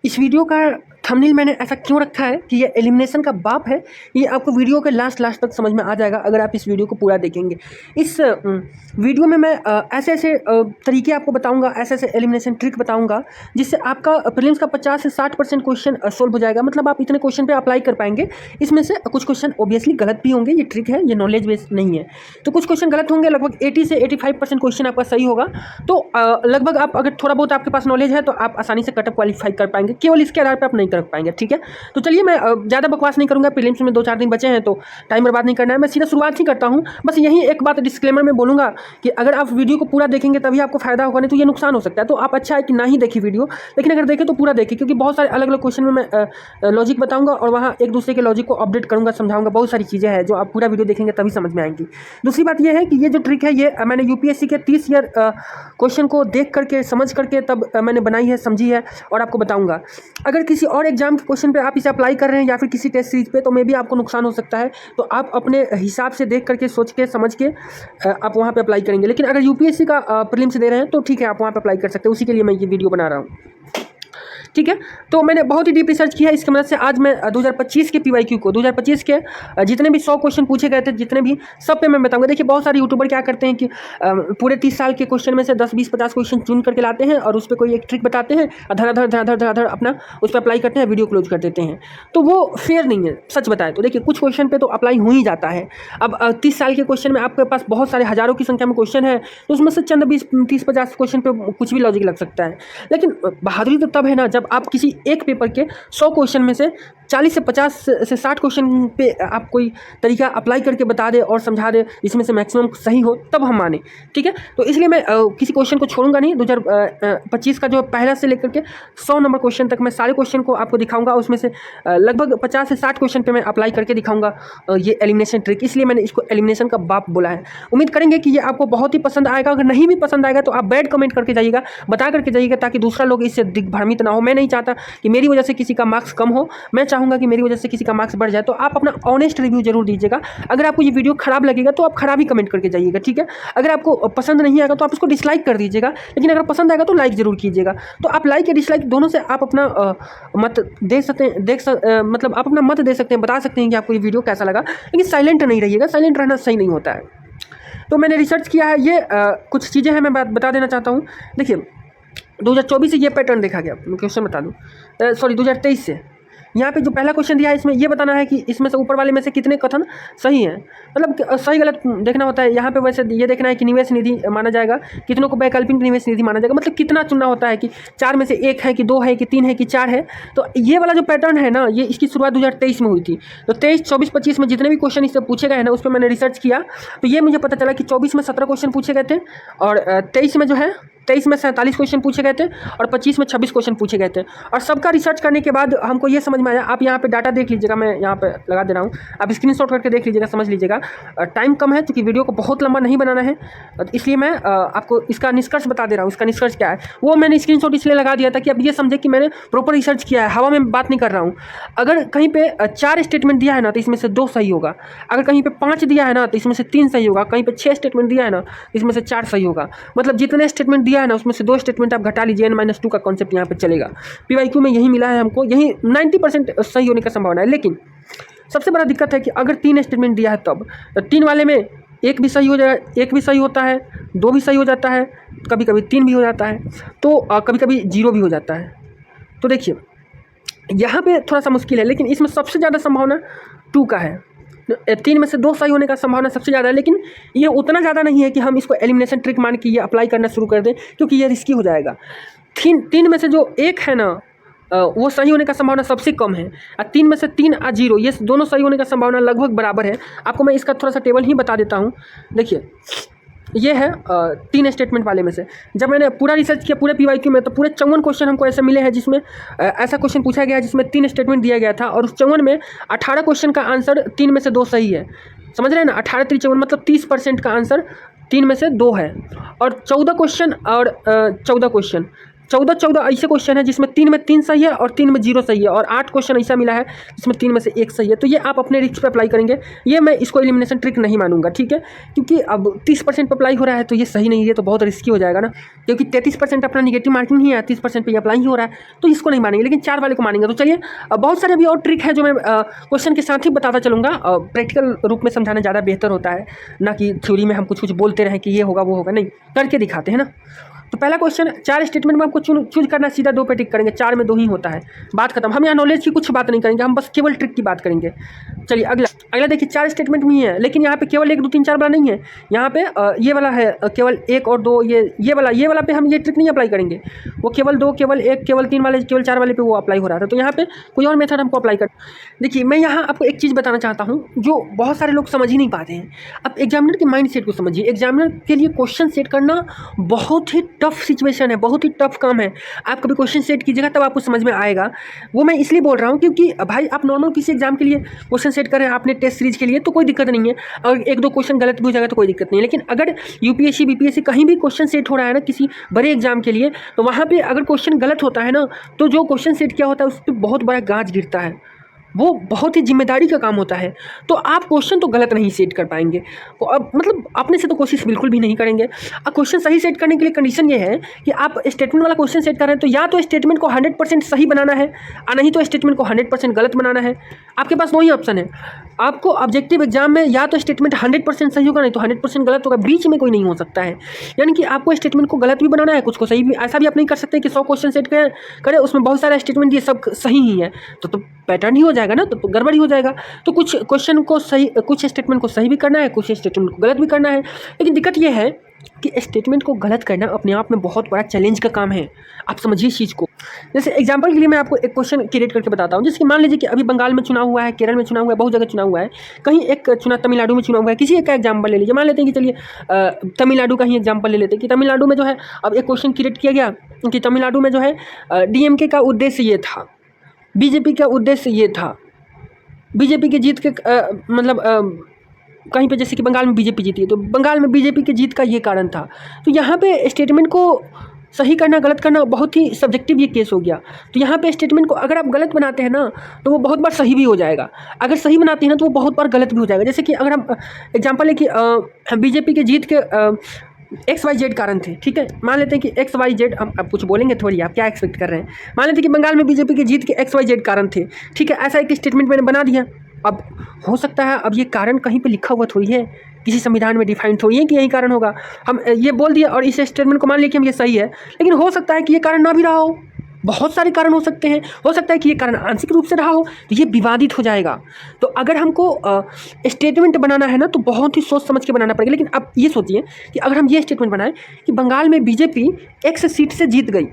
इस वीडियो का थंबनेल मैंने ऐसा क्यों रखा है कि ये एलिमिनेशन का बाप है। ये आपको वीडियो के लास्ट तक समझ में आ जाएगा अगर आप इस वीडियो को पूरा देखेंगे। इस वीडियो में मैं ऐसे तरीके आपको बताऊंगा, ऐसे एलिमिनेशन ट्रिक बताऊंगा जिससे आपका प्रीलिम्स का 50 से 60% क्वेश्चन सोल्व हो जाएगा। मतलब आप इतने क्वेश्चन पे अप्लाई कर पाएंगे। इसमें से कुछ क्वेश्चन ऑब्वियसली गलत भी होंगे, ये ट्रिक है, ये नॉलेज बेस्ड नहीं है। तो कुछ क्वेश्चन गलत होंगे, लगभग 80 से 85% क्वेश्चन आपका सही होगा। तो लगभग आप अगर थोड़ा बहुत आपके पास नॉलेज है तो आप आसानी से कटअप क्वालिफाई कर पाएंगे। केवल इसके आधार पर आप नहीं कर पाएंगे। ठीक है, तो चलिए मैं ज़्यादा बकवास नहीं करूँगा। प्रीलिम्स में 2-4 दिन बचे हैं तो टाइम बर्बाद नहीं करना है। मैं सीधा शुरुआत ही करता हूँ। बस यही एक बात डिस्क्लेमर में बोलूँगा कि अगर आप वीडियो को पूरा देखेंगे तभी आपको फायदा होगा, नहीं तो ये नुकसान हो सकता है। तो आप अच्छा है कि ना ही देखिए वीडियो, लेकिन अगर देखें तो पूरा देखिए, क्योंकि बहुत सारे अलग अलग क्वेश्चन में मैं लॉजिक बताऊँगा और वहाँ एक दूसरे के लॉजिक को अपडेट करूँगा, समझाऊँगा। बहुत सारी चीज़ें हैं जो आप पूरा वीडियो देखेंगे तभी समझ में आएंगी। दूसरी बात यह है कि ये जो ट्रिक है ये मैंने यूपीएससी के 30 ईयर क्वेश्चन को देख करके समझ करके तब मैंने बनाई है, समझी है और आपको बताऊँगा। अगर किसी और एग्जाम के क्वेश्चन पे आप इसे अप्लाई कर रहे हैं या फिर किसी टेस्ट सीरीज पे, तो मे भी आपको नुकसान हो सकता है। तो आप अपने हिसाब से देख करके, सोच के, समझ के आप वहाँ पे अप्लाई करेंगे। लेकिन अगर यूपीएससी का प्रीलिम्स दे रहे हैं तो ठीक है, आप वहाँ पे अप्लाई कर सकते हैं। उसी के लिए मैं ये वीडियो बना रहा हूँ। ठीक है, तो मैंने बहुत ही डीप रिसर्च किया है। इसकी मदद से आज मैं 2025 के पीवाईक्यू को, 2025 के जितने भी 100 क्वेश्चन पूछे गए थे, जितने भी, सब पे मैं बताऊंगा। देखिए बहुत सारे यूट्यूबर क्या करते हैं कि पूरे 30 साल के क्वेश्चन में से 10, 20, 50 क्वेश्चन चुन करके लाते हैं और उस पर कोई एक ट्रिक बताते हैं, धड़ाधड़ अपना उस पर अप्लाई करते हैं, वीडियो क्लोज कर देते हैं। तो वो फेयर नहीं है, सच बताए तो। देखिए कुछ क्वेश्चन पे तो अप्लाई हो ही जाता है। अब 30 साल के क्वेश्चन में आपके पास बहुत सारे हज़ारों की संख्या में क्वेश्चन है, तो उसमें से चंद 20, 30, 50 क्वेश्चन पे कुछ भी लॉजिक लग सकता है। लेकिन बहादुरी तो तब है ना जब आप किसी एक पेपर के 100 क्वेश्चन में से 40 से 50 से 60 क्वेश्चन पे आप कोई तरीका अप्लाई करके बता दे और समझा दे जिसमें से मैक्सिमम सही हो, तब हम माने। ठीक है, तो इसलिए मैं किसी क्वेश्चन को छोड़ूंगा नहीं। 2025 का जो पहला से लेकर के 100 नंबर क्वेश्चन तक मैं सारे क्वेश्चन को आपको दिखाऊंगा। उसमें से लगभग 50 से 60 क्वेश्चन पे मैं अप्लाई करके दिखाऊंगा ये एलिमिनेशन ट्रिक। इसलिए मैंने इसको एलिमिनेशन का बाप बोला है। उम्मीद करेंगे कि ये आपको बहुत ही पसंद आएगा। अगर नहीं भी पसंद आएगा तो आप बैड कमेंट करके जाइएगा, बता करके जाइएगा, ताकि दूसरा लोग इससे दिग्भ्रमित ना हो। मैं नहीं चाहता कि मेरी वजह से किसी का मार्क्स कम हो, मैं चाहूँगा कि मेरी वजह से किसी का मार्क्स बढ़ जाए। तो आप अपना ऑनेस्ट रिव्यू जरूर दीजिएगा। अगर आपको ये वीडियो खराब लगेगा तो आप खराब ही कमेंट करके जाइएगा। ठीक है, अगर आपको पसंद नहीं आएगा तो आप उसको डिसलाइक कर दीजिएगा, लेकिन अगर पसंद आएगा तो लाइक जरूर कीजिएगा। तो आप लाइक या डिसलाइक दोनों से आप अपना मत दे सकते हैं, मतलब आप अपना मत दे सकते हैं, बता सकते हैं कि आपको ये वीडियो कैसा लगा। लेकिन साइलेंट नहीं रहिएगा, साइलेंट रहना सही नहीं होता है। तो मैंने रिसर्च किया है, ये कुछ चीज़ें हैं, मैं बता देना चाहता हूँ। देखिए 2024 से ये पैटर्न देखा गया। मैं क्वेश्चन बता दूँ, सॉरी 2023 से। यहाँ पे जो पहला क्वेश्चन दिया है इसमें ये बताना है कि इसमें से ऊपर वाले में से कितने कथन सही हैं। मतलब सही गलत देखना होता है। यहाँ पे वैसे ये देखना है कि निवेश निधि माना जाएगा, कितनों को वैकल्पिक निवेश निधि माना जाएगा। मतलब कितना चुनना होता है कि 4 में से 1 है कि 2 है कि 3 है कि 4 है। तो ये वाला जो पैटर्न है ना, ये इसकी शुरुआत 2023 में हुई थी। तो 23, 24, 25 में जितने भी क्वेश्चन इससे पूछे गए हैं ना, उस पर मैंने रिसर्च किया। तो ये मुझे पता चला कि 24 में 17 क्वेश्चन पूछे गए थे और 23 में जो है 23 में 47 क्वेश्चन पूछे गए थे और 25 में 26 क्वेश्चन पूछे गए थे। और सबका रिसर्च करने के बाद हमको ये समझ में आया। आप यहाँ पे डाटा देख लीजिएगा, मैं यहाँ पे लगा दे रहा हूँ, आप स्क्रीनशॉट करके देख लीजिएगा, समझ लीजिएगा। टाइम कम है क्योंकि वीडियो को बहुत लंबा नहीं बनाना है, इसलिए मैं आपको इसका निष्कर्ष बता दे रहा हूँ। इसका निष्कर्ष क्या है वो मैंने स्क्रीनशॉट इसलिए लगा दिया था कि अब ये समझे कि मैंने प्रॉपर रिसर्च किया है, हवा में बात नहीं कर रहा हूँ। अगर कहीं पर 4 स्टेटमेंट दिया है ना तो इसमें से 2 सही होगा। अगर कहीं पर 5 दिया है ना तो इसमें से 3 सही होगा। कहीं पर 6 स्टेटमेंट दिया है ना इसमें से 4 सही होगा। मतलब जितने स्टेटमेंट दिया है ना उसमें से 2 स्टेटमेंट आप घटा लीजिए, n-2 का कॉन्सेप्ट यहाँ पे चलेगा। पीवाईक्यू में यही मिला है हमको, यही 90% सही होने का संभावना है। लेकिन सबसे बड़ा दिक्कत है कि अगर 3 स्टेटमेंट दिया है तब 3 वाले में 1 भी सही हो जाएगा, 1 भी सही होता है, 2 भी सही हो जाता है, कभी कभी 3 भी हो जाता है, तो कभी कभी 0 भी हो जाता है। तो देखिए यहाँ पे थोड़ा सा मुश्किल है, लेकिन इसमें सबसे ज़्यादा संभावना 2 का है। 3 में से 2 सही होने का संभावना सबसे ज़्यादा है। लेकिन ये उतना ज़्यादा नहीं है कि हम इसको एलिमिनेशन ट्रिक मान के ये अप्लाई करना शुरू कर दें, क्योंकि ये रिस्की हो जाएगा। 3 में से जो 1 है ना वो सही होने का संभावना सबसे कम है, और 3 में से 3 और 0 ये दोनों सही होने का संभावना लगभग बराबर है। आपको मैं इसका थोड़ा सा टेबल ही बता देता हूँ। देखिए ये है 3 स्टेटमेंट वाले में से। जब मैंने पूरा रिसर्च किया पूरे पीवाईक्यू में, तो पूरे 54 क्वेश्चन हमको ऐसे मिले हैं जिसमें ऐसा क्वेश्चन पूछा गया जिसमें 3 स्टेटमेंट दिया गया था, और उस 54 में 18 क्वेश्चन का आंसर 3 में से 2 सही है। समझ रहे हैं ना, 18 3 54 मतलब 30% का आंसर 3 में से 2 है। और 14 क्वेश्चन और 14 क्वेश्चन 14 ऐसे क्वेश्चन है जिसमें 3 में 3 सही है और 3 में 0 सही है, और 8 क्वेश्चन ऐसा मिला है जिसमें 3 में से 1 सही है। तो ये आप अपने रिस्क पे अप्लाई करेंगे, ये मैं इसको एलिमिनेशन ट्रिक नहीं मानूंगा, ठीक है, क्योंकि अब 30% पर अप्लाई हो रहा है तो ये सही नहीं है, तो बहुत रिस्की हो जाएगा ना, क्योंकि 33% अपना निगेटिव मार्किंग ही है, 30% पर अप्लाई ही हो रहा है, तो इसको नहीं मानेंगे, लेकिन 4 वाले को मानेंगे। तो चलिए बहुत सारे अभी और ट्रिक है जो मैं क्वेश्चन के साथ ही बताता चलूँगा। प्रैक्टिकल रूप में समझाना ज़्यादा बेहतर होता है, ना कि थ्योरी में हम कुछ कुछ बोलते रहें कि ये होगा वो होगा, नहीं, करके दिखाते हैं ना। तो पहला क्वेश्चन, 4 स्टेटमेंट में आपको चूज करना, सीधा 2 पे टिक करेंगे, 4 में 2 ही होता है, बात खत्म। हम यहाँ नॉलेज की कुछ बात नहीं करेंगे, हम बस केवल ट्रिक की बात करेंगे। चलिए अगला देखिए, 4 स्टेटमेंट में ही है, लेकिन यहाँ पे केवल 1 2 3 4 वाला नहीं है, यहाँ पे ये वाला है, केवल 1 और 2, ये वाला पे हम ये ट्रिक नहीं अप्लाई करेंगे, वो केवल 2 केवल 1 केवल 3 वाले केवल 4 वाले पे वो अप्लाई हो रहा था। तो यहाँ पे कोई और मेथड हमको अप्लाई कर, देखिए मैं यहाँ आपको एक चीज़ बताना चाहता हूँ जो बहुत सारे लोग समझ ही नहीं पाते हैं। अब एग्जामिनर के माइंड सेट को समझिए, एग्जामिनर के लिए क्वेश्चन सेट करना बहुत ही टफ सिचुएशन है, बहुत ही टफ काम है। आप कभी क्वेश्चन सेट कीजिएगा तब आपको समझ में आएगा। वो मैं इसलिए बोल रहा हूँ क्योंकि भाई आप नॉर्मल किसी एग्जाम के लिए क्वेश्चन सेट कर रहे हैं, आपने टेस्ट सीरीज के लिए, तो कोई दिक्कत नहीं है, और 1 2 क्वेश्चन गलत भी हो जाएगा तो कोई दिक्कत नहीं है। लेकिन अगर यूपीएससी बीपीएससी कहीं भी क्वेश्चन सेट हो रहा है ना किसी बड़े एग्जाम के लिए, तो वहाँ पर अगर क्वेश्चन गलत होता है ना, तो जो क्वेश्चन सेट किया होता है उस पर बहुत बड़ा गाज गिरता है, वो बहुत ही जिम्मेदारी का काम होता है। तो आप क्वेश्चन तो गलत नहीं सेट कर पाएंगे, तो अब मतलब अपने से तो कोशिश बिल्कुल भी नहीं करेंगे। अब क्वेश्चन सही सेट करने के लिए कंडीशन ये है कि आप स्टेटमेंट वाला क्वेश्चन सेट कर रहे हैं, तो या तो स्टेटमेंट को 100% सही बनाना है, और नहीं तो स्टेटमेंट को 100% गलत बनाना है। आपके पास दो ही ऑप्शन है। आपको ऑब्जेक्टिव एग्जाम में या तो स्टेटमेंट 100% सही होगा, नहीं तो 100% गलत होगा, बीच में कोई नहीं हो सकता है। यानी कि आपको स्टेटमेंट को गलत भी बनाना है, कुछ को सही भी। ऐसा भी आप नहीं कर सकते कि 100 क्वेश्चन सेट करें उसमें बहुत सारा स्टेटमेंट ये सब सही ही है, तो पैटर्न ही हो जाएगा ना, तो गड़बड़ी हो जाएगा। तो कुछ क्वेश्चन को सही, कुछ स्टेटमेंट को सही भी करना है, कुछ स्टेटमेंट को गलत भी करना है। लेकिन दिक्कत ये है कि स्टेटमेंट को गलत करना अपने आप में बहुत बड़ा चैलेंज का काम है, आप समझिए इस चीज़ को। जैसे एग्जांपल के लिए मैं आपको एक क्वेश्चन क्रिएट करके बताता हूँ। जैसे कि मान लीजिए कि अभी बंगाल में चुनाव हुआ है, केरल में चुनाव हुआ है, बहुत जगह चुनाव हुआ है, कहीं एक चुनाव तमिलनाडु में चुनाव हुआ है। किसी एक का एग्जाम्पल ले लीजिए, मान लेते हैं कि चलिए तमिलनाडु का ही एग्जाम्पल ले लेते हैं कि तमिलनाडु में जो है अब एक क्वेश्चन क्रिएट किया गया कि तमिलनाडु में जो है डीएमके का उद्देश्य ये था, बीजेपी का उद्देश्य ये था, बीजेपी की जीत के कहीं पे जैसे कि बंगाल में बीजेपी जीती है, तो बंगाल में बीजेपी की जीत का ये कारण था। तो यहाँ पे स्टेटमेंट को सही करना गलत करना बहुत ही सब्जेक्टिव ये केस हो गया। तो यहाँ पे स्टेटमेंट को अगर आप गलत बनाते हैं ना, तो वो बहुत बार सही भी हो जाएगा, अगर सही बनाते हैं ना तो वो बहुत बार गलत भी हो जाएगा। जैसे कि अगर हम एग्जाम्पल है कि बीजेपी की जीत के XYZ कारण थे, ठीक है, मान लेते हैं कि XYZ, हम अब कुछ बोलेंगे थोड़ी, आप क्या एक्सपेक्ट कर रहे हैं। मान लेते हैं कि बंगाल में बीजेपी की जीत के XYZ कारण थे, ठीक है, ऐसा एक स्टेटमेंट मैंने बना दिया। अब हो सकता है अब ये कारण कहीं पे लिखा हुआ थोड़ी है, किसी संविधान में डिफाइन थोड़ी है कि यही कारण होगा। हम ये बोल दिया और इस स्टेटमेंट को मान लिया कि हम ये सही है, लेकिन हो सकता है कि ये कारण ना भी रहा हो, बहुत सारे कारण हो सकते हैं। हो सकता है कि ये कारण आंशिक रूप से रहा हो, तो ये विवादित हो जाएगा। तो अगर हमको स्टेटमेंट बनाना है ना, तो बहुत ही सोच समझ के बनाना पड़ेगा। लेकिन अब ये सोचिए कि अगर हम ये स्टेटमेंट बनाएं कि बंगाल में बीजेपी X सीट से जीत गई,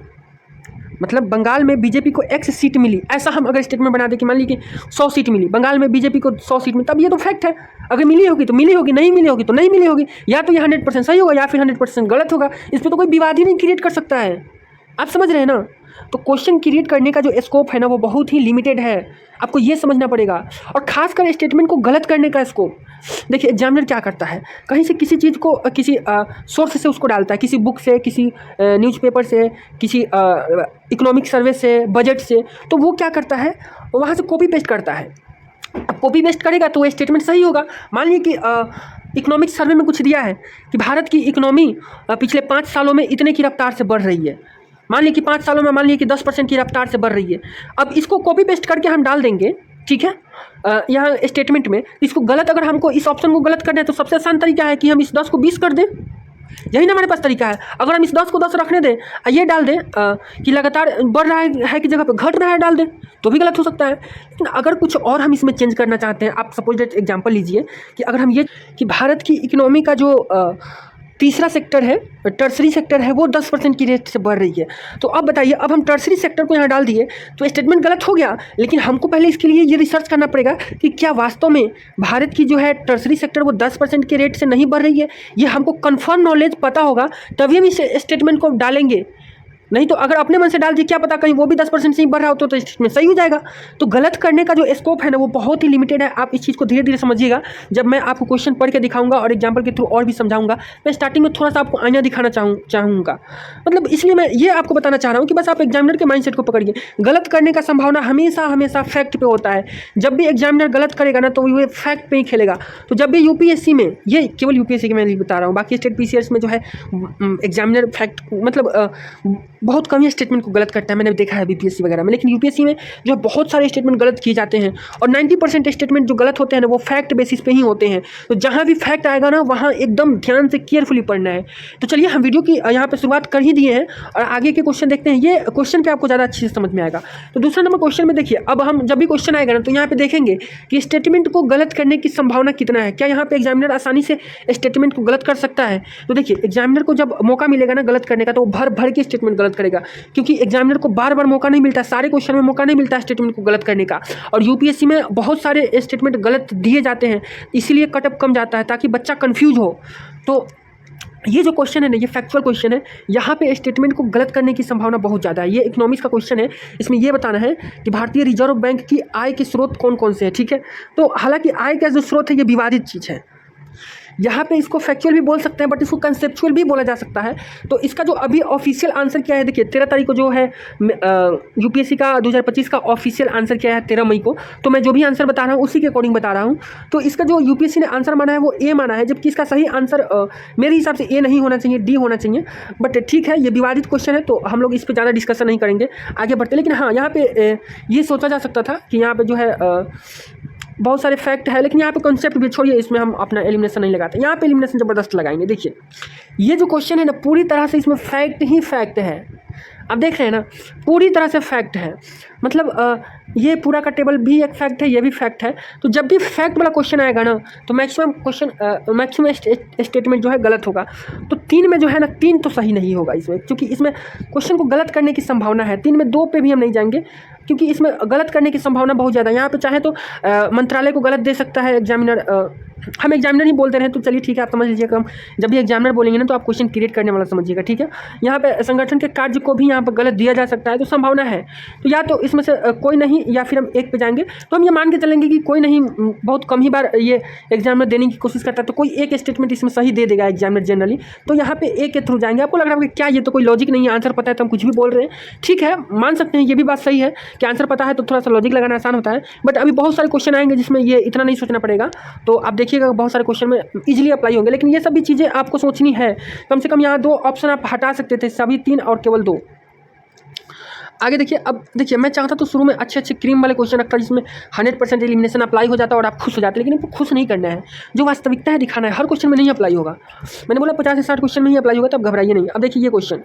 मतलब बंगाल में बीजेपी को X सीट मिली, ऐसा हम अगर स्टेटमेंट बना दें कि मान लीजिए 100 सीट मिली, बंगाल में बीजेपी को 100 सीट मिली, तब ये तो फैक्ट है। अगर मिली होगी तो मिली होगी, नहीं मिली होगी तो नहीं मिली होगी, या तो ये 100% सही होगा या फिर 100% गलत होगा। इस पर तो कोई विवाद ही नहीं क्रिएट कर सकता है, आप समझ रहे हैं ना। तो क्वेश्चन क्रिएट करने का जो स्कोप है ना, वो बहुत ही लिमिटेड है, आपको ये समझना पड़ेगा। और खासकर स्टेटमेंट को गलत करने का स्कोप, देखिए एग्जामिनर क्या करता है, कहीं से किसी चीज़ को किसी सोर्स से उसको डालता है, किसी बुक से, किसी न्यूज़पेपर से, किसी इकोनॉमिक सर्वे से, बजट से, तो वो क्या करता है, वहाँ से कॉपी पेस्ट करता है। अब कॉपी पेस्ट करेगा तो वो स्टेटमेंट सही होगा। मान लीजिए कि इकोनॉमिक सर्वे में कुछ दिया है कि भारत की इकोनॉमी पिछले 5 सालों में इतने की रफ्तार से बढ़ रही है, मान लीजिए कि 5 सालों में मान लीजिए कि 10% की रफ्तार से बढ़ रही है। अब इसको कॉपी पेस्ट करके हम डाल देंगे, ठीक है, यहाँ स्टेटमेंट में। इसको गलत, अगर हमको इस ऑप्शन को गलत करना है तो सबसे आसान तरीका है कि हम इस 10 को 20 कर दें, यही ना हमारे पास तरीका है। अगर हम इस 10 को 10 रखने दें, ये डाल दें कि लगातार बढ़ रहा है की जगह पे घट रहा है डाल दें, तो भी गलत हो सकता है। लेकिन अगर कुछ और हम इसमें चेंज करना चाहते हैं, आप सपोज दैट एग्जांपल लीजिए कि अगर हम ये कि भारत की इकोनॉमी का जो तीसरा सेक्टर है, टर्सरी सेक्टर है, वो 10% की रेट से बढ़ रही है। तो अब बताइए, अब हम टर्सरी सेक्टर को यहाँ डाल दिए तो स्टेटमेंट गलत हो गया, लेकिन हमको पहले इसके लिए ये रिसर्च करना पड़ेगा कि क्या वास्तव में भारत की जो है टर्सरी सेक्टर वो 10% के रेट से नहीं बढ़ रही है। ये हमको कन्फर्म नॉलेज पता होगा, तभी हम इस स्टेटमेंट को डालेंगे। नहीं तो अगर अपने मन से डाल दिए, क्या पता कहीं वो भी 10% से ही बढ़ रहा हो तो इसमें सही हो जाएगा। तो गलत करने का जो स्कोप है ना वो बहुत ही लिमिटेड है। आप इस चीज़ को धीरे धीरे समझिएगा। जब मैं आपको क्वेश्चन पढ़ के दिखाऊंगा और एग्जाम्पल के थ्रू और भी समझाऊंगा, मैं स्टार्टिंग में थोड़ा सा आपको आईना दिखाना चाहूँगा। मतलब इसलिए मैं ये आपको बताना चाह रहा हूँ कि बस आप एग्जामिनर के माइंडसेट को पकड़िए। गलत करने का संभावना हमेशा हमेशा फैक्ट पे होता है। जब भी एग्जामिनर गलत करेगा ना तो वो फैक्ट पे ही खेलेगा। तो जब भी यूपीएससी में, ये केवल यूपीएससी के मैं नहीं बता रहा हूँ, बाकी स्टेट पीसीएस में जो है एग्जामिनर फैक्ट मतलब बहुत कम ही स्टेटमेंट को गलत करता है, मैंने देखा है बीपीएससी वगैरह में। लेकिन यूपीएससी में जो है बहुत सारे स्टेटमेंट गलत किए जाते हैं और 90% स्टेटमेंट जो गलत होते हैं ना वो फैक्ट बेसिस पे ही होते हैं। तो जहाँ भी फैक्ट आएगा ना वहाँ एकदम ध्यान से केयरफुली पढ़ना है। तो चलिए हम वीडियो की यहाँ पे शुरुआत कर ही दिए हैं और आगे के क्वेश्चन देखते हैं। ये क्वेश्चन पे आपको ज़्यादा अच्छे से समझ में आएगा। तो दूसरा नंबर क्वेश्चन में देखिए, अब हम जब भी क्वेश्चन आएगा ना तो यहाँ पे देखेंगे कि स्टेटमेंट को गलत करने की संभावना कितना है। क्या यहाँ पे एग्जामिनर आसानी से स्टेटमेंट को गलत कर सकता है? तो देखिए एग्जामिनर को जब मौका मिलेगा ना गलत करने का तो वो भर भर के स्टेटमेंट गलत करेगा, क्योंकि एग्जामिनर को बार बार मौका नहीं मिलता, सारे क्वेश्चन में मौका नहीं मिलता स्टेटमेंट को गलत करने का। और यूपीएससी में बहुत सारे स्टेटमेंट गलत दिए जाते हैं, इसीलिए कटअप कम जाता है ताकि बच्चा कंफ्यूज हो। तो ये जो क्वेश्चन है ना ये फैक्चुअल क्वेश्चन है। यहाँ पे स्टेटमेंट को गलत करने की संभावना बहुत ज़्यादा है। ये इकोनॉमिक्स का क्वेश्चन है। इसमें ये बताना है कि भारतीय रिजर्व बैंक की आय के स्रोत कौन कौन से हैं। ठीक है, तो हालांकि आय का जो स्रोत है ये विवादित चीज़ है। यहाँ पे इसको फैक्चुअल भी बोल सकते हैं बट इसको कंसेप्चुअल भी बोला जा सकता है। तो इसका जो अभी ऑफिशियल आंसर क्या है, देखिए 13 तारीख को जो है यूपीएससी का 2025 का ऑफिशियल आंसर क्या है 13 मई को। तो मैं जो भी आंसर बता रहा हूँ उसी के अकॉर्डिंग बता रहा हूँ। तो इसका जो यूपीएससी ने आंसर माना है वो ए माना है, जबकि इसका सही आंसर मेरे हिसाब से ए नहीं होना चाहिए, डी होना चाहिए। बट ठीक है, ये विवादित क्वेश्चन है तो हम लोग इस पर ज़्यादा डिस्कशन नहीं करेंगे, आगे बढ़ते। लेकिन हाँ, यहाँ पे ये सोचा जा सकता था कि यहाँ पे जो है बहुत सारे फैक्ट है, लेकिन यहाँ पे कॉन्सेप्ट भी छोड़िए, इसमें हम अपना एलिमिनेशन नहीं लगाते। यहाँ पे एलिमिनेशन ज़बरदस्त लगाएंगे। देखिए ये जो क्वेश्चन है ना पूरी तरह से इसमें फैक्ट ही फैक्ट है। अब देख रहे हैं ना, पूरी तरह से फैक्ट है। मतलब ये पूरा का टेबल भी एक फैक्ट है, ये भी फैक्ट है। तो जब भी फैक्ट वाला क्वेश्चन आएगा ना तो मैक्सिमम स्टेटमेंट जो है गलत होगा। तो 3 में जो है ना 3 तो सही नहीं होगा इसमें, क्योंकि इसमें क्वेश्चन को गलत करने की संभावना है। 3 में 2 पे भी हम नहीं जाएंगे, क्योंकि इसमें गलत करने की संभावना बहुत ज़्यादा है। यहाँ पे चाहे तो मंत्रालय को गलत दे सकता है एग्जामिनर। हम एग्जामिनर ही बोलते रहे तो चलिए ठीक है, आप समझ लीजिएगा। हम जब भी एग्जामिनर बोलेंगे ना तो आप क्वेश्चन क्रिएट करने वाला समझिएगा। ठीक है, यहाँ पे संगठन के कार्य को भी यहाँ पर गलत दिया जा सकता है, तो संभावना है। तो या तो इसमें से कोई नहीं, या फिर हम एक पे जाएंगे। तो हम ये मान के चलेंगे कि कोई नहीं, बहुत कम ही बार ये एग्जामिनर देने की कोशिश करता है, तो कोई एक स्टेटमेंट इसमें सही दे देगा एग्जामिनर जनरली। तो यहाँ पे ए के थ्रू जाएंगे। आपको लग रहा है कि क्या ये तो कोई लॉजिक नहीं है, आंसर पता है तो हम कुछ भी बोल रहे हैं। ठीक है, मान सकते हैं, ये भी बात सही है कि आंसर पता है तो थोड़ा सा लॉजिक लगाना आसान होता है। बट अभी बहुत सारे क्वेश्चन आएंगे जिसमें ये इतना नहीं सोचना पड़ेगा। तो आप देखिएगा बहुत सारे क्वेश्चन में इजीली अप्लाई होंगे। लेकिन ये सभी चीज़ें आपको सोचनी है। कम से कम यहाँ 2 ऑप्शन आप हटा सकते थे, सभी 3 और केवल 2। आगे देखिए, अब देखिए मैं चाहता तो शुरू में अच्छे क्रीम वाले क्वेश्चन रखता जिसमें 100% एलिमिनेशन अप्लाई हो जाता और आप खुश हो जाते, लेकिन आपको खुश नहीं करना है, जो वास्तविकता है दिखाना है। हर क्वेश्चन में नहीं अप्लाई होगा। मैंने बोला 50 से 60 क्वेश्चन में ही अप्लाई होगा, तब घबराइए नहीं। अब देखिए ये क्वेश्चन,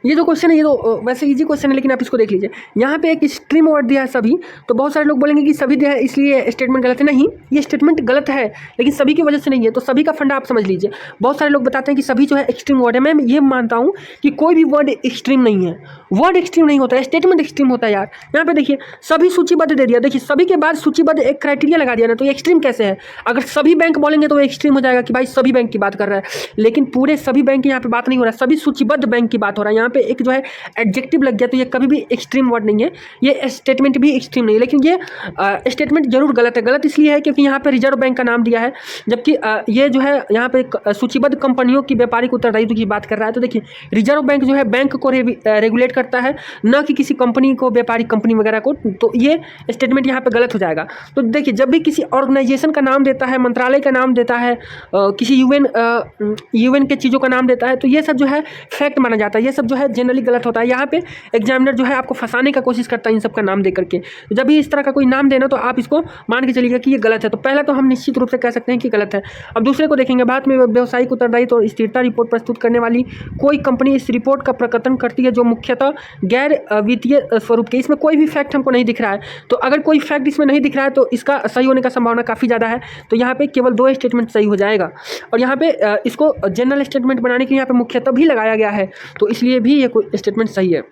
ये जो क्वेश्चन है ये तो वैसे ईजी क्वेश्चन है, लेकिन आप इसको देख लीजिए। यहाँ पे एक स्ट्रीम वर्ड दिया है सभी, तो बहुत सारे लोग बोलेंगे कि सभी दिया है इसलिए स्टेटमेंट गलत है। नहीं, ये स्टेटमेंट गलत है लेकिन सभी की वजह से नहीं है। तो सभी का फंडा आप समझ लीजिए। बहुत सारे लोग बताते हैं कि सभी जो है एक्सट्रीम वर्ड है। मैं ये मानता हूँ कि कोई भी वर्ड एक्सट्रीम नहीं है। वर्ड एक्सट्रीम नहीं होता है, स्टेटमेंट एक्सट्रीम होता है यार। यहाँ पे देखिए सभी सूचीबद्ध दे दिया। देखिए सभी के बाद सूचीबद्ध एक क्राइटेरिया लगा दिया ना, तो ये एक्सट्रीम कैसे है? अगर सभी बैंक बोलेंगे तो वो एक्सट्रीम हो जाएगा कि भाई सभी बैंक की बात कर रहा है, लेकिन पूरे सभी बैंक की यहाँ पे बात नहीं हो रहा है, सभी सूचीबद्ध बैंक की बात हो रहा है। यहाँ पे एक जो है एडजेक्टिव लग गया, तो ये कभी भी एक्सट्रीम वर्ड नहीं है, ये स्टेटमेंट भी एक्सट्रीम नहीं है। लेकिन ये स्टेटमेंट जरूर गलत है। गलत इसलिए है क्योंकि यहाँ पे रिजर्व बैंक का नाम दिया है, जबकि ये जो है यहाँ पे सूचीबद्ध कंपनियों की व्यापारिक उत्तरदायित्व की बात कर रहा है। तो देखिए रिजर्व बैंक जो है बैंक को रेगुलेट करता है, न कि किसी कंपनी को, व्यापारिक कंपनी वगैरह को। तो ये स्टेटमेंट यहाँ पे गलत हो जाएगा। तो देखिए जब भी किसी ऑर्गेनाइजेशन का नाम देता है, मंत्रालय का नाम देता है, किसी यूएन के चीज़ों का नाम देता है, तो ये सब जो है फैक्ट माना जाता है। ये सब जो है जनरली गलत होता है। यहाँ पे एग्जामिनर जो है आपको फंसाने का कोशिश करता है इन सब का नाम दे करके। जब भी इस तरह का कोई नाम देना तो आप इसको मान के चलिएगा कि ये गलत है। तो पहला तो हम निश्चित रूप से कह सकते हैं कि गलत है। अब दूसरे को देखेंगे। भारत में व्यावसायिक उत्तरदायित्व और स्थिरता रिपोर्ट प्रस्तुत करने वाली कोई कंपनी इस रिपोर्ट का प्रकटन करती है जो मुख्यतः गैर वित्तीय स्वरूप के। इसमें कोई भी फैक्ट हमको नहीं दिख रहा है। तो अगर कोई फैक्ट इसमें नहीं दिख रहा है तो इसका सही होने का संभावना काफ़ी ज़्यादा है। तो यहाँ पे केवल 2 स्टेटमेंट सही हो जाएगा। और यहाँ पे इसको जनरल स्टेटमेंट बनाने के लिए यहाँ पे मुख्यतः भी लगाया गया है, तो इसलिए भी ये कोई स्टेटमेंट सही है।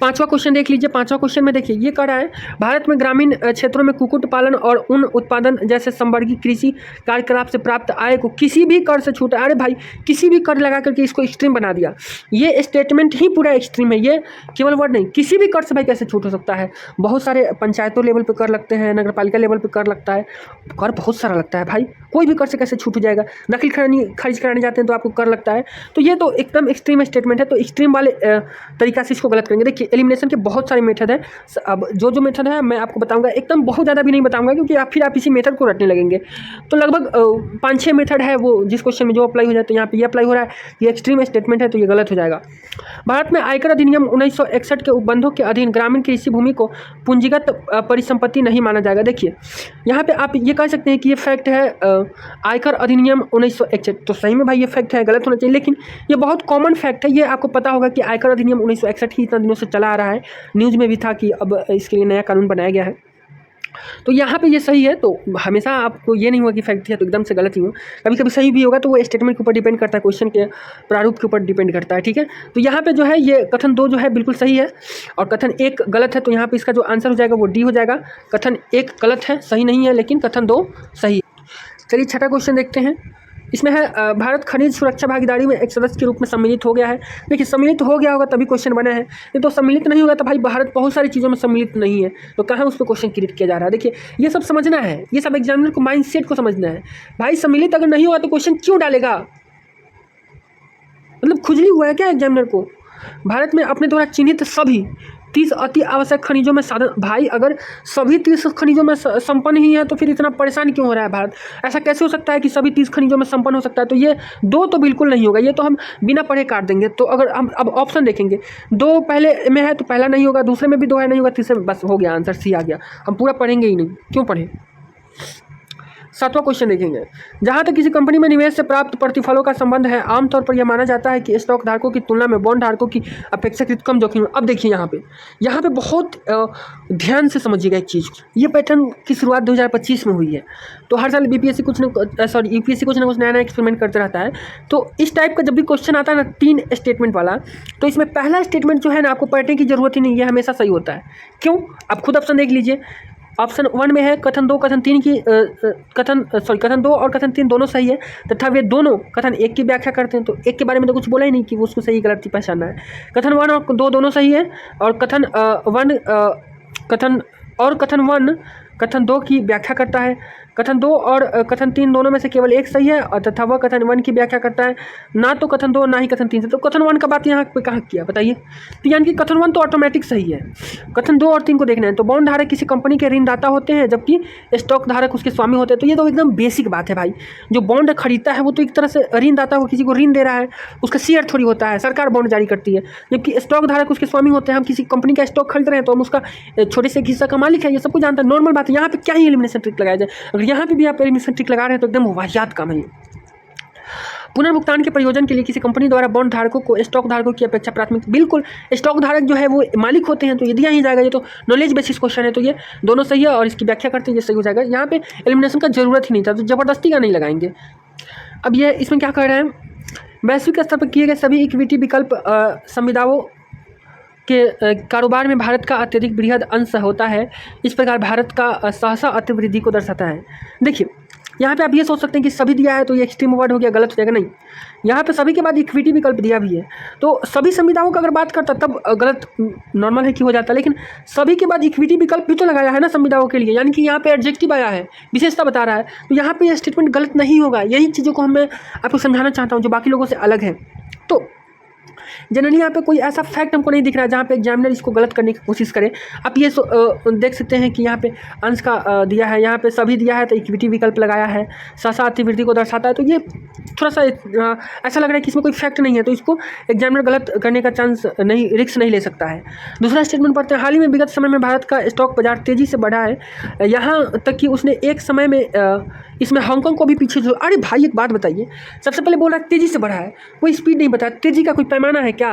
पांचवा क्वेश्चन देख लीजिए। पांचवा क्वेश्चन में देखिए ये कह रहा है भारत में ग्रामीण क्षेत्रों में कुक्कुट पालन और ऊन उत्पादन जैसे संवर्गीय कृषि कार्यकलाप से प्राप्त आय को किसी भी कर से छूट। अरे भाई किसी भी कर लगा करके इसको एक्सट्रीम बना दिया। ये स्टेटमेंट ही पूरा एक्सट्रीम है, ये केवल वर्ड नहीं, किसी भी कर से भाई कैसे छूट हो सकता है। बहुत सारे पंचायतों लेवल पर कर लगते हैं, नगर पालिका लेवल पर कर लगता है, कर बहुत सारा लगता है भाई, कोई भी कर से कैसे छूट हो जाएगा। नकली खारिज कराने जाते हैं तो आपको कर लगता है। तो ये तो एकदम एक्सट्रीम स्टेटमेंट है। तो एक्सट्रीम वाले तरीका से इसको गलत करेंगे। देखिए एलिमिनेशन के बहुत सारे मेथड है। अब जो मेथड है मैं आपको बताऊंगा, एकदम बहुत ज़्यादा भी नहीं बताऊंगा क्योंकि आप इसी मेथड को रटने लगेंगे। तो लगभग 5-6 मेथड है वो जिस क्वेश्चन में जो अप्लाई हो जाए। तो यहाँ पे ये अप्लाई हो रहा है, ये एक्सट्रीम स्टेटमेंट है तो ये गलत हो जाएगा। भारत में आयकर अधिनियम 1961 के उपबंधों के अधीन ग्रामीण कृषि भूमि को पूंजीगत परिसंपत्ति नहीं माना जाएगा। देखिए यहाँ पे आप ये कह सकते हैं कि ये फैक्ट है आयकर अधिनियम 1961, तो सही में भाई ये फैक्ट है, गलत होना चाहिए, लेकिन ये बहुत कॉमन फैक्ट है। ये आपको पता होगा कि आयकर अधिनियम 1961 ही इतना दिनों से चला आ रहा है, न्यूज़ में भी था कि अब इसके लिए नया कानून बनाया गया है। तो यहाँ पे ये सही है। तो हमेशा आपको ये नहीं हुआ कि फैक्ट है तो एकदम से गलत ही हो, कभी कभी सही भी होगा। तो वो स्टेटमेंट के ऊपर डिपेंड करता है, क्वेश्चन के प्रारूप के ऊपर डिपेंड करता है, ठीक है। तो यहाँ पे जो है ये कथन 2 जो है बिल्कुल सही है और कथन 1 गलत है। तो यहाँ पे इसका जो आंसर हो जाएगा वो डी हो जाएगा। कथन 1 गलत है, सही नहीं है, लेकिन कथन 2 सही है। चलिए छठा क्वेश्चन देखते हैं। इसमें है भारत खनिज सुरक्षा भागीदारी में एक सदस्य के रूप में सम्मिलित हो गया है। देखिए सम्मिलित हो गया होगा तभी क्वेश्चन बना है, नहीं तो सम्मिलित नहीं होगा तो भाई भारत बहुत सारी चीज़ों में सम्मिलित नहीं है, तो कहाँ उस पर क्वेश्चन क्रिएट किया जा रहा है। देखिए ये सब समझना है, ये सब एग्जामिनर को माइंड सेट को समझना है। भाई सम्मिलित अगर नहीं होगा तो क्वेश्चन क्यों डालेगा, मतलब खुजली हुआ है क्या एग्जामिनर को। भारत में अपने द्वारा चिन्हित सभी 30 अति आवश्यक खनिजों में साधन, भाई अगर सभी 30 खनिजों में संपन्न ही है तो फिर इतना परेशान क्यों हो रहा है भारत। ऐसा कैसे हो सकता है कि सभी 30 खनिजों में संपन्न हो सकता है। तो ये 2 तो बिल्कुल नहीं होगा, ये तो हम बिना पढ़े काट देंगे। तो अगर हम अब ऑप्शन देखेंगे, 2 पहले में है तो पहला नहीं होगा, दूसरे में भी 2 है नहीं होगा, तीसरे में बस हो गया, आंसर सी आ गया। हम पूरा पढ़ेंगे ही नहीं, क्यों पढ़ें। 7वां क्वेश्चन देखेंगे। जहां तक किसी कंपनी में निवेश से प्राप्त प्रतिफलों का संबंध है, आमतौर पर यह माना जाता है कि स्टॉक धारकों की तुलना में बॉन्ड धारकों की अपेक्षाकृत कम जोखिम। अब देखिए यहाँ पे बहुत ध्यान से समझिएगा एक चीज़। ये पैटर्न की शुरुआत 2025 में हुई है। तो हर साल यूपीएससी कुछ ना कुछ नया एक्सपेरिमेंट करते रहता है। तो इस टाइप का जब भी क्वेश्चन आता है ना 3 स्टेटमेंट वाला, तो इसमें पहला स्टेटमेंट जो है ना आपको पढ़ने की जरूरत ही नहीं है, हमेशा सही होता है। क्यों, आप खुद ऑप्शन देख लीजिए। ऑप्शन 1 में है कथन 2 कथन 3 की कथन 2 और कथन 3 दोनों सही है, तथा वे दोनों कथन 1 की व्याख्या करते हैं। तो 1 के बारे में तो कुछ बोला ही नहीं कि उसको सही गलत की पहचानना है। कथन 1 और 2 दोनों सही है, और कथन 1 कथन 2 की व्याख्या करता है। कथन 2 और कथन 3 दोनों में से केवल 1 सही है, और तथा वह कथन 1 की व्याख्या करता है, ना तो कथन 2 ना ही कथन 3 से। तो कथन 1 का बात यहाँ पे कहाँ किया बताइए। तो यानी कि कथन 1 तो ऑटोमेटिक सही है, कथन 2 और 3 को देखना है। तो बॉन्ड धारक किसी कंपनी के ऋणदाता होते हैं, जबकि स्टॉक धारक उसके स्वामी होते हैं। तो ये तो एकदम बेसिक बात है भाई। जो बॉन्ड खरीदता है वो तो एक तरह से ऋणदाता को किसी को ऋण दे रहा है, उसका शेयर थोड़ी होता है, सरकार बॉन्ड जारी करती है, जबकि स्टॉक धारक उसके स्वामी होते हैं। हम किसी कंपनी का स्टॉक खरीद रहे हैं तो हम उसका छोटे से हिस्सा का मालिक है, ये सब कुछ जानता है, नॉर्मल बात है। यहाँ पे क्या ही एलिमिनेशन ट्रिक लगाया जाए। अगर यहाँ पे भी आप एलिमिनेशन ट्रिक लगा रहे हैं तो एकदम वाहियात काम है। पुनर्भुगतान के प्रयोजन के लिए किसी कंपनी द्वारा बॉन्ड धारकों को स्टॉक धारकों की अपेक्षा प्राथमिक, बिल्कुल स्टॉक धारक जो है वो मालिक होते हैं, तो ये दिया ही जाएगा। ये तो नॉलेज बेसिस क्वेश्चन है, तो ये दोनों सही है और इसकी व्याख्या करते हैं, ये सही हो जाएगा। यहाँ पे एलिमिनेशन का जरूरत ही नहीं था, तो जबरदस्ती का नहीं लगाएंगे। अब ये इसमें क्या कह रहे हैं, वैश्विक स्तर पर किए गए सभी इक्विटी विकल्प संविदाओं के कारोबार में भारत का अत्यधिक बृहद अंश होता है। इस प्रकार भारत का सहसा अतिवृद्धि को दर्शाता है। देखिए यहाँ पे आप ये सोच सकते हैं कि सभी दिया है तो ये एक्सट्रीम वर्ड हो गया, गलत हो जाएगा। नहीं, यहाँ पे सभी के बाद इक्विटी विकल्प दिया भी है, तो सभी संविदाओं का अगर बात करता तब गलत नॉर्मल है कि हो जाता, लेकिन सभी के बाद इक्विटी विकल्प भी तो लगाया है ना संविदाओं के लिए, यानी कि यहाँ पे एडजेक्टिव आया है, विशेषता बता रहा है। तो यहाँ पे ये स्टेटमेंट गलत नहीं होगा। यही चीज़ों को मैं आपको समझाना चाहता हूँ जो बाकी लोगों से अलग है। तो जनरली यहाँ पे कोई ऐसा फैक्ट हमको नहीं दिख रहा है जहाँ पे एग्जामिनर इसको गलत करने की कोशिश करे। आप ये देख सकते हैं कि यहाँ पे अंश का दिया है, यहाँ पे सभी दिया है तो इक्विटी विकल्प लगाया है, सहसा अतिवृद्धि को दर्शाता है। तो ये थोड़ा सा ऐसा लग रहा है कि इसमें कोई फैक्ट नहीं है, तो इसको एग्जामिनर गलत करने का चांस नहीं, रिस्क नहीं ले सकता है। दूसरा स्टेटमेंट पढ़ते हैं। हाल ही में विगत समय में भारत का स्टॉक बाजार तेज़ी से बढ़ा है, यहाँ तक कि उसने एक समय में इसमें हांगकांग को भी पीछे जो। अरे भाई एक बात बताइए, सबसे पहले बोल रहा है तेज़ी से बढ़ा है, कोई स्पीड नहीं बताया, तेज़ी का कोई पैमाना है क्या?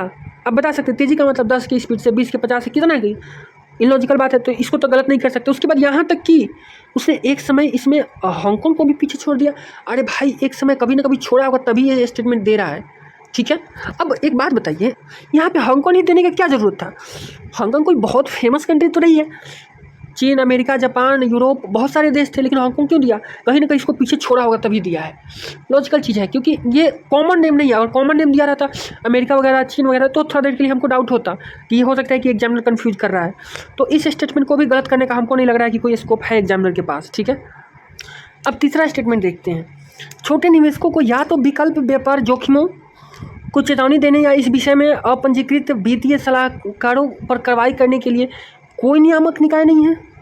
आप बता सकते हैं तेज़ी का मतलब 10 की स्पीड से 20 के 50 से कितना है कि इलॉजिकल बात है, तो इसको तो गलत नहीं कर सकते। उसके बाद यहाँ तक कि उसने एक समय इसमें हांगकांग को भी पीछे छोड़ दिया। अरे भाई एक समय कभी ना कभी छोड़ा होगा तभी ये स्टेटमेंट दे रहा है, ठीक है। अब एक बात बताइए, यहाँ पे हांगकांग ही देने का क्या ज़रूरत था? हांगकांग कोई बहुत फेमस कंट्री तो नहीं है। चीन, अमेरिका, जापान, यूरोप बहुत सारे देश थे, लेकिन हांगकांग क्यों दिया? कहीं ना कहीं इसको पीछे छोड़ा होगा तभी दिया है। लॉजिकल चीज़ है, क्योंकि ये कॉमन नेम नहीं है। और कॉमन नेम दिया रहता अमेरिका वगैरह, चीन वगैरह, तो थोड़ा देर के लिए हमको डाउट होता कि ये हो सकता है कि एग्जामिनर कन्फ्यूज कर रहा है। तो इस स्टेटमेंट को भी गलत करने का हमको नहीं लग रहा है कि कोई स्कोप है एग्जामिनर के पास। ठीक है, अब तीसरा स्टेटमेंट देखते हैं। छोटे निवेशकों को या तो विकल्प व्यापार जोखिमों को चेतावनी देने या इस विषय में अपंजीकृत वित्तीय सलाहकारों पर कार्रवाई करने के लिए कोई नियामक निकाय नहीं है।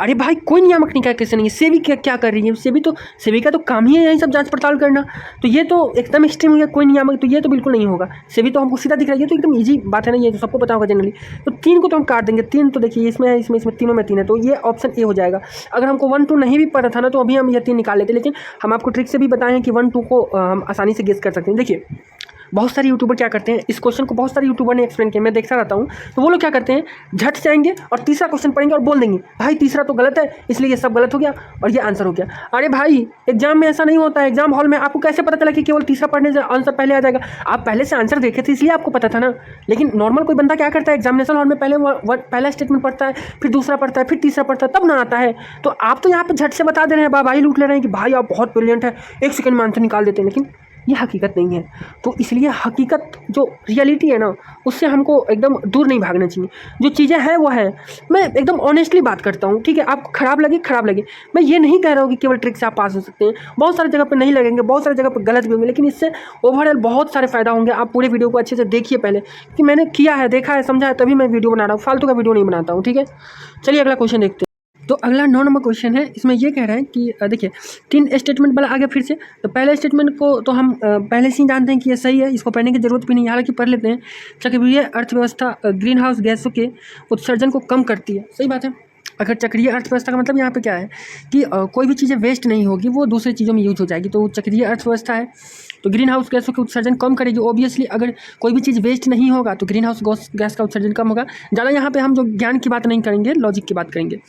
अरे भाई, कोई नियामक निकाय कैसे नहीं है? सेबी क्या कर रही है? सेबी का तो काम ही है यही सब जांच पड़ताल करना। तो ये तो एकदम एक्सट्रीम हो गया, कोई नियामक, तो ये तो बिल्कुल नहीं होगा। सेबी तो हमको सीधा दिख रहा है, ये तो एकदम ईजी बात है ना, ये तो सबको पता होगा जनरली। तो 3 को तो हम काट देंगे। 3 तो देखिए इसमें है, इसमें तीनों में 3 है, तो ये ऑप्शन ए हो जाएगा। अगर हमको 1 2 नहीं भी पता था ना, तो अभी हम ये 3 निकाल लेते, लेकिन हम आपको ट्रिक से भी बताएं कि 1 2 को हम आसानी से गेस कर सकते हैं। देखिए, बहुत सारे यूट्यूबर क्या करते हैं, इस क्वेश्चन को बहुत सारे यूट्यूबर ने एक्सप्लेन किया, मैं देखता रहता हूँ। तो वो लोग क्या करते हैं, झट से आएंगे और तीसरा क्वेश्चन पढ़ेंगे और बोल देंगे भाई तीसरा तो गलत है, इसलिए ये सब गलत हो गया और ये आंसर हो गया। अरे भाई, एग्जाम में ऐसा नहीं होता है। एग्जाम हॉल में आपको कैसे पता चला कि केवल तीसरा पढ़ने से आंसर पहले आ जाएगा? आप पहले से आंसर देखे थे इसलिए आपको पता था ना। लेकिन नॉर्मल कोई बंदा क्या करता है, एग्जामिनेशन हॉल में पहला स्टेटमेंट पढ़ता है, फिर दूसरा पढ़ता है, फिर तीसरा पढ़ता है, तब ना आता है। तो आप तो यहाँ पे झट से बता दे रहे हैं, भाई लूट ले रहे हैं कि भाई आप बहुत ब्रिलियंट है, 1 सेकंड में आंसर निकाल देते हैं, लेकिन ये हकीकत नहीं है। तो इसलिए हकीकत जो रियलिटी है ना, उससे हमको एकदम दूर नहीं भागना चाहिए। जो चीज़ें हैं वो है, मैं एकदम ऑनेस्टली बात करता हूँ। ठीक है, आपको खराब लगे, मैं ये नहीं कह रहा हूँ कि केवल ट्रिक से आप पास हो सकते हैं। बहुत सारी जगह पे नहीं लगेंगे, बहुत सारी जगह पे गलत भी होंगे, लेकिन इससे ओवरऑल बहुत सारे फायदा होंगे। आप पूरे वीडियो को अच्छे से देखिए पहले, कि मैंने किया है, देखा है, समझा है, तभी मैं वीडियो बना रहा हूँ। फालतू का वीडियो नहीं बनाता हूँ। ठीक है, चलिए अगला क्वेश्चन देखते हैं। तो अगला 9 नंबर क्वेश्चन है। इसमें ये कह रहा है कि देखिए 3 स्टेटमेंट वाला आ गया फिर से। तो पहले स्टेटमेंट को तो हम पहले से ही जानते हैं कि ये सही है, इसको पढ़ने की जरूरत भी नहीं है, हालांकि पढ़ लेते हैं। चक्रवीय अर्थव्यवस्था ग्रीन हाउस गैसों के उत्सर्जन को कम करती है, सही बात है। अगर चक्रीय अर्थव्यवस्था का मतलब यहाँ पे क्या है कि कोई भी चीज़ें वेस्ट नहीं होगी, वो दूसरी चीज़ों में यूज हो जाएगी। तो चक्रीय अर्थव्यवस्था है, तो ग्रीन हाउस गैसों के उत्सर्जन कम करेगी। ऑब्वियसली अगर कोई भी चीज़ वेस्ट नहीं होगा तो ग्रीन हाउस गैस का उत्सर्जन कम होगा। ज़्यादा यहाँ पे हम जो ज्ञान की बात नहीं करेंगे, लॉजिक की बात करेंगे।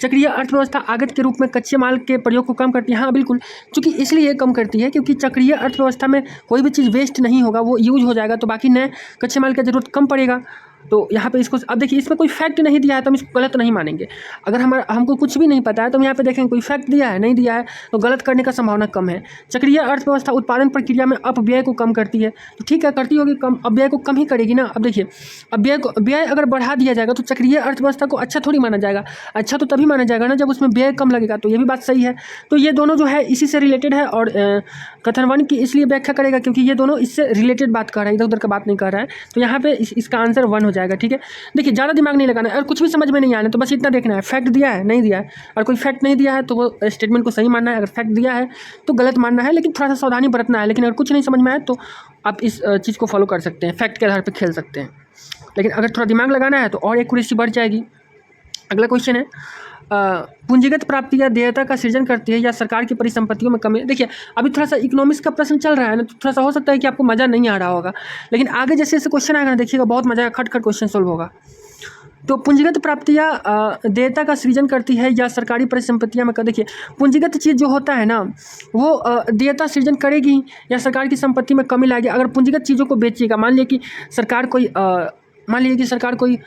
चक्रीय अर्थव्यवस्था आगत के रूप में कच्चे माल के प्रयोग को कम करती है। हाँ बिल्कुल, क्योंकि इसलिए कम करती है क्योंकि चक्रीय अर्थव्यवस्था में कोई भी चीज़ वेस्ट नहीं होगा, वो यूज हो जाएगा, तो बाकी नए कच्चे माल की ज़रूरत कम पड़ेगा। तो यहाँ पे इसको अब देखिए, इसमें कोई फैक्ट नहीं दिया है तो हम इसको गलत नहीं मानेंगे। अगर हमको कुछ भी नहीं पता है तो हम यहाँ पे देखेंगे कोई फैक्ट दिया है, नहीं दिया है, तो गलत करने का संभावना कम है। चक्रीय अर्थव्यवस्था उत्पादन प्रक्रिया में अपव्यय को कम करती है, तो ठीक है, करती होगी कम, अपव्यय को कम ही करेगी ना। अब देखिए, व्यय अगर बढ़ा दिया जाएगा तो चक्रीय अर्थव्यवस्था को अच्छा थोड़ी माना जाएगा। अच्छा तो तभी माना जाएगा ना जब उसमें व्यय कम लगेगा। तो ये भी बात सही है। तो ये दोनों जो है इसी से रिलेटेड है, और कथन 1 की इसलिए व्याख्या करेगा क्योंकि ये दोनों इससे रिलेटेड बात कर रहा है, इधर उधर का बात नहीं कर रहा है। तो यहाँ पे इसका आंसर 1 हो जाएगा। ठीक है, देखिए ज़्यादा दिमाग नहीं लगाना है, और कुछ भी समझ में नहीं आना, तो बस इतना देखना है फैक्ट दिया है नहीं दिया है। और कोई फैक्ट नहीं दिया है तो वो स्टेटमेंट को सही मानना है, अगर फैक्ट दिया है तो गलत मानना है, लेकिन थोड़ा सा सावधानी बरतना है। लेकिन अगर कुछ नहीं समझ में आए तो आप इस चीज़ को फॉलो कर सकते हैं, फैक्ट के आधार पर खेल सकते हैं। लेकिन अगर थोड़ा दिमाग लगाना है तो और एक्यूरेसी बढ़ जाएगी। अगला क्वेश्चन है, पूंजीगत प्राप्ति या देयता का सृजन करती है या सरकार की परिसंपत्तियों में कमी। देखिए अभी थोड़ा सा इकोनॉमिक्स का प्रश्न चल रहा है ना, तो थोड़ा सा हो सकता है कि आपको मज़ा नहीं आ रहा होगा, लेकिन आगे जैसे जैसे क्वेश्चन आएगा ना, देखिएगा बहुत मज़ा आएगा, खट खट क्वेश्चन सोल्व होगा। तो पूंजीगत प्राप्तियाँ देयता का सृजन करती है या सरकारी परिसंपत्तियाँ में, देखिए पूंजीगत चीज़ जो होता है ना, वो देयता सृजन करेगी या सरकार की संपत्ति में कमी लाएगी। अगर पूंजीगत चीज़ों को बेचिएगा, मान लीजिए कि सरकार कोई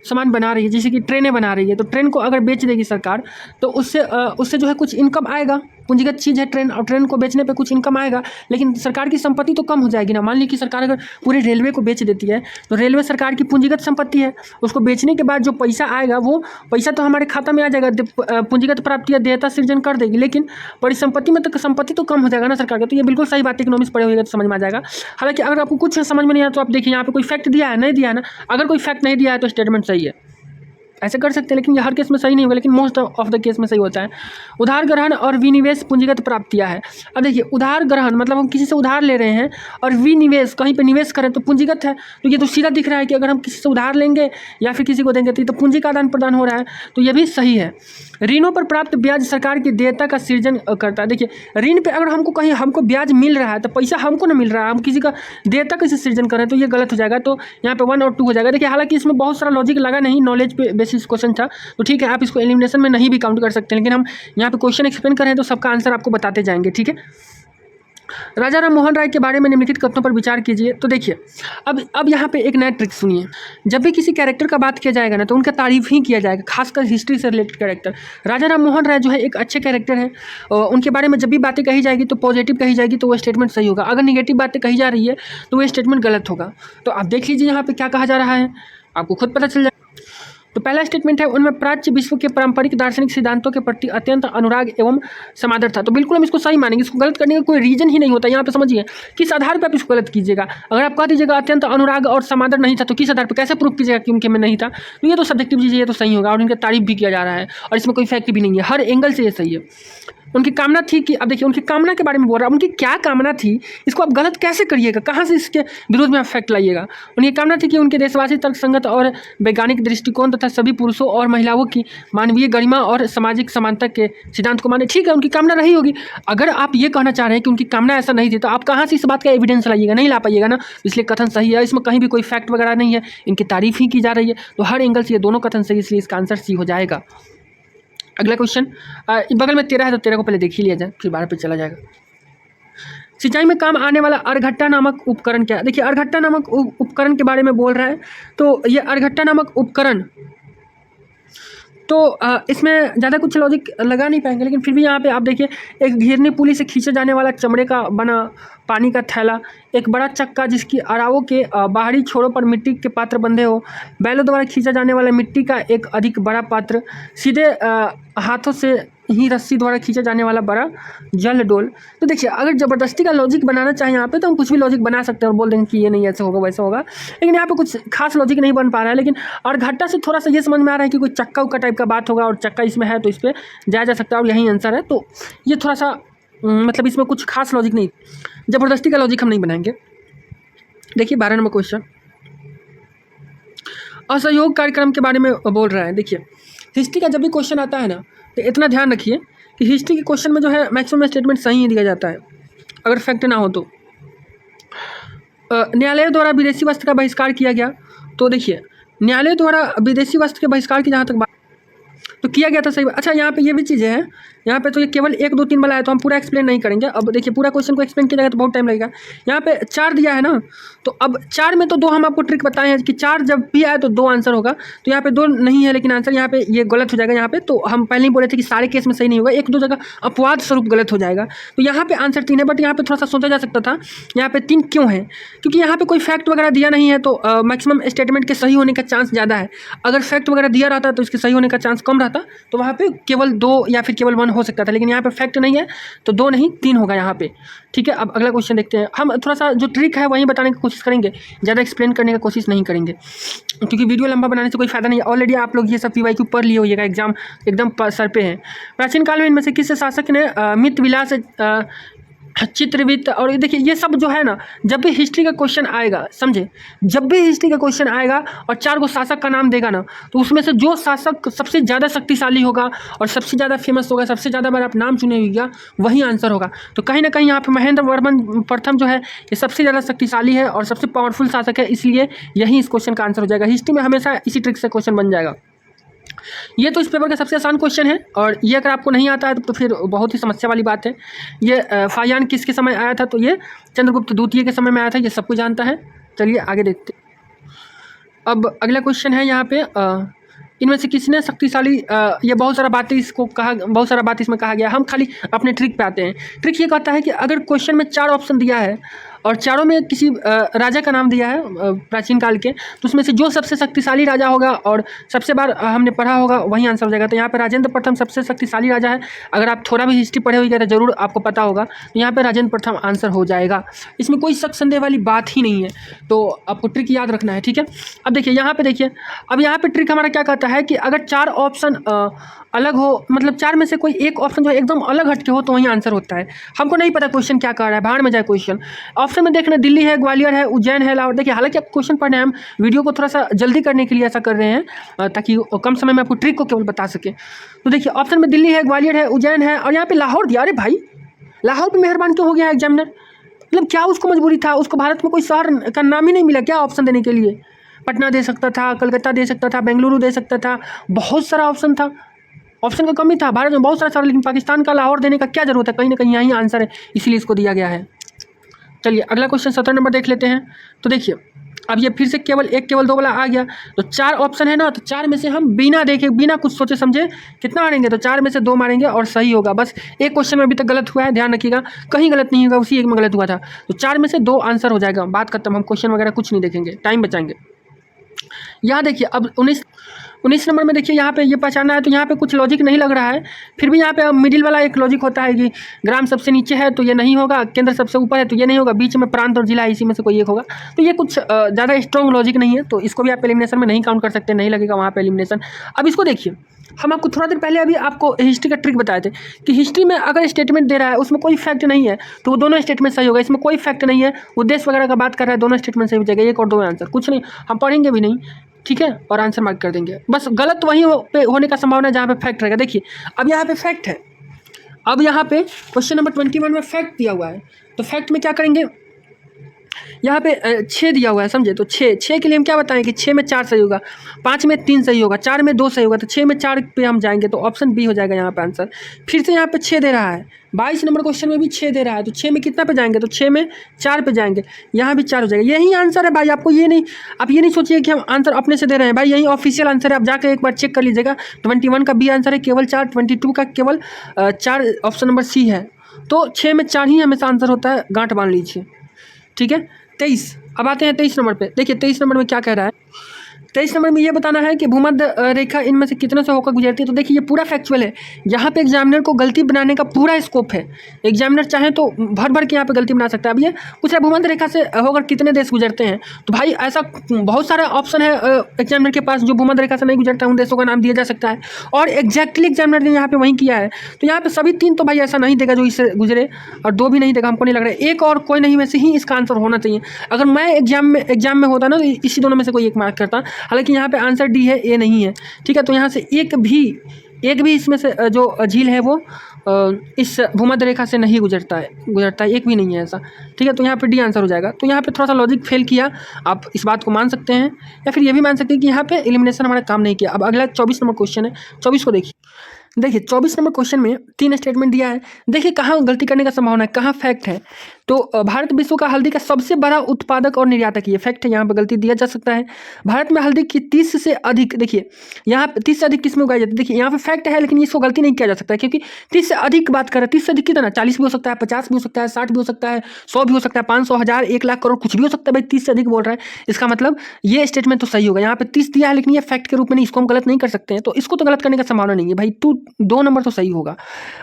सामान बना रही है, जैसे कि ट्रेनें बना रही है, तो ट्रेन को अगर बेच देगी सरकार तो उससे जो है कुछ इनकम आएगा। पूंजीगत चीज़ है ट्रेन, और ट्रेन को बेचने पे कुछ इनकम आएगा, लेकिन सरकार की संपत्ति तो कम हो जाएगी ना। मान लीजिए कि सरकार अगर पूरे रेलवे को बेच देती है तो रेलवे सरकार की पूंजीगत संपत्ति है, उसको बेचने के बाद जो पैसा आएगा वो पैसा तो हमारे खाता में आ जाएगा, पूंजीगत प्राप्ति या देयता सृजन कर देगी, लेकिन परिसंपत्ति में तो संपत्ति तो कम हो जाएगा ना सरकार का। तो ये बिल्कुल सही बात, इकोनॉमिक्स पढ़े हुए तो समझ में आ जाएगा। हालांकि अगर आपको कुछ समझ में नहीं आया तो आप देखिए यहाँ पे कोई फैक्ट दिया है नहीं दिया है ना। अगर कोई फैक्ट नहीं दिया है तो स्टेटमेंट सही है, ऐसे कर सकते हैं, लेकिन ये हर केस में सही नहीं होगा, लेकिन मोस्ट ऑफ द केस में सही होता है। उधार ग्रहण और विनिवेश पूंजीगत प्राप्तियां है। अब देखिए उधार ग्रहण मतलब हम किसी से उधार ले रहे हैं, और विनिवेश कहीं पे निवेश करें तो पूंजीगत है। तो ये तो सीधा दिख रहा है कि अगर हम किसी से उधार लेंगे या फिर किसी को देंगे तो पूंजी का आदान प्रदान हो रहा है, तो ये भी सही है। ऋणों पर प्राप्त ब्याज सरकार की देयता का सृजन करता है। देखिए ऋण पे अगर हमको ब्याज मिल रहा है तो पैसा हमको ना मिल रहा है, हम किसी का देयता कैसे सृजन करें, तो ये गलत हो जाएगा। तो यहाँ पे 1 और 2 हो जाएगा। देखिए हालांकि इसमें बहुत सारा लॉजिक लगा नहीं, नॉलेज पे बेसिस क्वेश्चन था, तो ठीक है आप इसको एलिमिनेशन में नहीं भी काउंट कर सकते हैं, लेकिन हम यहाँ पे क्वेश्चन एक्सप्लेन कर रहे हैं तो सबका आंसर आपको बताते जाएंगे। ठीक है, राजा राम मोहन राय के बारे में निम्नलिखित कथनों पर विचार कीजिए। तो देखिए, अब यहाँ पे एक नया ट्रिक सुनिए। जब भी किसी कैरेक्टर का बात किया जाएगा ना, तो उनका तारीफ ही किया जाएगा, खासकर हिस्ट्री से रिलेटेड कैरेक्टर। राजा राम मोहन राय जो है एक अच्छे कैरेक्टर हैं, उनके बारे में जब भी बातें कही जाएगी तो पॉजिटिव कही जाएगी तो वो स्टेटमेंट सही होगा। अगर निगेटिव बातें कही जा रही है तो वो स्टेटमेंट गलत होगा। तो आप देख लीजिए यहाँ पर क्या कहा जा रहा है, आपको खुद पता चल जाए। तो पहला स्टेटमेंट है, उनमें प्राच्य विश्व के पारंपरिक दार्शनिक सिद्धांतों के प्रति अत्यंत अनुराग एवं समादर था। तो बिल्कुल हम इसको सही मानेंगे, इसको गलत करने का कोई रीजन ही नहीं होता। यहाँ पे समझिए किस आधार पर आप इसको गलत कीजिएगा। अगर आप कह दीजिएगा अत्यंत अनुराग और समादर नहीं था, तो किस आधार पर कैसे प्रूव कीजिएगा कि उनके में नहीं था? तो ये तो सब्जेक्टिव चीज़ है, ये तो सही होगा। और इनका तारीफ भी किया जा रहा है और इसमें कोई फैक्ट भी नहीं है, हर एंगल से ये सही है। उनकी कामना थी कि, अब देखिए उनकी कामना के बारे में बोल रहा है, उनकी क्या कामना थी इसको आप गलत कैसे करिएगा, कहाँ से इसके विरोध में आप फैक्ट लाइएगा। उनकी कामना थी कि उनके देशवासी तर्कसंगत और वैज्ञानिक दृष्टिकोण तथा सभी पुरुषों और महिलाओं की मानवीय गरिमा और सामाजिक समानता के सिद्धांत को माने। ठीक है, उनकी कामना रही होगी। अगर आप ये कहना चाह रहे हैं कि उनकी कामना ऐसा नहीं थी, तो आप कहाँ से इस बात का एविडेंस लाइएगा? नहीं ला पाइएगा ना। इसलिए कथन सही है, इसमें कहीं भी कोई फैक्ट वगैरह नहीं है, इनकी तारीफ ही की जा रही है। तो हर एंगल से ये दोनों कथन सही, इसलिए इसका आंसर सी हो जाएगा। अगला क्वेश्चन, बगल में 13 है तो 13 को पहले देख ही लिया जाए, फिर 12 पे चला जाएगा। सिंचाई में काम आने वाला अर्घट्टा नामक उपकरण क्या है? देखिए, अर्घट्टा नामक उपकरण के बारे में बोल रहा है। तो ये अर्घट्टा नामक उपकरण, तो इसमें ज़्यादा कुछ लॉजिक लगा नहीं पाएंगे, लेकिन फिर भी यहाँ पे आप देखिए, एक घिरनी पुली से खींचा जाने वाला चमड़े का बना पानी का थैला, एक बड़ा चक्का जिसकी अरावों के बाहरी छोरों पर मिट्टी के पात्र बंधे हो, बैलों द्वारा खींचा जाने वाला मिट्टी का एक अधिक बड़ा पात्र, सीधे हाथों से ही रस्सी द्वारा खींचा जाने वाला बड़ा जल डोल। तो देखिए, अगर ज़बरदस्ती का लॉजिक बनाना चाहें यहाँ पे, तो हम कुछ भी लॉजिक बना सकते हैं और बोल देंगे कि ये नहीं ऐसे होगा वैसा होगा, लेकिन यहाँ पे कुछ खास लॉजिक नहीं बन पा रहा है। लेकिन अर्घट्टा से थोड़ा सा ये समझ में आ रहा है कि कोई चक्का उक्का टाइप का बात होगा, और चक्का इसमें है तो इस पर जाया जा सकता है, और यही आंसर है। तो ये थोड़ा सा मतलब इसमें कुछ खास लॉजिक नहीं, ज़बरदस्ती का लॉजिक हम नहीं बनाएंगे। देखिए 12 नंबर क्वेश्चन, असहयोग कार्यक्रम के बारे में बोल रहा है। देखिए, हिस्ट्री का जब भी क्वेश्चन आता है ना, तो इतना ध्यान रखिए कि हिस्ट्री के क्वेश्चन में जो है मैक्सिमम स्टेटमेंट सही ही दिया जाता है, अगर फैक्ट ना हो तो। न्यायालय द्वारा विदेशी वस्त्र का बहिष्कार किया गया। तो देखिए, न्यायालय द्वारा विदेशी वस्त्र के बहिष्कार की जहाँ तक बात, तो किया गया था, सही। अच्छा, यहाँ पे ये भी चीज़ें हैं, यहाँ पे तो ये केवल 1 2 3 वाला है, तो हम पूरा एक्सप्लेन नहीं करेंगे। अब देखिए, पूरा क्वेश्चन को एक्सप्लेन किया जाएगा तो बहुत टाइम लगेगा। यहाँ पे 4 दिया है ना, तो अब 4 में तो 2 हम आपको ट्रिक बताए हैं कि 4 जब भी आए तो 2 आंसर होगा। तो यहाँ पे 2 नहीं है, लेकिन आंसर यहाँ पे ये गलत हो जाएगा। यहाँ पे तो हम पहले ही बोले थे कि सारे केस में सही नहीं होगा, 1-2 जगह अपवाद स्वरूप गलत हो जाएगा। तो यहाँ पे आंसर 3 है, बट यहाँ पे थोड़ा सा सोचा जा सकता था यहाँ पे 3 क्यों है, क्योंकि यहाँ पे कोई फैक्ट वगैरह दिया नहीं है, तो मैक्सिमम स्टेटमेंट के सही होने का चांस ज़्यादा है। अगर फैक्ट वगैरह दिया रहता तो इसके सही होने का चांस कम रहता, तो वहाँ पे केवल 2 या फिर केवल 1 हो सकता था। लेकिन यहाँ पे फैक्ट नहीं है, तो 2 नहीं 3 होगा यहाँ पे। ठीक है, अब अगला क्वेश्चन देखते हैं। हम थोड़ा सा जो ट्रिक है वही बताने की कोशिश करेंगे, ज़्यादा एक्सप्लेन करने की कोशिश नहीं करेंगे, क्योंकि वीडियो लंबा बनाने से कोई फायदा नहीं है। ऑलरेडी आप लोग ये सब PYQ पढ़ लिए होइएगा, एग्जाम एकदम सर पे है। प्राचीन काल में इनमें से किस शासक ने मित विलास चित्रवित्त, और देखिए ये सब जो है ना, जब भी हिस्ट्री का क्वेश्चन आएगा, समझे, जब भी हिस्ट्री का क्वेश्चन आएगा और 4 को शासक का नाम देगा ना, तो उसमें से जो शासक सबसे ज़्यादा शक्तिशाली होगा और सबसे ज़्यादा फेमस होगा, सबसे ज़्यादा बार आप नाम चुने होगा, वही आंसर होगा। तो कहीं ना कहीं यहाँ पर महेंद्र वर्मन प्रथम जो है ये सबसे ज़्यादा शक्तिशाली है और सबसे पावरफुल शासक है, इसलिए यही इस क्वेश्चन का आंसर हो जाएगा। हिस्ट्री में हमेशा इसी ट्रिक से क्वेश्चन बन जाएगा। ये तो इस पेपर का सबसे आसान क्वेश्चन है, और ये अगर आपको नहीं आता है तो फिर बहुत ही समस्या वाली बात है। ये फाहियान किसके समय आया था? तो ये चंद्रगुप्त द्वितीय के समय में आया था, ये सब कुछ जानता है। चलिए आगे देखते। अब अगला क्वेश्चन है यहाँ पे, इनमें से किसने शक्तिशाली, ये बहुत सारा बातें इसको कहा, बहुत सारा बात इसमें कहा गया। हम खाली अपने ट्रिक पे आते हैं। ट्रिक ये कहता है कि अगर क्वेश्चन में 4 ऑप्शन दिया है और चारों में किसी राजा का नाम दिया है प्राचीन काल के, तो उसमें से जो सबसे शक्तिशाली राजा होगा और सबसे बार हमने पढ़ा होगा वही आंसर हो जाएगा। तो यहाँ पे राजेंद्र प्रथम सबसे शक्तिशाली राजा है। अगर आप थोड़ा भी हिस्ट्री पढ़े हुए तो जरूर आपको पता होगा। तो यहाँ पे राजेंद्र प्रथम आंसर हो जाएगा, इसमें कोई शक संदेह वाली बात ही नहीं है। तो आपको ट्रिक याद रखना है, ठीक है। अब देखिए यहाँ पे, देखिए अब यहाँ पे ट्रिक हमारा क्या कहता है कि अगर 4 ऑप्शन अलग हो, मतलब 4 में से कोई एक ऑप्शन जो है एकदम अलग हटके हो, तो वही आंसर होता है। हमको नहीं पता क्वेश्चन क्या कह रहा है, भाड़ में जाए क्वेश्चन। ऑप्शन में देखना, दिल्ली है, ग्वालियर है, उज्जैन है, लाहौर। देखिए हालांकि आप क्वेश्चन पढ़ रहे हैं, हम वीडियो को थोड़ा सा जल्दी करने के लिए ऐसा कर रहे हैं ताकि कम समय में आपको ट्रिक को केवल बता सके। तो देखिए ऑप्शन में दिल्ली है, ग्वालियर है, उज्जैन है, और यहाँ पे लाहौर दिया। अरे भाई, लाहौर पे मेहरबान क्यों हो गया एग्जामिनर? मतलब क्या उसको मजबूरी था? उसको भारत में कोई शहर का नाम ही नहीं मिला क्या ऑप्शन देने के लिए? पटना दे सकता था, कलकत्ता दे सकता था, बेंगलुरु दे सकता था, बहुत सारा ऑप्शन था, ऑप्शन का कमी था। भारत में बहुत सारा, लेकिन पाकिस्तान का लाहौर देने का क्या जरूरत है? कहीं ना कहीं यही आंसर है, इसीलिए इसको दिया गया है। चलिए अगला क्वेश्चन 17 नंबर देख लेते हैं। तो देखिए अब ये फिर से केवल 1 केवल 2 वाला आ गया। तो 4 ऑप्शन है ना, तो 4 में से हम बिना देखे बिना कुछ सोचे समझे कितना मारेंगे, तो 4 में से 2 मारेंगे और सही होगा। बस एक क्वेश्चन में अभी तक गलत हुआ है, ध्यान रखिएगा, कहीं गलत नहीं होगा, उसी एक में गलत हुआ था। तो 4 में से 2 आंसर हो जाएगा, बात खत्म। हम क्वेश्चन वगैरह कुछ नहीं देखेंगे, टाइम बचाएंगे। यहाँ देखिए अब 19 नंबर में देखिए यहाँ पे ये पहचानना है। तो यहाँ पे कुछ लॉजिक नहीं लग रहा है, फिर भी यहाँ पे मिडिल वाला एक लॉजिक होता है कि ग्राम सबसे नीचे है तो ये नहीं होगा, केंद्र सबसे ऊपर है तो ये नहीं होगा, बीच में प्रांत और जिला है, इसी में से कोई एक होगा। तो ये कुछ ज़्यादा स्ट्रॉन्ग लॉजिक नहीं है, तो इसको भी आप एलिमिनेशन में नहीं काउंट कर सकते, नहीं लगेगा वहाँ पर एलिमिनेशन। अब इसको देखिए, हम आपको थोड़ा देर पहले अभी आपको हिस्ट्री का ट्रिक बताए थे कि हिस्ट्री में अगर स्टेटमेंट दे रहा है उसमें कोई फैक्ट नहीं है तो वो दोनों स्टेटमेंट सही होगा। इसमें कोई फैक्ट नहीं है, उद्देश्य वगैरह का बात कर रहा है, दोनों स्टेटमेंट सही हो जाएगा, 1 और 2 आंसर, कुछ नहीं, हम पढ़ेंगे भी नहीं, ठीक है, और आंसर मार्क कर देंगे। बस गलत वहीं पे होने का संभावना है जहाँ पे फैक्ट रहेगा। देखिए अब यहाँ पे फैक्ट है, अब यहाँ पे क्वेश्चन नंबर 21 में फैक्ट दिया हुआ है, तो फैक्ट में क्या करेंगे, यहाँ पे 6 दिया हुआ है, समझे, तो 6 के लिए हम क्या बताएं कि 6 में 4 सही होगा, 5 में 3 सही होगा, 4 में 2 सही होगा, तो 6 में 4 पे हम जाएंगे, तो ऑप्शन बी हो जाएगा यहाँ पे आंसर। फिर से यहाँ पे 6 दे रहा है, 22 नंबर क्वेश्चन में भी 6 दे रहा है, तो 6 में कितना पे जाएंगे, तो 6 में 4 पे जाएंगे, यहाँ भी 4 हो जाएगा। यही आंसर है भाई, आपको ये नहीं, आप ये नहीं सोचिए कि हम आंसर अपने से दे रहे हैं भाई, यही ऑफिशियल आंसर है, आप जाकर एक बार चेक कर लीजिएगा। 21 का बी आंसर है केवल 4, 22 का केवल 4, ऑप्शन नंबर सी है। तो 6 में 4 ही हमेशा आंसर होता है, गांठ बांध लीजिए, ठीक है। 23, अब आते हैं 23 नंबर पे। देखिए 23 नंबर में क्या कह रहा है, 23 नंबर में ये बताना है कि भूमध्य रेखा इनमें से कितनों से होकर गुजरती है। तो देखिए ये पूरा फैक्चुअल है, यहाँ पे एग्जामिनर को गलती बनाने का पूरा स्कोप है, एग्जामिनर चाहे तो भर भर के यहाँ पे गलती बना सकता है। अब ये पूछ रहा है भूमध्य रेखा से होकर कितने देश गुजरते हैं, तो भाई ऐसा बहुत सारा ऑप्शन है एग्जामिनर के पास जो भूमध्य रेखा से नहीं गुजरता, उन देशों का नाम दिया जा सकता है, और एग्जैक्टली एग्जामिनर ने यहाँ पे वहीं किया है। तो यहाँ पे सभी 3 तो भाई ऐसा नहीं देगा जो इससे गुजरे, और 2 भी नहीं देगा, हमको नहीं लग रहा है, 1 और कोई नहीं में से ही इसका आंसर होना चाहिए। अगर मैं एग्जाम में होता ना तो इसी दोनों में से कोई एक मार्क करता, हालांकि यहाँ पे आंसर डी है, ए नहीं है, ठीक है। तो यहाँ से एक भी इसमें से जो झील है वो इस भूमध्य रेखा से नहीं गुजरता है, एक भी नहीं है ऐसा, ठीक है। तो यहाँ पे डी आंसर हो जाएगा। तो यहाँ पे थोड़ा सा लॉजिक फेल किया, आप इस बात को मान सकते हैं, या फिर ये भी मान सकते हैं कि यहाँ पे एलिमिनेशन हमारा काम नहीं किया। अब अगला 24 नंबर क्वेश्चन है, 24 को देखिए। 24 नंबर क्वेश्चन में 3 स्टेटमेंट दिया है, देखिए कहाँ गलती करने का संभावना है, कहाँ फैक्ट है। तो भारत विश्व का हल्दी का सबसे बड़ा उत्पादक और निर्यातक, ये फैक्ट है, यहाँ पर गलती दिया जा सकता है। भारत में हल्दी की 30 से अधिक, देखिए यहाँ पे 30 से अधिक किस्में उगाई जाती है, देखिए यहाँ पे फैक्ट है, लेकिन इसको गलती नहीं किया जा सकता है, क्योंकि 30 से अधिक बात कर रहे हैं, 30 से अधिक कितना, 40 भी हो सकता है, 50 भी हो सकता है, 60 भी हो सकता है, 100 भी हो सकता है, 500, 1000, 1 लाख, करोड़, कुछ भी हो सकता है भाई, 30 से अधिक बोल रहा है, इसका मतलब ये स्टेटमेंट तो सही होगा। यहाँ पे 30 दिया है, लेकिन ये फैक्ट के रूप में नहीं, इसको हम गलत नहीं कर सकते हैं, तो इसको तो गलत करने का संभावना नहीं है भाई, 2 नंबर तो सही होगा।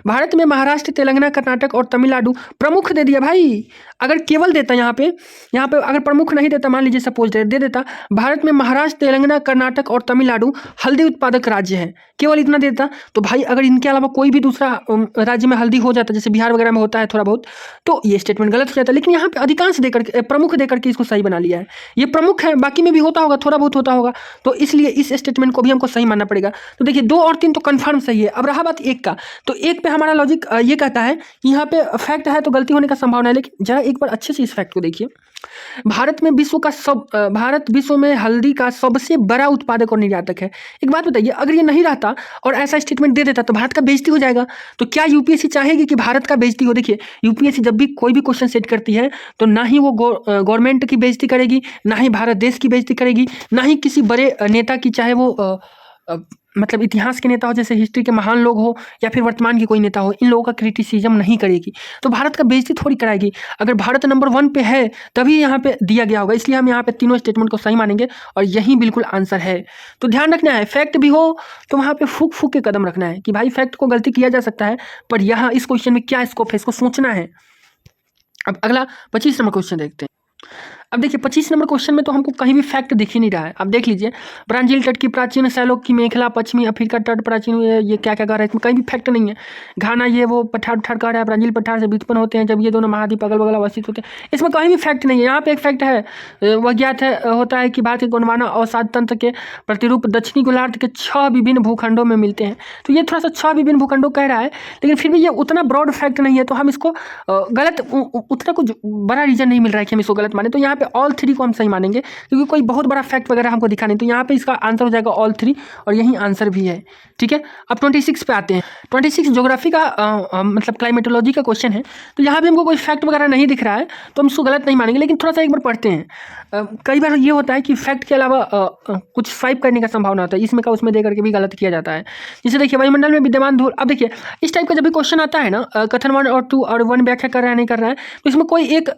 भारत में महाराष्ट्र, तेलंगाना, कर्नाटक और तमिलनाडु प्रमुख दे दिया भाई, अगर केवल देता यहाँ पे अगर प्रमुख नहीं देता, मान लीजिए सपोज दे देता भारत में महाराष्ट्र, तेलंगाना, कर्नाटक और तमिलनाडु हल्दी उत्पादक राज्य हैं, केवल इतना देता, तो भाई अगर इनके अलावा कोई भी दूसरा राज्य में हल्दी हो जाता, जैसे बिहार वगैरह में होता है थोड़ा बहुत, तो ये स्टेटमेंट गलत हो जाता। लेकिन यहाँ पे अधिकांश देकर प्रमुख देकर के इसको सही बना लिया है, ये प्रमुख है, बाकी में भी होता होगा, थोड़ा बहुत होता होगा, तो इसलिए इस स्टेटमेंट को भी हमको सही मानना पड़ेगा। तो देखिए 2 और 3 तो कन्फर्म सही है। अब रहा बात 1 का, तो 1 पे हमारा लॉजिक ये कहता है कि यहाँ पे फैक्ट है तो गलती होने का संभावना है, लेकिन जरा एक बार अच्छे से इस फैक्ट को देखिए। भारत विश्व में हल्दी का सबसे बड़ा उत्पादक और निर्यातक है। एक बात बताइए, अगर ये नहीं रहता और ऐसा स्टेटमेंट दे देता तो भारत का बेइज्जती हो जाएगा। तो क्या यूपीएससी चाहेगी कि भारत का बेइज्जती हो? देखिए यूपीएससी जब भी कोई भी क्वेश्चन सेट करती है तो ना ही वो गवर्नमेंट की बेइज्जती करेगी, ना ही भारत देश की बेइज्जती करेगी, ना ही किसी बड़े नेता की, चाहे वो मतलब इतिहास के नेता हो, जैसे हिस्ट्री के महान लोग हो, या फिर वर्तमान के कोई नेता हो, इन लोगों का क्रिटिसिज्म नहीं करेगी। तो भारत का बेइज्जती थोड़ी कराएगी। अगर भारत नंबर 1 पे है तभी यहाँ पे दिया गया होगा, इसलिए हम यहाँ पे तीनों स्टेटमेंट को सही मानेंगे और यही बिल्कुल आंसर है। तो ध्यान रखना है, फैक्ट भी हो तो वहाँ पे फूक फूक के कदम रखना है कि भाई फैक्ट को गलती किया जा सकता है, पर यहाँ इस क्वेश्चन में क्या स्कोप है, इसको सोचना है। अब अगला 25 नंबर क्वेश्चन देखते हैं। अब देखिए 25 नंबर क्वेश्चन में तो हमको कहीं भी फैक्ट दिख ही नहीं रहा है। अब देख लीजिए, ब्राजील तट की प्राचीन शैलों की मेखला, पश्चिमी अफ्रीका तट प्राचीन, ये क्या क्या कह रहा है, इसमें कहीं भी फैक्ट नहीं है। घाना ये वो पठार उठार कह रहा है, ब्राजील पठार से व्युत्पन्न होते हैं जब ये दोनों महाद्वीप अगल बगल अवस्थित होते हैं, इसमें कहीं भी फैक्ट नहीं है। यहाँ पे एक फैक्ट है, वह ज्ञात होता है कि भारत के गोंडवाना अवसाद तंत्र के प्रतिरूप दक्षिणी गोलार्ध के 6 विभिन्न भूखंडों में मिलते हैं। तो ये थोड़ा सा 6 विभिन्न भूखंडों कह रहा है, लेकिन फिर भी ये उतना ब्रॉड फैक्ट नहीं है, तो हम इसको गलत, उतना कुछ बड़ा रीजन नहीं मिल रहा है कि हम इसको गलत माने। तो यहाँ यहाँ पे ऑल थ्री को हम सही मानेंगे क्योंकि कोई बहुत बड़ा फैक्ट वगैरह हमको दिखा नहीं, तो यहाँ पे इसका आंसर हो जाएगा ऑल थ्री और यही आंसर भी है। ठीक है, अब 26 पे आते हैं। 26 ज्योग्राफी का मतलब क्लाइमेटोलॉजी का क्वेश्चन है, तो यहाँ भी हमको कोई फैक्ट वगैरह नहीं दिख रहा है तो हम इसको गलत नहीं मानेंगे, लेकिन थोड़ा सा एक बार पढ़ते हैं। कई बार ये होता है कि फैक्ट के अलावा कुछ स्वाइप करने का संभावना होता है, इसमें का उसमें दे करके भी गलत किया जाता है। जैसे देखिए वायुमंडल में विद्यमान धूल, अब देखिए इस टाइप का जब भी क्वेश्चन आता है ना, कथन 1 और 2 और 1 व्याख्या कर रहा है नहीं कर रहा है, तो इसमें कोई एक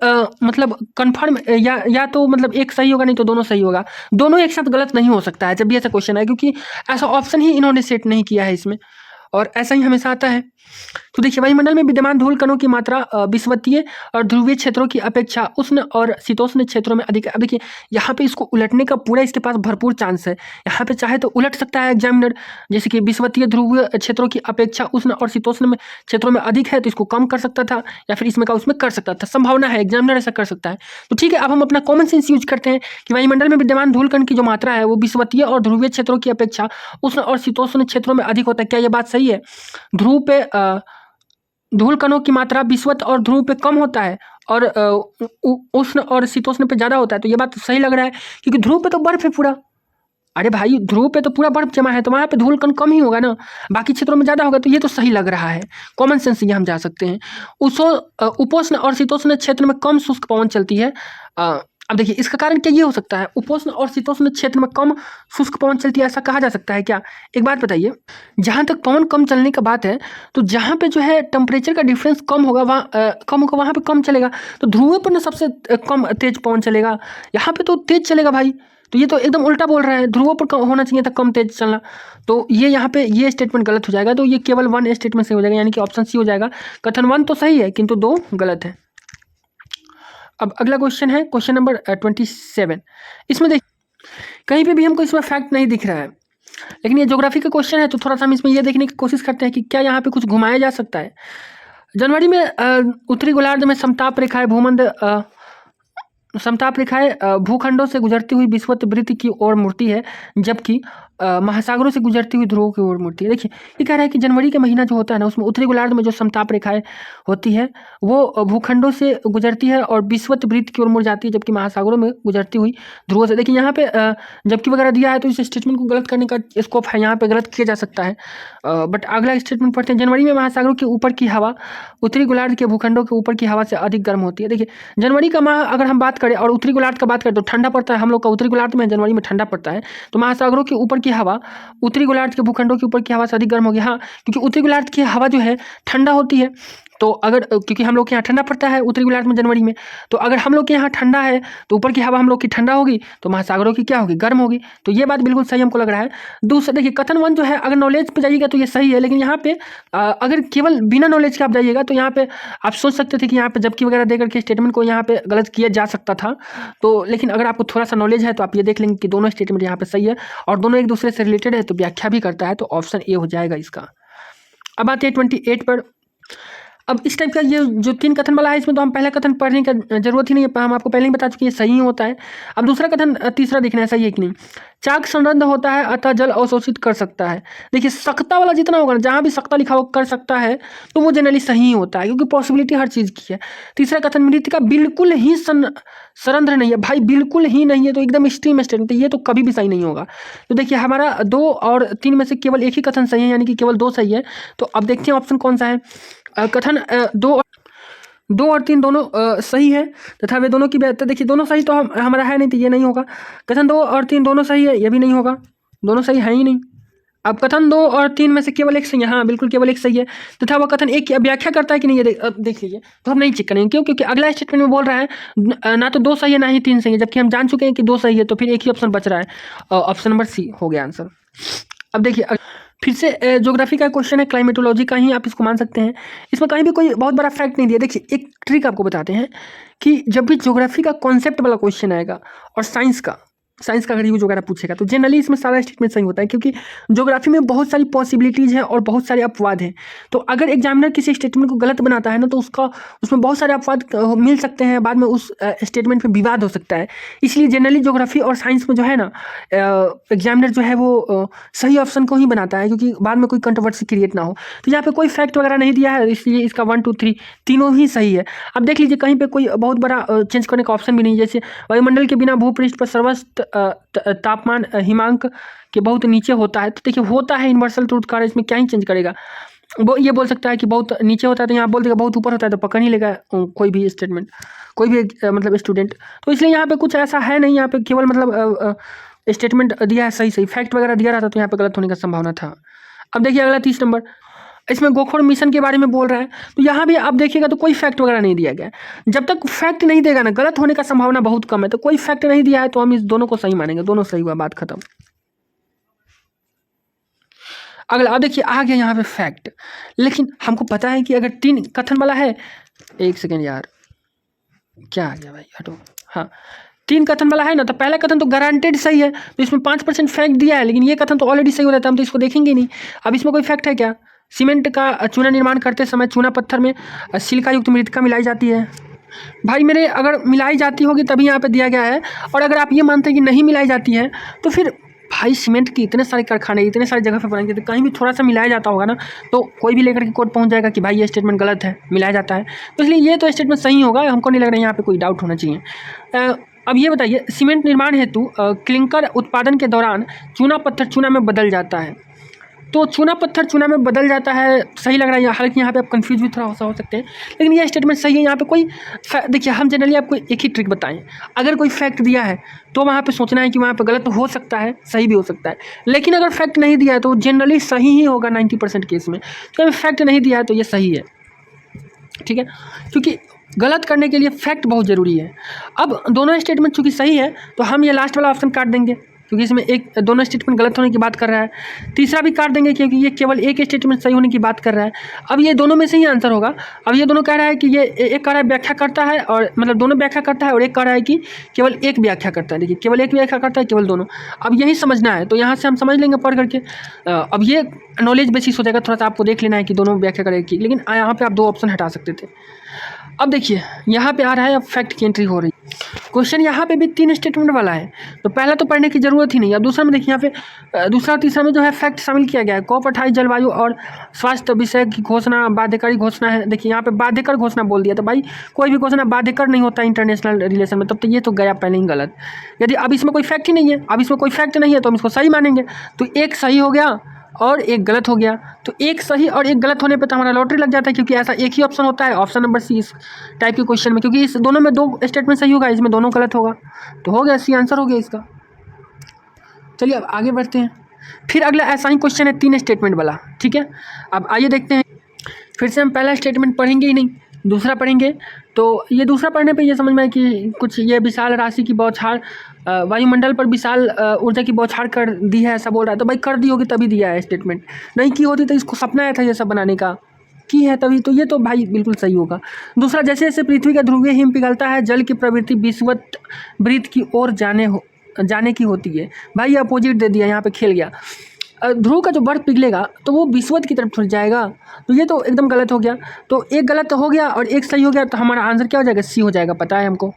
मतलब कन्फर्म या तो मतलब एक सही होगा, नहीं तो दोनों सही होगा, दोनों एक साथ गलत नहीं हो सकता है जब भी ऐसा क्वेश्चन है, क्योंकि ऐसा ऑप्शन ही इन्होंने सेट नहीं किया है इसमें, और ऐसा ही हमेशा आता है। तो देखिए वायुमंडल में विद्यमान धूल कणों की मात्रा विषुवतीय और ध्रुवीय क्षेत्रों की अपेक्षा उष्ण और शीतोष्ण क्षेत्रों में अधिक है। अब देखिए यहाँ पे इसको उलटने का पूरा इसके पास भरपूर चांस है, यहाँ पे चाहे तो उलट सकता है एग्जामिनर, जैसे कि विषुवतीय ध्रुवीय क्षेत्रों की अपेक्षा उष्ण और शीतोष्ण में क्षेत्रों में अधिक है तो इसको कम कर सकता था, या फिर इसमें का उसमें कर सकता था, संभावना है एग्जामिनर ऐसा कर सकता है। तो ठीक है, अब हम अपना कॉमन सेंस यूज करते हैं कि वायुमंडल में विद्यमान धूल कण की जो मात्रा है वो विषुवतीय और ध्रुवीय क्षेत्रों की अपेक्षा उष्ण और शीतोष्ण क्षेत्रों में अधिक होता है। क्या यह बात सही है? ध्रुव पे धूल कणों की मात्रा विषुवत और ध्रुव पे कम होता है और उष्ण और शीतोष्ण पे ज़्यादा होता है, तो ये बात सही लग रहा है क्योंकि ध्रुव पे तो बर्फ है पूरा। अरे भाई ध्रुव पे तो पूरा बर्फ जमा है, तो वहाँ पे धूल कण कम ही होगा ना, बाकी क्षेत्रों में ज़्यादा होगा, तो ये तो सही लग रहा है, कॉमन सेंस से हम जा सकते हैं। उपोष्ण और शीतोष्ण क्षेत्र में कम शुष्क पवन चलती है। अब देखिए इसका कारण क्या ये हो सकता है, उपोष्ण और शीतोष्ण क्षेत्र में कम शुष्क पवन चलती है, ऐसा कहा जा सकता है क्या? एक बात बताइए, जहाँ तक पवन कम चलने का बात है, तो जहाँ पे जो है टेम्परेचर का डिफरेंस कम होगा वहाँ पे कम चलेगा, तो ध्रुव पर ना सबसे कम तेज पवन चलेगा, यहाँ पे तो तेज चलेगा भाई। तो ये तो एकदम उल्टा बोल रहा है, ध्रुवों पर होना चाहिए था कम तेज चलना, तो ये यहाँ पे ये स्टेटमेंट गलत हो जाएगा, तो ये केवल 1 स्टेटमेंट सही हो जाएगा, यानी कि ऑप्शन सी हो जाएगा। कथन 1 तो सही है किंतु 2 गलत है। अब अगला क्वेश्चन है क्वेश्चन नंबर 27। इसमें देख कहीं पे भी हमको इसमें फैक्ट नहीं दिख रहा है, लेकिन ये ज्योग्राफी का क्वेश्चन है तो थोड़ा सा हम इसमें ये देखने की कोशिश करते हैं कि क्या यहाँ पे कुछ घुमाया जा सकता है। जनवरी में उत्तरी गोलार्ध में समताप रेखाएं भूखंडों से गुजरती हुई विषुवत वृत्त की ओर मुड़ती है, जबकि महासागरों से गुजरती हुई ध्रुवों की ओर मुड़ती है। देखिए ये कह रहा है कि जनवरी का महीना जो होता है ना, उसमें उत्तरी गोलार्ध में जो समताप रेखाएं होती है वो भूखंडों से गुजरती है और विषुवत वृत्त की ओर मुड़ जाती है, जबकि महासागरों में गुजरती हुई ध्रुवों से। देखिए यहाँ पे जबकि वगैरह दिया है तो इस स्टेटमेंट को गलत करने का स्कोप है, यहाँ पे गलत किया जा सकता है। बट अगला स्टेटमेंट पढ़ते हैं। जनवरी में महासागरों के ऊपर की हवा उत्तरी गोलार्ध के भूखंडों के ऊपर की हवा से अधिक गर्म होती है। देखिए जनवरी का माह अगर हम बात करें और उत्तरी गोलार्ध का बात करें तो ठंडा पड़ता है, हम लोग का उत्तरी गोलार्ध में जनवरी में ठंडा पड़ता है, तो महासागरों के ऊपर की हवा उत्तरी गोलार्ध के भूखंडों के ऊपर की हवा से अधिक गर्म होगी। हाँ, क्योंकि उत्तरी गोलार्ध की हवा जो है ठंडा होती है, तो अगर क्योंकि हम लोग के यहाँ ठंडा पड़ता है उत्तरी गोलार्ध में जनवरी में, तो अगर हम लोग के यहाँ ठंडा है तो ऊपर की हवा हम लोग की ठंडा होगी, तो महासागरों की क्या होगी, गर्म होगी। तो ये बात बिल्कुल सही हमको लग रहा है। दूसरा देखिए कथन 1 जो है अगर नॉलेज पे जाइएगा तो ये सही है, लेकिन यहाँ पे अगर केवल बिना नॉलेज के आप जाइएगा तो यहाँ पे आप सोच सकते थे कि यहाँ पे जबकि वगैरह देकर के स्टेटमेंट को यहाँ पे गलत किया जा सकता था, तो लेकिन अगर आपको थोड़ा सा नॉलेज है तो आप ये देख लेंगे कि दोनों स्टेटमेंट यहाँ पे सही है और दोनों एक दूसरे से रिलेटेड है, तो व्याख्या भी करता है, तो ऑप्शन ए हो जाएगा इसका। अब आते हैं 28 पर। अब इस टाइप का ये जो 3 कथन वाला है इसमें तो हम पहला कथन पढ़ने का जरूरत ही नहीं है, हम आपको पहले ही बता चुके हैं ये सही होता है। अब दूसरा कथन तीसरा देखना है सही है कि नहीं। चाक संरद्ध होता है अतः जल अवशोषित कर सकता है। देखिए सकता वाला जितना होगा ना, जहाँ भी सकता लिखा हो कर सकता है तो वो जनरली सही होता है, क्योंकि पॉसिबिलिटी हर चीज़ की है। तीसरा कथन मृतिका बिल्कुल ही सरंध्र नहीं है, भाई बिल्कुल ही नहीं है, तो एकदम एक्सट्रीम स्टेटमेंट, ये तो कभी भी सही नहीं होगा। तो देखिए हमारा 2 और 3 में से केवल एक ही कथन सही है, यानी कि केवल 2 सही है। तो अब देखते हैं ऑप्शन कौन सा है। कथन 2 और 3 दोनों सही है तथा वे दोनों की तो देखिए दोनों सही तो हमारा है नहीं, तो ये नहीं होगा। कथन 2 और 3 दोनों सही है, ये भी नहीं होगा, दोनों सही है ही नहीं। अब कथन 2 और 3 में से केवल एक सही है, हाँ बिल्कुल केवल एक सही है, तथा वह कथन एक की व्याख्या करता है कि नहीं, ये देख लीजिए, तो हम नहीं चेक करेंगे। क्यों? क्योंकि अगला स्टेटमेंट में बोल रहा है ना तो 2 सही है ना ही 3 सही है, जबकि हम जान चुके हैं कि 2 सही है, तो फिर एक ही ऑप्शन बच रहा है, ऑप्शन नंबर सी हो गया आंसर। अब देखिए फिर से ज्योग्राफी का क्वेश्चन है, क्लाइमेटोलॉजी का ही आप इसको मान सकते हैं। इसमें कहीं भी कोई बहुत बड़ा फैक्ट नहीं दिया। देखिए एक ट्रिक आपको बताते हैं कि जब भी ज्योग्राफी का कॉन्सेप्ट वाला क्वेश्चन आएगा और साइंस का, साइंस का अगर यूज वगैरह पूछेगा तो जनरली इसमें सारा स्टेटमेंट सही होता है, क्योंकि ज्योग्राफी में बहुत सारी पॉसिबिलिटीज़ हैं और बहुत सारे अपवाद हैं। तो अगर एग्जामिनर किसी स्टेटमेंट को गलत बनाता है ना, तो उसमें बहुत सारे अपवाद मिल सकते हैं, बाद में उस स्टेटमेंट में विवाद हो सकता है। इसलिए जनरली ज्योग्राफी और साइंस में जो है ना, एग्जामिनर जो है वो सही ऑप्शन को ही बनाता है, क्योंकि बाद में कोई कंट्रोवर्सी क्रिएट ना हो। तो यहाँ पे कोई फैक्ट वगैरह नहीं दिया है, इसलिए इसका 1 2 3 तीनों ही सही है। अब देख लीजिए कहीं पे कोई बहुत बड़ा चेंज करने का ऑप्शन भी नहीं, जैसे वायुमंडल के बिना भूपृष्ठ पर सर्वस्त्र तापमान हिमांक के बहुत नीचे होता है। तो देखिए होता है यूनिवर्सल ट्रूथ का, इसमें क्या ही चेंज करेगा। वो ये बोल सकता है कि बहुत नीचे होता है, तो यहाँ बोल देगा बहुत ऊपर होता है, तो पकड़ ही लेगा कोई भी स्टेटमेंट, कोई भी मतलब स्टूडेंट। तो इसलिए यहाँ पे कुछ ऐसा है नहीं, यहाँ पे केवल मतलब स्टेटमेंट दिया है सही सही, फैक्ट वगैरह दिया रहता तो यहाँ पे गलत होने का संभावना था। अब देखिए अगला 30 नंबर, इसमें गोखोर मिशन के बारे में बोल रहा है। तो यहाँ भी आप देखिएगा तो कोई फैक्ट वगैरह नहीं दिया गया है। जब तक फैक्ट नहीं देगा ना, गलत होने का संभावना बहुत कम है। तो कोई फैक्ट नहीं दिया है तो हम इस दोनों को सही मानेंगे, दोनों सही हुआ, बात खत्म। अगला अब देखिए आ गया यहाँ पे फैक्ट, लेकिन हमको पता है कि अगर 3 कथन वाला है, एक सेकेंड यार, क्या आ गया भाई, हटो। हाँ, 3 कथन वाला है ना, तो पहला कथन तो गारंटेड सही है, तो इसमें 5% फैक्ट दिया है, लेकिन ये कथन तो ऑलरेडी सही हो रहता है, हम तो इसको देखेंगे नहीं। अब इसमें कोई फैक्ट है क्या? सीमेंट का चूना निर्माण करते समय चूना पत्थर में सिलिका युक्त मृतिका मिलाई जाती है। भाई मेरे, अगर मिलाई जाती होगी तभी यहाँ पे दिया गया है, और अगर आप ये मानते हैं कि नहीं मिलाई जाती है, तो फिर भाई सीमेंट की इतने सारे कारखाने इतने सारी जगह पे बनाएंगे, तो कहीं भी थोड़ा सा मिलाया जाता होगा ना, तो कोई भी लेकर के कोर्ट पहुंच जाएगा कि भाई ये स्टेटमेंट गलत है, मिलाया जाता है। तो इसलिए ये तो स्टेटमेंट सही होगा, हमको नहीं लग रहा है यहाँ पे कोई डाउट होना चाहिए। अब ये बताइए, सीमेंट निर्माण हेतु क्लिंकर उत्पादन के दौरान चूना पत्थर चूना में बदल जाता है। तो चूना पत्थर चूना में बदल जाता है, सही लग रहा है, हालांकि यहाँ पे आप कंफ्यूज भी थोड़ा हो सकते हैं, लेकिन ये स्टेटमेंट सही है। यहाँ पे कोई देखिए, हम जनरली आपको एक ही ट्रिक बताएं, अगर कोई फैक्ट दिया है तो वहाँ पे सोचना है कि वहाँ पे गलत हो सकता है, सही भी हो सकता है। लेकिन अगर फैक्ट नहीं दिया है तो जनरली सही ही होगा 90% केस में। तो अगर फैक्ट नहीं दिया है तो ये सही है, ठीक है, क्योंकि गलत करने के लिए फैक्ट बहुत ज़रूरी है। अब दोनों स्टेटमेंट चूँकि सही है तो हम ये लास्ट वाला ऑप्शन काट देंगे, क्योंकि इसमें दोनों स्टेटमेंट गलत होने की बात कर रहा है। तीसरा भी काट देंगे क्योंकि ये केवल एक स्टेटमेंट सही होने की बात कर रहा है। अब ये दोनों में से ही आंसर होगा। अब ये दोनों कह रहा है कि ये एक कह रहा है व्याख्या करता है, और मतलब दोनों व्याख्या करता है, और एक कह रहा है कि केवल एक व्याख्या करता है। देखिए, केवल एक व्याख्या करता है, केवल दोनों। अब यही समझना है, तो यहाँ से हम समझ लेंगे पढ़ करके। अब ये नॉलेज बेसिस हो जाएगा, थोड़ा सा आपको देख लेना है कि दोनों व्याख्या करेगी, लेकिन यहाँ पर आप 2 ऑप्शन हटा सकते थे। अब देखिए यहाँ पे आ रहा है, अब फैक्ट की एंट्री हो रही है। क्वेश्चन यहाँ पे भी 3 स्टेटमेंट वाला है, तो पहला तो पढ़ने की जरूरत ही नहीं। अब दूसरा में देखिए, यहाँ पे दूसरा तीसरा में जो है फैक्ट शामिल किया गया है। COP 28 जलवायु और स्वास्थ्य विषय की घोषणा बाध्यकारी घोषणा है। देखिए यहाँ पे बाध्यकर घोषणा बोल दिया, तो भाई कोई भी घोषणा बाध्यकर नहीं होता इंटरनेशनल रिलेशन में, तब तो ये तो गया पहले ही गलत। यदि अब इसमें कोई फैक्ट ही नहीं है, अब इसमें कोई फैक्ट नहीं है तो हम इसको सही मानेंगे। तो एक सही हो गया और एक गलत हो गया। तो एक सही और एक गलत होने पे तो हमारा लॉटरी लग जाता है, क्योंकि ऐसा एक ही ऑप्शन होता है, ऑप्शन नंबर सी इस टाइप के क्वेश्चन में, क्योंकि इस दोनों में 2 स्टेटमेंट सही होगा, इसमें दोनों गलत होगा। तो हो गया, सी आंसर हो गया इसका। चलिए अब आगे बढ़ते हैं। फिर अगला ऐसा ही क्वेश्चन है 3 स्टेटमेंट वाला, ठीक है। अब आइए देखते हैं, फिर से हम पहला स्टेटमेंट पढ़ेंगे ही नहीं, दूसरा पढ़ेंगे। तो ये दूसरा पढ़ने पे ये समझ में आए कि कुछ ये विशाल राशि की बौछार वायुमंडल पर विशाल ऊर्जा की बौछार कर दी है, ऐसा बोल रहा है। तो भाई कर दी होगी तभी दिया है स्टेटमेंट, नहीं की होती तो इसको सपना आया था ये सब बनाने का, की है तभी। तो ये तो भाई बिल्कुल सही होगा। दूसरा, जैसे जैसे पृथ्वी का ध्रुवीय हिम पिघलता है, जल की प्रवृत्ति विषुवत वृत्त की ओर जाने की होती है। भाई ये अपोजिट दे दिया, यहाँ पे खेल गया। ध्रुव का जो बर्फ पिघलेगा तो वो विषुवत की तरफ थोड़ी जाएगा, तो ये तो एकदम गलत हो गया। तो एक गलत हो गया और एक सही हो गया, तो हमारा आंसर क्या हो जाएगा? सी हो जाएगा, पता है हमको।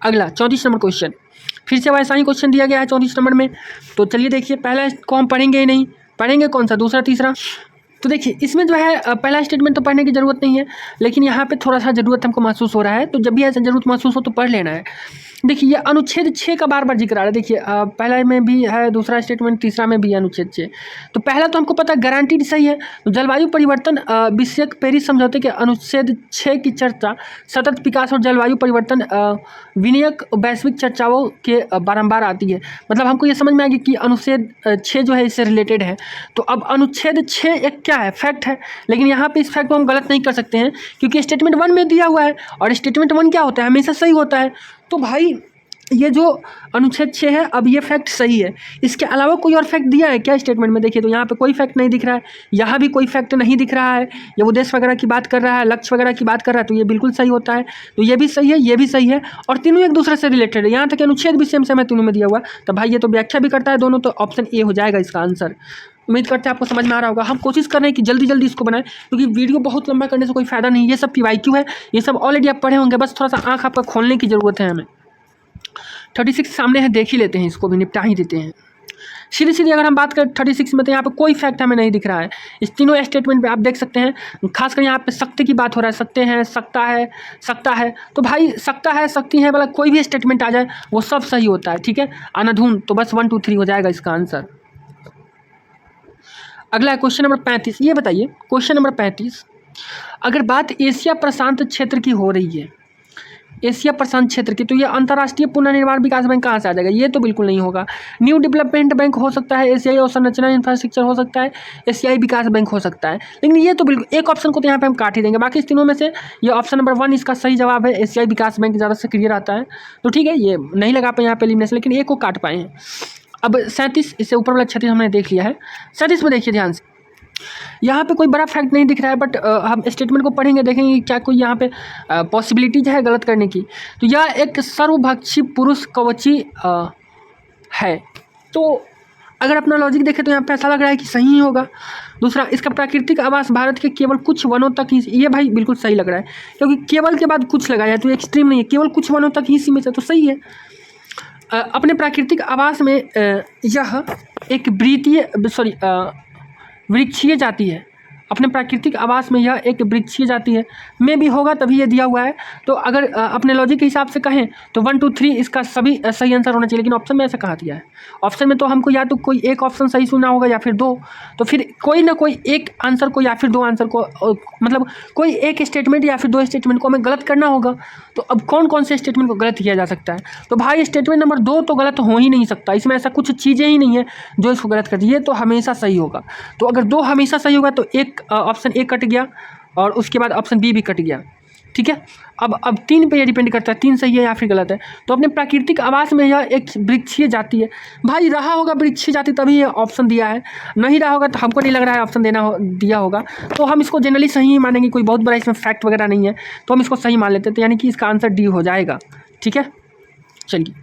अगला 34 नंबर क्वेश्चन, फिर से वैसा ही क्वेश्चन दिया गया है 34 नंबर में। तो चलिए देखिए, पहला को हम पढ़ेंगे ही नहीं, पढ़ेंगे कौन सा, दूसरा तीसरा। तो देखिए इसमें जो है पहला स्टेटमेंट तो पढ़ने की ज़रूरत नहीं है, लेकिन यहाँ पे थोड़ा सा ज़रूरत हमको महसूस हो रहा है, तो जब भी ऐसा ज़रूरत महसूस हो तो पढ़ लेना है। देखिए ये अनुच्छेद 6 का बार बार जिक्र आ रहा है। देखिए पहला में भी है, दूसरा स्टेटमेंट, तीसरा में भी है अनुच्छेद 6। तो पहला तो हमको पता है गारंटीड सही है। तो जलवायु परिवर्तन विषयक पेरिस समझौते के अनुच्छेद 6 की चर्चा सतत विकास और जलवायु परिवर्तन विनियक वैश्विक चर्चाओं के बारंबार आती है। मतलब हमको ये समझ में आ गया कि अनुच्छेद 6 जो है इससे रिलेटेड है। तो अब अनुच्छेद 6 एक क्या है? फैक्ट है। लेकिन यहाँ पे इस फैक्ट को हम गलत नहीं कर सकते हैं, क्योंकि स्टेटमेंट 1 में दिया हुआ है, और स्टेटमेंट 1 क्या होता है? हमेशा सही होता है। तो भाई ये जो अनुच्छेद 6 है, अब ये फैक्ट सही है। इसके अलावा कोई और फैक्ट दिया है क्या स्टेटमेंट में? देखिए तो यहाँ पे कोई फैक्ट नहीं दिख रहा है, यहाँ भी कोई फैक्ट नहीं दिख रहा है। ये उद्देश्य वगैरह की बात कर रहा है, लक्ष्य वगैरह की बात कर रहा है, तो ये बिल्कुल सही होता है। तो ये भी सही है, ये भी सही है, और तीनों एक दूसरे से रिलेटेड है। यहाँ तक अनुच्छेद भी सेम सेम है तीनों में दिया हुआ, तो भाई ये तो व्याख्या भी करता है दोनों, तो ऑप्शन ए हो जाएगा इसका आंसर। उम्मीद करते हैं आपको समझ में आ रहा होगा। हम कोशिश कर रहे हैं कि जल्दी जल्दी इसको बनाएं, क्योंकि वीडियो बहुत लंबा करने से कोई फायदा नहीं। ये सब PYQ है, ये सब ऑलरेडी आप पढ़े होंगे, बस थोड़ा सा आँख आपका खोलने की ज़रूरत है हमें। 36 सामने है, देख ही लेते हैं, इसको भी निपटा ही देते हैं। सीधी सीधी अगर हम बात करें 36 में, तो यहाँ पे कोई फैक्ट हमें नहीं दिख रहा है। इस तीनों स्टेटमेंट पे आप देख सकते हैं, खासकर यहाँ पे सकते की बात हो रहा है, सकते हैं, सकता है। तो भाई सकता है, सकती है, मतलब कोई भी स्टेटमेंट आ जाए वो सब सही होता है, ठीक है। अनाधून, तो बस 1 2 3 हो जाएगा इसका आंसर। अगला है क्वेश्चन नंबर 35। ये बताइए क्वेश्चन नंबर 35, अगर बात एशिया प्रशांत क्षेत्र की हो रही है, एशिया प्रशांत क्षेत्र की, तो ये अंतर्राष्ट्रीय पुनर्निर्माण विकास बैंक कहाँ से आ जाएगा? ये तो बिल्कुल नहीं होगा। न्यू डेवलपमेंट बैंक हो सकता है, एशियाई अवसंरचना इंफ्रास्ट्रक्चर हो सकता है, एशियाई विकास बैंक हो सकता है, लेकिन ये तो बिल्कुल एक ऑप्शन को तो यहाँ पे हम काट ही देंगे। बाकी इस तीनों में से ये ऑप्शन नंबर 1 इसका सही जवाब है। एशियाई विकास बैंक ज़्यादा से क्लियर आता है, तो ठीक है, ये नहीं लगा पाए यहाँ पे एलिमिनेशन, लेकिन एक को काट पाए हैं। अब 37, इससे ऊपर वाला 36 हमने देख लिया है। 37 में देखिए ध्यान से, यहाँ पे कोई बड़ा फैक्ट नहीं दिख रहा है, बट हम स्टेटमेंट को पढ़ेंगे, देखेंगे क्या कोई यहाँ पे पॉसिबिलिटीज है गलत करने की। तो यह एक सर्वभक्षी पुरुष कवची है। तो अगर अपना लॉजिक देखें तो यहाँ पे ऐसा लग रहा है कि सही ही होगा। दूसरा, इसका प्राकृतिक आवास भारत के केवल कुछ वनों तक ही, ये भाई बिल्कुल सही लग रहा है, क्योंकि केवल के बाद कुछ लगाया तो एक्सट्रीम नहीं है, केवल कुछ वनों तक ही सीमित है, तो सही है। अपने प्राकृतिक आवास में यह एक वृक्षीय जाति है। अपने प्राकृतिक आवास में यह एक वृक्षीय जाति है, में भी होगा तभी ये दिया हुआ है। तो अगर अपने लॉजिक के हिसाब से कहें तो 1 2 3 इसका सभी सही आंसर होना चाहिए, लेकिन ऑप्शन में ऐसा कहा दिया है। ऑप्शन में तो हमको या तो कोई एक ऑप्शन सही सुनना होगा या फिर 2, तो फिर कोई ना कोई एक आंसर को या फिर 2 आंसर को, मतलब कोई एक स्टेटमेंट या फिर 2 स्टेटमेंट को हमें गलत करना होगा। तो अब कौन कौन से स्टेटमेंट को गलत किया जा सकता है? तो भाई स्टेटमेंट नंबर 2 तो गलत हो ही नहीं सकता, इसमें ऐसा कुछ चीज़ें ही नहीं है जो इसको गलत कर दी, ये तो हमेशा सही होगा। तो अगर 2 हमेशा सही होगा तो एक ऑप्शन ए कट गया और उसके बाद ऑप्शन बी भी कट गया, ठीक है। अब 3 पे ये डिपेंड करता है 3 सही है या फिर गलत है। तो अपने प्राकृतिक आवास में यह एक वृक्षीय जाति है, भाई रहा होगा वृक्षीय जाति तभी ये ऑप्शन दिया है, नहीं रहा होगा तो हमको नहीं लग रहा है ऑप्शन दिया होगा। तो हम इसको जनरली सही ही मानेंगे, कोई बहुत बड़ा इसमें फैक्ट वगैरह नहीं है, तो हम इसको सही मान लेते हैं। तो यानी कि इसका आंसर डी हो जाएगा, ठीक है। चलिए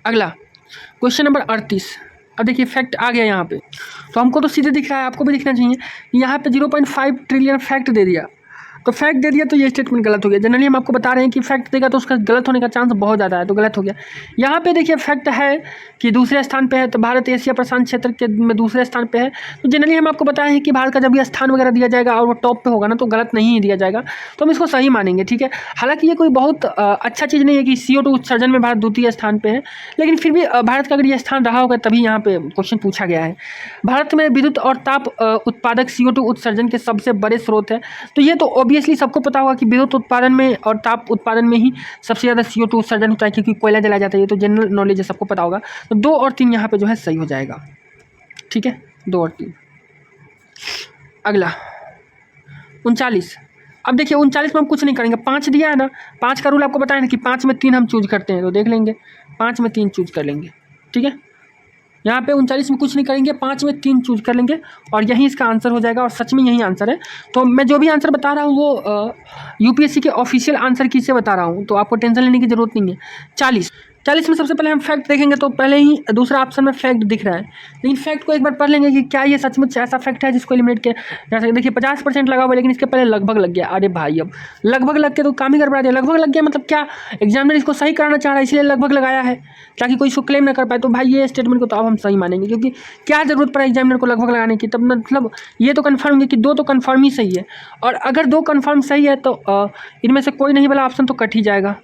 अगला क्वेश्चन नंबर 38। अब देखिए फैक्ट आ गया यहाँ पे, तो हमको तो सीधे दिख रहा है, आपको भी दिखना चाहिए। यहाँ पे 0.5 ट्रिलियन फैक्ट दे दिया, तो फैक्ट दे दिया तो ये स्टेटमेंट गलत हो गया। जनरली हम आपको बता रहे हैं कि फैक्ट देगा तो उसका गलत होने का चांस बहुत ज़्यादा है, तो गलत हो गया। यहाँ पे देखिए फैक्ट है कि दूसरे स्थान पे है, तो भारत एशिया प्रशांत क्षेत्र के में दूसरे स्थान पे है। तो जनरली हम आपको बताएं हैं कि भारत का जब ये स्थान वगैरह दिया जाएगा और वो टॉप पे होगा ना, तो गलत नहीं दिया जाएगा, तो हम इसको सही मानेंगे, ठीक है। हालांकि ये कोई बहुत अच्छा चीज़ नहीं है कि CO2 उत्सर्जन में भारत द्वितीय स्थान पर है, लेकिन फिर भी भारत का अगर ये स्थान रहा होगा तभी यहाँ पे क्वेश्चन पूछा गया है। भारत में विद्युत और ताप उत्पादक CO2 उत्सर्जन के सबसे बड़े स्रोत है, तो ये तो ऑब्वियसली सबको पता होगा कि विद्युत उत्पादन में और ताप उत्पादन में ही सबसे ज़्यादा CO2 उत्सर्जन होता है, क्योंकि कोयला जलाया जाता है, ये तो जनरल नॉलेज है, सबको पता होगा। तो 2 और 3 यहाँ पे जो है सही हो जाएगा, ठीक है, 2 और 3। अगला 39। अब देखिए 39 में हम कुछ नहीं करेंगे, 5 दिया है ना, 5 का रूल आपको बताया ना कि 5 में 3 हम चूज करते हैं, तो देख लेंगे 5 में 3 चूज कर लेंगे, ठीक है। यहाँ पे 39 में कुछ नहीं करेंगे, 5 में 3 चूज कर लेंगे और यही इसका आंसर हो जाएगा, और सच में यही आंसर है। तो मैं जो भी आंसर बता रहा हूँ वो UPSC के ऑफिशियल आंसर की से बता रहा हूँ, तो आपको टेंशन लेने की ज़रूरत नहीं है। 40 में सबसे पहले हम फैक्ट देखेंगे, तो पहले ही दूसरा ऑप्शन में फैक्ट दिख रहा है, लेकिन फैक्ट को एक बार पढ़ लेंगे कि क्या ये सचमुच ऐसा फैक्ट है जिसको एलिमिनेट किया जा सकता है। देखिए 50% लगा हुआ है, लेकिन इसके पहले लगभग लग गया। अरे भाई अब लगभग लग के तो काम ही गड़बड़ा दिया। लगभग लग गया मतलब क्या, एग्जामिनर इसको सही कराना चाह रहा है इसलिए लगभग लगाया है ताकि कोई इसको क्लेम ना कर पाए। तो भाई ये स्टेटमेंट को तो अब हम सही मानेंगे, क्योंकि क्या जरूरत पड़ा एग्जामिनर को लगभग लगाने की, तब मतलब ये तो कन्फर्म है कि 2 तो कन्फर्म ही सही है, और अगर 2 कन्फर्म सही है तो इनमें से कोई नहीं वाला ऑप्शन तो कट ही जाएगा,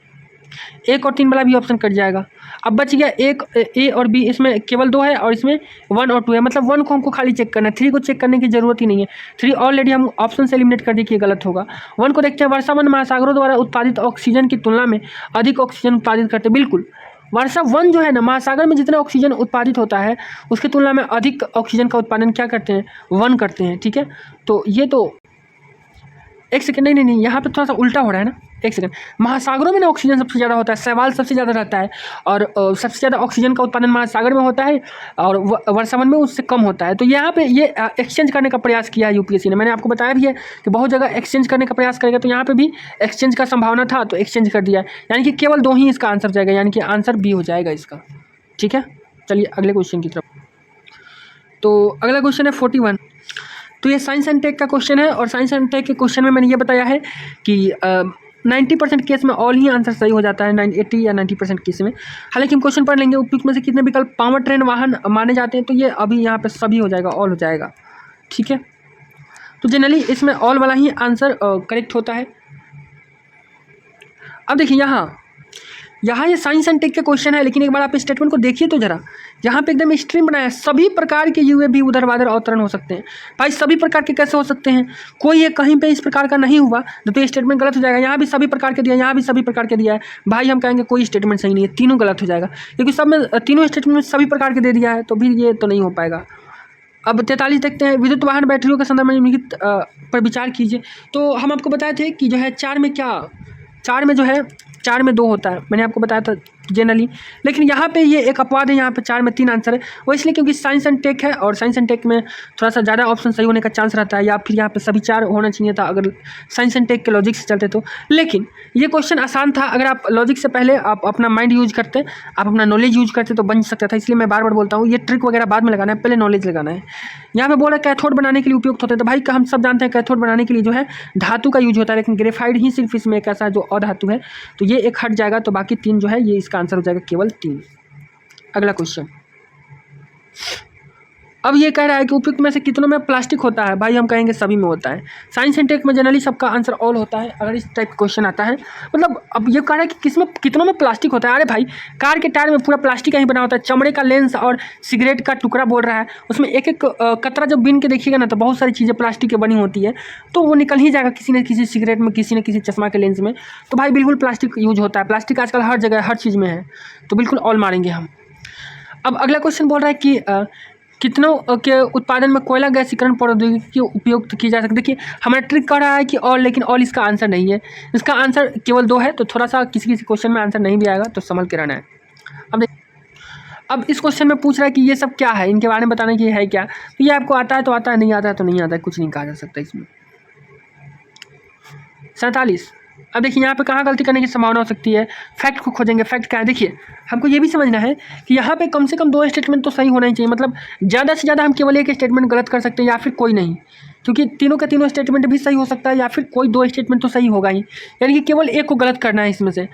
1 और 3 वाला भी ऑप्शन कट जाएगा। अब बच गया 1 A और B, इसमें केवल 2 है और इसमें 1 और 2 है, मतलब 1 को हमको खाली चेक करना है, 3 को चेक करने की जरूरत ही नहीं है। 3 ऑलरेडी हम ऑप्शन से एलिमिनेट कर दिए कि गलत होगा। 1 को देखते हैं, वर्षा वन महासागरों द्वारा उत्पादित ऑक्सीजन की तुलना में अधिक ऑक्सीजन उत्पादित करते, बिल्कुल वर्षा वन जो है ना, महासागर में जितना ऑक्सीजन उत्पादित होता है उसकी तुलना में अधिक ऑक्सीजन का उत्पादन क्या करते हैं, वन करते हैं, ठीक है। तो ये तो एक सेकंड, नहीं नहीं नहीं, यहाँ पे थोड़ा सा उल्टा हो रहा है ना, एक सेकंड। महासागरों में ना ऑक्सीजन सबसे ज़्यादा होता है, शैवाल सबसे ज़्यादा रहता है, और सबसे ज़्यादा ऑक्सीजन का उत्पादन महासागर में होता है, और वर्षावन में उससे कम होता है। तो यहाँ पे ये एक्सचेंज करने का प्रयास किया है यूपीएससी ने। मैंने आपको बताया भी है कि बहुत जगह एक्सचेंज करने का प्रयास करेगा, तो यहाँ पे भी एक्सचेंज का संभावना था तो एक्सचेंज कर दिया है, यानी कि केवल 2 ही इसका आंसर जाएगा, यानी कि आंसर बी हो जाएगा इसका। ठीक है, चलिए अगले क्वेश्चन की तरफ। तो अगला क्वेश्चन है 41। तो ये साइंस एंड टेक का क्वेश्चन है, और साइंस एंड टेक के क्वेश्चन में मैंने ये बताया है कि 90% केस में ऑल ही आंसर सही हो जाता है, 80 या 90% केस में। हालांकि हम क्वेश्चन पढ़ लेंगे उपयुक्त में से कितने विकल्प पावर ट्रेन वाहन माने जाते हैं, तो ये अभी यहाँ पे सभी हो जाएगा, ऑल हो जाएगा। ठीक है, तो जनरली इसमें ऑल वाला ही आंसर करेक्ट होता है। अब देखिए यहाँ ये साइंस एंड टेक के क्वेश्चन है, लेकिन एक बार आप स्टेटमेंट को देखिए तो जरा, यहाँ पे एकदम एक्सट्रीम बनाया है, सभी प्रकार के यूएवी ऊर्ध्वाधर अवतरण हो सकते हैं। भाई सभी प्रकार के कैसे हो सकते हैं, कोई एक कहीं पे इस प्रकार का नहीं हुआ तो ये स्टेटमेंट गलत हो जाएगा। यहाँ भी सभी प्रकार के दिया, यहाँ भी सभी प्रकार के दिया है, भाई हम कहेंगे कोई स्टेटमेंट सही नहीं है, तीनों गलत हो जाएगा, क्योंकि सब में तीनों स्टेटमेंट में सभी प्रकार के दे दिया है, तो भी ये तो नहीं हो पाएगा। अब 43 देखते हैं, विद्युत वाहन बैटरियों के संदर्भ में निम्नलिखित पर विचार कीजिए। तो हम आपको बताए थे कि जो है 4 में क्या, 4 में जो है 4 में 2 होता है, मैंने आपको बताया था जनरली, लेकिन यहाँ पे ये एक अपवाद है, यहाँ पे 4 में 3 आंसर है। वो इसलिए क्योंकि साइंस एंड टेक है, और साइंस एंड टेक में थोड़ा सा ज़्यादा ऑप्शन सही होने का चांस रहता है, या फिर यहाँ पे सभी 4 होना चाहिए था अगर साइंस एंड टेक के लॉजिक से चलते तो। लेकिन ये क्वेश्चन आसान था, अगर आप लॉजिक से पहले आप अपना माइंड यूज करते, आप अपना नॉलेज यूज करते तो बन सकता था। इसलिए मैं बार बार बोलता हूँ, ये ट्रिक वगैरह बाद में लगाना है, पहले नॉलेज लगाना है। यहाँ पे बोला कैथोड बनाने के लिए उपयुक्त होते हैं, तो भाई हम सब जानते हैं कैथोड बनाने के लिए जो है धातु का यूज होता है, लेकिन ग्रेफाइड ही सिर्फ इसमें एक ऐसा जो अधातु है, तो ये एक हट जाएगा, तो बाकी 3 जो है ये इसका आंसर हो जाएगा केवल 3। अगला क्वेश्चन, अब ये कह रहा है कि उपयुक्त में से कितनों में प्लास्टिक होता है, भाई हम कहेंगे सभी में होता है। साइंस एंड टेक में जनरली सबका आंसर ऑल होता है अगर इस टाइप का क्वेश्चन आता है। मतलब अब ये कह रहा है कि किसमें कितनों में प्लास्टिक होता है, अरे भाई कार के टायर में पूरा प्लास्टिक का ही बना होता है, चमड़े का लेंस और सिगरेट का टुकड़ा बोल रहा है, उसमें एक एक कतरा जब बीन के देखिएगा ना तो बहुत सारी चीज़ें प्लास्टिक की बनी होती है, तो वो निकल ही जाएगा किसी न किसी सिगरेट में, किसी न किसी चश्मा के लेंस में। तो भाई बिल्कुल प्लास्टिक यूज होता है, प्लास्टिक आजकल हर जगह हर चीज़ में है, तो बिल्कुल ऑल मारेंगे हम। अब अगला क्वेश्चन बोल रहा है कि कितनों के उत्पादन में कोयला गैसीकरण प्रौद्योगिकी उपयोग की जा सकती है। देखिए हमारा ट्रिक कर रहा है कि ऑल, लेकिन ऑल इसका आंसर नहीं है, इसका आंसर केवल 2 है, तो थोड़ा सा किसी किसी क्वेश्चन में आंसर नहीं भी आएगा तो संभल के रहना है। अब इस क्वेश्चन में पूछ रहा है कि ये सब क्या है, इनके बारे में बताने की है क्या, तो ये आपको आता है तो आता है, नहीं आता है तो नहीं आता है, कुछ नहीं कहा जा सकता इसमें। 47, अब देखिए यहाँ पे कहाँ गलती करने की संभावना हो सकती है, फैक्ट को खोजेंगे। फैक्ट क्या है, देखिए हमको ये भी समझना है कि यहाँ पे कम से कम 2 स्टेटमेंट तो सही होना ही चाहिए, मतलब ज़्यादा से ज़्यादा हम केवल एक स्टेटमेंट गलत कर सकते हैं या फिर कोई नहीं, क्योंकि तीनों के तीनों स्टेटमेंट भी सही हो सकता है, या फिर कोई 2 स्टेटमेंट तो सही होगा ही, यानी कि केवल एक को गलत करना है इसमें से,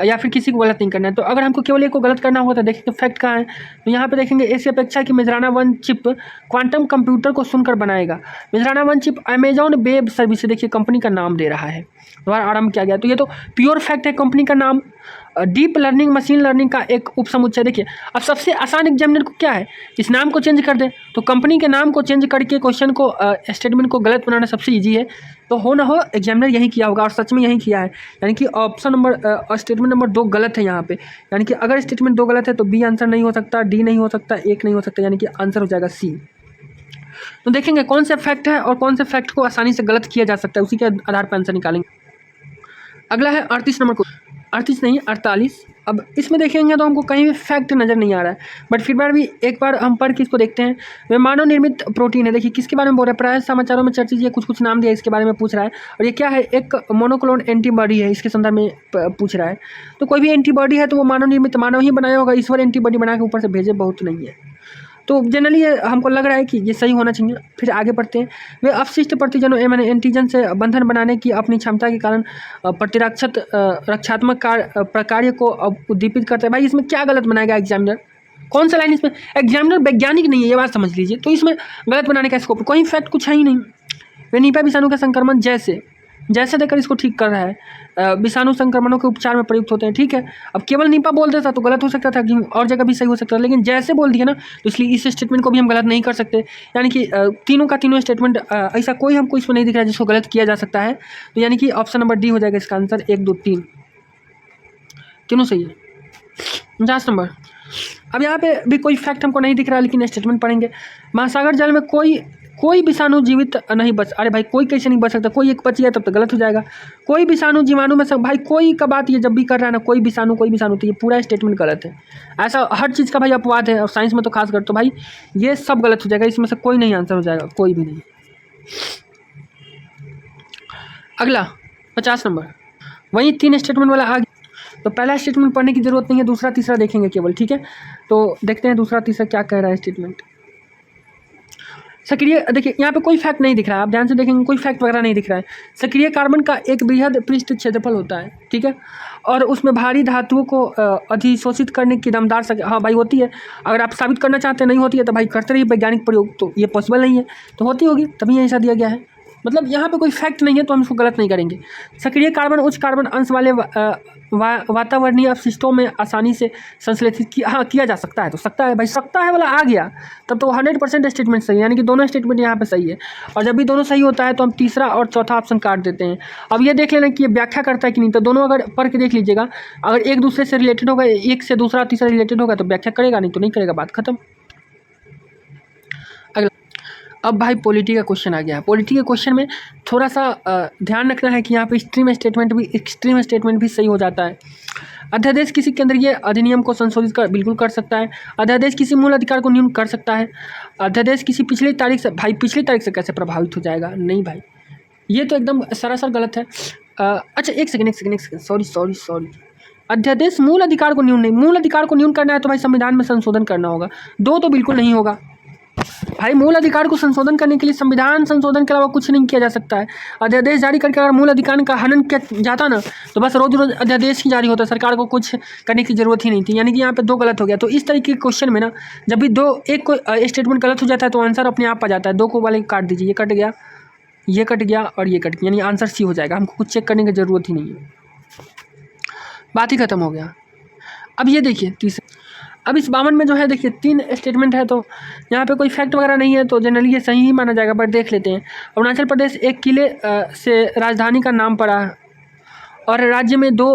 या फिर किसी को गलत नहीं करना है। तो अगर हमको केवल एक को गलत करना होगा तो देखिए फैक्ट कहाँ है, तो यहाँ पे देखेंगे ऐसी अपेक्षा कि मेजराना 1 चिप क्वांटम कंप्यूटर को सुनकर बनाएगा। Majorana 1 chip Amazon web service से, देखिए कंपनी का नाम दे रहा है, द्वारा आरंभ किया गया, तो ये तो प्योर फैक्ट है। कंपनी का नाम डीप लर्निंग मशीन लर्निंग का एक उपसमुच्चय। देखिए अब सबसे आसान एग्जामिनर को क्या है, इस नाम को चेंज कर दे, तो कंपनी के नाम को चेंज करके क्वेश्चन को स्टेटमेंट को गलत बनाना सबसे ईजी है, तो हो ना हो एग्जामिनर यही किया होगा, और सच में यही किया है, यानी कि ऑप्शन नंबर स्टेटमेंट नंबर 2 गलत है यहाँ पे, यानी कि अगर स्टेटमेंट 2 गलत है तो बी आंसर नहीं हो सकता, डी नहीं हो सकता, 1 नहीं हो सकता, यानी कि आंसर हो जाएगा सी। तो देखेंगे कौन से फैक्ट है और कौन से फैक्ट को आसानी से गलत किया जा सकता है, उसी के आधार पर आंसर निकालेंगे। अगला है 38 नंबर को, 38 नहीं 48। अब इसमें देखेंगे तो हमको कहीं भी फैक्ट नज़र नहीं आ रहा है, बट फिर बार भी एक बार हम पढ़ के इसको देखते हैं। वे मानव निर्मित प्रोटीन है, देखिए किसके बारे में बोल रहा है, प्राय समाचारों में चर्चित, ये कुछ नाम दिया इसके बारे में पूछ रहा है, और ये क्या है, एक मोनोक्लोन एंटीबॉडी है, इसके संदर्भ में पूछ रहा है। तो कोई भी एंटीबॉडी है तो वो मानव निर्मित, मानव ही बनाया होगा, ईश्वर एंटीबॉडी बना के ऊपर से भेजे बहुत नहीं है, तो जनरली हमको लग रहा है कि ये सही होना चाहिए। फिर आगे बढ़ते हैं, वे अपशिष्ट प्रतिजनों यानी एंटीजन से बंधन बनाने की अपनी क्षमता के कारण रक्षात्मक कार्य को उद्दीपित करते हैं। भाई इसमें क्या गलत बनाएगा एग्जामिनर, कौन सा लाइन, इसमें एग्जामिनर वैज्ञानिक नहीं है, ये बात समझ लीजिए, तो इसमें गलत बनाने का स्कोप, कोई फैक्ट कुछ है ही नहीं। वे निपा विषाणु का संक्रमण जैसे देकर इसको ठीक कर रहा है, विषाणु संक्रमणों के उपचार में प्रयुक्त होते हैं, ठीक है। अब केवल निपा बोल देता तो गलत हो सकता था, कि और जगह भी सही हो सकता था, लेकिन जैसे बोल दिया ना, तो इसलिए इस स्टेटमेंट को भी हम गलत नहीं कर सकते, यानी कि तीनों का तीनों स्टेटमेंट ऐसा कोई हमको इसमें नहीं दिख रहा है जिसको गलत किया जा सकता है, तो यानी कि ऑप्शन नंबर डी हो जाएगा इसका आंसर, 1 2 3 तीनों सही है। 50 नंबर, अब यहाँ पे भी कोई फैक्ट हमको नहीं दिख रहा, लेकिन स्टेटमेंट पढ़ेंगे। महासागर जल में कोई कोई विषाणु जीवित नहीं बच, अरे भाई कोई कैसे नहीं बच सकता, कोई एक बच गया तब तो गलत हो जाएगा। कोई विषाणु जीवाणु में सब, भाई कोई का बात ये जब भी कर रहा है ना, कोई विषाणु तो ये पूरा स्टेटमेंट गलत है। ऐसा हर चीज़ का भाई अपवाद है, और साइंस में तो खास कर, तो भाई ये सब गलत हो जाएगा, इसमें से कोई नहीं आंसर हो जाएगा, कोई भी नहीं। अगला 50 नंबर, वही 3 स्टेटमेंट वाला आ गया। तो पहला स्टेटमेंट पढ़ने की जरूरत नहीं है, दूसरा तीसरा देखेंगे केवल, ठीक है। तो देखते हैं दूसरा तीसरा क्या कह रहा है स्टेटमेंट। सक्रिय, देखिए यहाँ पे कोई फैक्ट नहीं दिख रहा है, आप ध्यान से देखेंगे कोई फैक्ट वगैरह नहीं दिख रहा है। सक्रिय कार्बन का एक बृहद पृष्ठ क्षेत्रफल होता है, ठीक है, और उसमें भारी धातुओं को अधिशोषित करने की दमदार हाँ भाई होती है। अगर आप साबित करना चाहते हैं नहीं होती है तो भाई करते रहिए वैज्ञानिक प्रयोग, तो ये पॉसिबल नहीं है, तो होती होगी तभी ऐसा दिया गया है। मतलब यहाँ पे कोई फैक्ट नहीं है तो हम इसको गलत नहीं करेंगे। सक्रिय कार्बन उच्च कार्बन अंश वाले वातावरणीय अपशिष्टों में आसानी से संश्लेषित किया जा सकता है। तो सकता है भाई, सकता है वाला आ गया तब तो 100% स्टेटमेंट सही है, यानी कि दोनों स्टेटमेंट यहाँ पे सही है। और जब भी दोनों सही होता है तो हम तीसरा और चौथा ऑप्शन काट देते हैं। अब ये देख लेना कि ये व्याख्या करता है कि नहीं, तो दोनों अगर पढ़ के देख लीजिएगा, अगर एक दूसरे से रिलेटेड होगा, एक से दूसरा तीसरा रिलेटेड होगा तो व्याख्या करेगा, नहीं तो नहीं करेगा, बात खत्म। अब भाई पॉलिटी का क्वेश्चन आ गया। पॉलिटी के क्वेश्चन में थोड़ा सा ध्यान रखना है कि यहाँ पे एक्सट्रीम स्टेटमेंट भी सही हो जाता है। अध्यादेश किसी केंद्रीय अधिनियम को संशोधित बिल्कुल कर सकता है। अध्यादेश किसी मूल अधिकार को न्यून कर सकता है। अध्यादेश किसी पिछली तारीख से, भाई पिछली तारीख से कैसे प्रभावित हो जाएगा, नहीं भाई ये तो एकदम सरासर गलत है। अच्छा एक सेकंड, सॉरी, अध्यादेश मूल अधिकार को न्यून नहीं, मूल अधिकार को न्यून करना है तो भाई संविधान में संशोधन करना होगा, दो तो बिल्कुल नहीं होगा भाई। मूल अधिकार को संशोधन करने के लिए संविधान संशोधन के अलावा कुछ नहीं किया जा सकता है। अध्यादेश जारी करके अगर मूल अधिकार का हनन किया जाता ना तो बस रोज रोज अध्यादेश ही जारी होता, सरकार को कुछ करने की जरूरत ही नहीं थी। यानी कि यहाँ पे दो गलत हो गया। तो इस तरीके के क्वेश्चन में ना जब भी एक कोई स्टेटमेंट गलत हो जाता है तो आंसर अपने आप आ जाता है। दो को वाले काट दीजिए, ये कट गया और ये कट गया, यानी आंसर सी हो जाएगा, हमको कुछ चेक करने की जरूरत ही नहीं है, बात ही खत्म हो गया। अब ये देखिए तीसरा, अब इस 52 में जो है देखिए 3 स्टेटमेंट है, तो यहाँ पे कोई फैक्ट वगैरह नहीं है, तो जनरली ये सही ही माना जाएगा, बट देख लेते हैं। अरुणाचल प्रदेश एक किले से राजधानी का नाम पड़ा है और राज्य में 2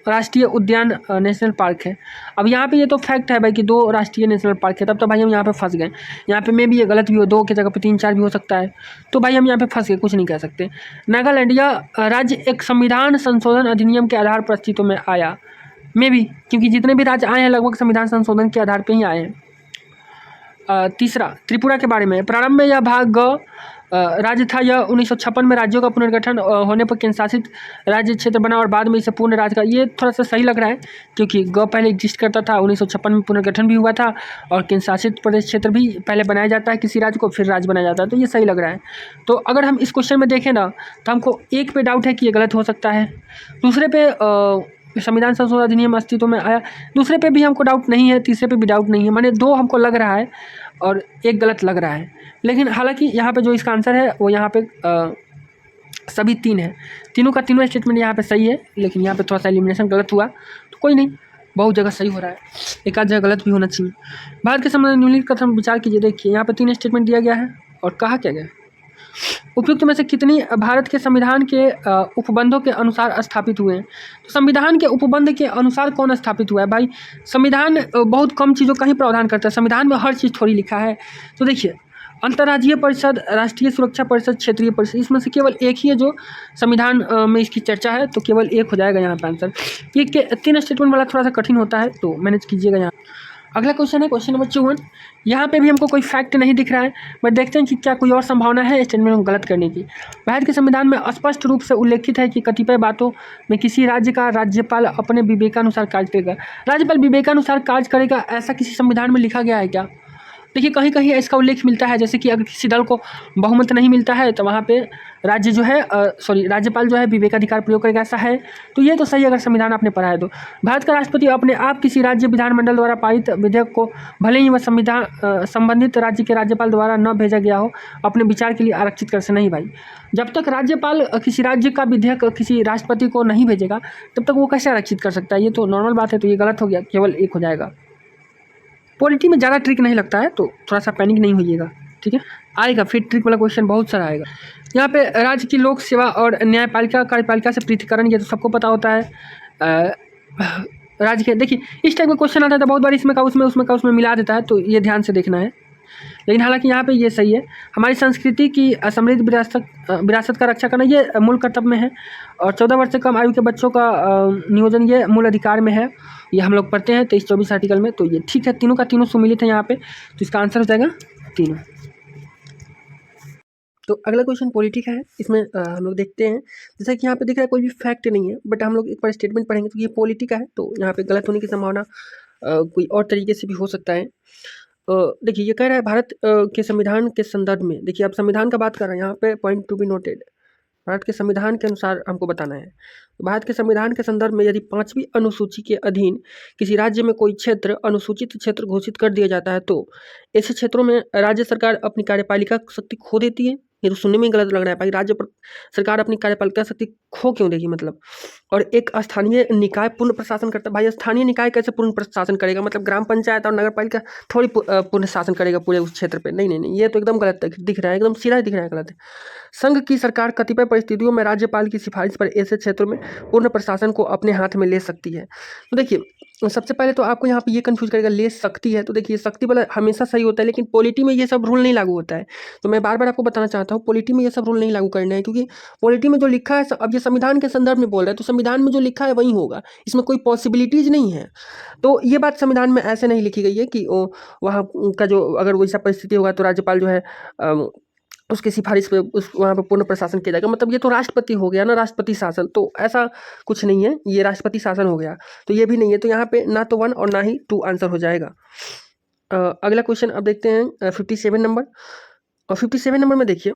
राष्ट्रीय उद्यान नेशनल पार्क है। अब यहाँ पे ये तो फैक्ट है भाई कि 2 राष्ट्रीय नेशनल पार्क है, तब तो भाई हम यहाँ पे फंस गए। यहाँ पे में भी ये गलत भी हो, 2 की जगह पे 3-4 भी हो सकता है, तो भाई हम यहाँ पे फंस गए, कुछ नहीं कह सकते। नागालैंड यह राज्य एक संविधान संशोधन अधिनियम के आधार पर अस्तित्व में आया, में भी, क्योंकि जितने भी राज्य आए हैं लगभग संविधान संशोधन के आधार पर ही आए हैं। तीसरा त्रिपुरा के बारे में, प्रारंभ में यह भाग ग राज्य था। यह 1956 में राज्यों का पुनर्गठन होने पर केंद्र शासित राज्य क्षेत्र बना और बाद में इसे पूर्ण राज्य का, ये थोड़ा सा सही लग रहा है क्योंकि ग पहले एग्जिस्ट करता था, 1956 में पुनर्गठन भी हुआ था और केंद्र शासित प्रदेश क्षेत्र भी पहले बनाया जाता है किसी राज्य को, फिर राज्य बनाया जाता है, तो ये सही लग रहा है। तो अगर हम इस क्वेश्चन में देखें ना तो हमको एक पे डाउट है कि ये गलत हो सकता है, दूसरे पे संविधान संशोधन अधिनियम अस्तित्व में आया, दूसरे पे भी हमको डाउट नहीं है, तीसरे पे भी डाउट नहीं है, माने 2 हमको लग रहा है और एक गलत लग रहा है। लेकिन हालांकि यहाँ पे जो इसका आंसर है वो यहाँ पे सभी 3 है, तीनों का तीनों स्टेटमेंट यहाँ पे सही है, लेकिन यहाँ पे थोड़ा सा एलिमिनेशन गलत हुआ, तो कोई नहीं, बहुत जगह सही हो रहा है, एक आध जगह गलत भी होना चाहिए। भारत के संबंध में निम्नलिखित कथन विचार कीजिए। देखिए यहाँ पे 3 स्टेटमेंट दिया गया है और कहा क्या गया, उपयुक्त में से कितनी भारत के संविधान के उपबंधों के अनुसार स्थापित हुए हैं। तो संविधान के उपबंध के अनुसार कौन स्थापित हुआ है भाई, संविधान बहुत कम चीज़ों का ही प्रावधान करता है, संविधान में हर चीज़ थोड़ी लिखा है। तो देखिए अंतर्राज्यीय परिषद, राष्ट्रीय सुरक्षा परिषद, क्षेत्रीय परिषद, इसमें से केवल एक ही है जो संविधान में इसकी चर्चा है, तो केवल एक हो जाएगा यहाँ पर आंसर। ये 3 स्टेटमेंट वाला थोड़ा सा कठिन होता है, तो मैनेज कीजिएगा यहाँ। अगला क्वेश्चन है क्वेश्चन नंबर 54। यहाँ पे भी हमको कोई फैक्ट नहीं दिख रहा है, बट देखते हैं कि क्या कोई और संभावना है स्टेटमेंट को गलत करने की। भारत के संविधान में स्पष्ट रूप से उल्लेखित है कि कतिपय बातों में किसी राज्य का राज्यपाल अपने विवेकानुसार कार्य करेगा। राज्यपाल विवेकानुसार कार्य करेगा, ऐसा किसी संविधान में लिखा गया है क्या? देखिए कहीं कहीं इसका उल्लेख मिलता है, जैसे कि अगर किसी दल को बहुमत नहीं मिलता है तो वहाँ पे राज्य जो है राज्यपाल जो है विवेकाधिकार प्रयोग करेगा, ऐसा है। तो ये तो सही अगर संविधान आपने पढ़ा है तो। भारत का राष्ट्रपति अपने आप किसी राज्य विधानमंडल द्वारा पारित विधेयक को भले ही वह संविधान संबंधित राज्य के राज्यपाल द्वारा न भेजा गया हो, अपने विचार के लिए आरक्षित कर सकते नहीं भाई। जब तक राज्यपाल किसी राज्य का विधेयक किसी राष्ट्रपति को नहीं भेजेगा तब तक वो कैसे आरक्षित कर सकता है, ये तो नॉर्मल बात है। तो ये गलत हो गया, केवल एक हो जाएगा। पॉलिटी में ज़्यादा ट्रिक नहीं लगता है, तो थोड़ा सा पैनिक नहीं होइएगा, ठीक है। आएगा फिर ट्रिक वाला क्वेश्चन बहुत सारा आएगा। यहाँ पे राज्य की लोक सेवा और न्यायपालिका कार्यपालिका से पृथकीकरण, ये तो सबको पता होता है। राज्य के देखिए इस टाइप का क्वेश्चन आता है तो बहुत बार इसमें का उसमें मिला देता है, तो ये ध्यान से देखना है। लेकिन हालांकि यहाँ पे ये सही है, हमारी संस्कृति की समृद्ध विरासत का रक्षा करना ये मूल कर्तव्य में है। और 14 वर्ष से कम आयु के बच्चों का नियोजन ये मूल अधिकार में है, ये हम लोग पढ़ते हैं 23-24 आर्टिकल में। तो ये ठीक है, तीनों का तीनों सुमिलित है यहाँ पे, तो इसका आंसर हो जाएगा तीनों। तो अगला क्वेश्चन पॉलिटी का है, इसमें हम लोग देखते हैं, जैसे कि यहाँ पे दिख रहा है कोई भी फैक्ट नहीं है, बट हम लोग एक बार स्टेटमेंट पढ़ेंगे तो ये पॉलिटी का है, तो यहाँ पे गलत होने की संभावना कोई और तरीके से भी हो सकता है। देखिए ये कह रहा है भारत के संविधान के संदर्भ में, देखिए आप संविधान का बात कर रहे हैं यहाँ पे, point to be noted, Bharat के संविधान के अनुसार हमको बताना है। तो भारत के संविधान के संदर्भ में यदि 5वीं अनुसूची के अधीन किसी राज्य में कोई क्षेत्र अनुसूचित क्षेत्र घोषित कर दिया जाता है तो ऐसे क्षेत्रों में राज्य सरकार अपनी कार्यपालिका शक्ति खो देती है। ये तो सुनने में गलत लग रहा है भाई, सरकार अपनी कार्यपालिका शक्ति खो क्यों देगी मतलब। और एक स्थानीय निकाय पूर्ण प्रशासन करता है, भाई स्थानीय निकाय कैसे पूर्ण प्रशासन करेगा, मतलब ग्राम पंचायत और नगर पालिका थोड़ी पूर्ण शासन करेगा पूरे उस क्षेत्र पे, नहीं नहीं नहीं, ये तो एकदम गलत दिख रहा है, एकदम सीधा दिख रहा है, गलत है। संघ की सरकार कतिपय परिस्थितियों में राज्यपाल की सिफारिश पर ऐसे क्षेत्रों में पूर्ण प्रशासन को अपने हाथ में ले सकती है। तो देखिए सबसे पहले तो आपको यहाँ पे ये कंफ्यूज करेगा, ले सकती है, तो देखिए शक्ति वाला हमेशा सही होता है, लेकिन पॉलिटी में ये सब रूल नहीं लागू होता है। तो मैं बार बार आपको बताना चाहता हूँ, पॉलिटी में ये सब रूल नहीं लागू करना है, क्योंकि पॉलिटी में जो लिखा है, अब ये संविधान के संदर्भ में बोल रहा है, तो संविधान में जो लिखा है वही होगा, इसमें कोई पॉसिबिलिटीज नहीं है। तो ये बात संविधान में ऐसे नहीं लिखी गई है कि वहाँ का जो अगर वैसा परिस्थिति होगा तो राज्यपाल जो है उसकी सिफारिश पे उस वहाँ पे पूर्ण प्रशासन किया जाएगा, मतलब ये तो राष्ट्रपति हो गया ना, राष्ट्रपति शासन, तो ऐसा कुछ नहीं है, ये राष्ट्रपति शासन हो गया, तो ये भी नहीं है। तो यहाँ पे ना तो 1 और ना ही 2 आंसर हो जाएगा। अगला क्वेश्चन अब देखते हैं 57 नंबर। और 57 नंबर में देखिए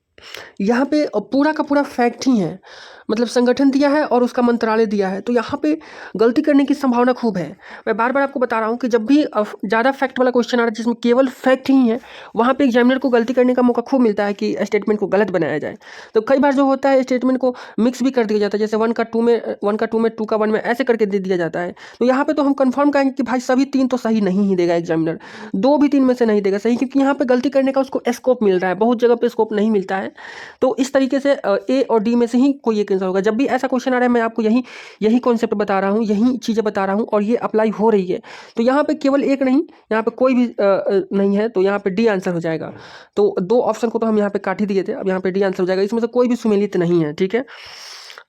यहाँ पे पूरा का पूरा फैक्ट ही है, मतलब संगठन दिया है और उसका मंत्रालय दिया है, तो यहाँ पे गलती करने की संभावना खूब है। मैं बार बार आपको बता रहा हूँ कि जब भी ज़्यादा फैक्ट वाला क्वेश्चन आ रहा है जिसमें केवल फैक्ट ही है, वहाँ पे एग्जामिनर को गलती करने का मौका खूब मिलता है कि स्टेटमेंट को गलत बनाया जाए। तो कई बार जो होता है स्टेटमेंट को मिक्स भी कर दिया जाता है, जैसे 1 का 2 में 1 का 2 में 2 का 1 में ऐसे करके दे दिया जाता है। तो यहाँ पर तो हम कन्फर्म कहेंगे कि भाई सभी 3 तो सही नहीं ही देगा एग्जामिनर, 2 भी 3 में से नहीं देगा सही, क्योंकि यहाँ पर गलती करने का उसको स्कोप मिल रहा है, बहुत जगह पर स्कोप नहीं मिलता है। तो इस तरीके से ए और डी में से ही कोई एक आंसर होगा। जब भी ऐसा क्वेश्चन आ रहा है मैं आपको यही कॉन्सेप्ट बता रहा हूँ, यही चीज़ें बता रहा हूँ और ये अप्लाई हो रही है। तो यहाँ पे केवल एक नहीं, यहाँ पे कोई भी नहीं है, तो यहाँ पे डी आंसर हो जाएगा। तो 2 ऑप्शन को तो हम यहाँ पे काट ही दिए थे, अब यहाँ पे डी आंसर हो जाएगा, इसमें से कोई भी सुमेलित नहीं है, ठीक है।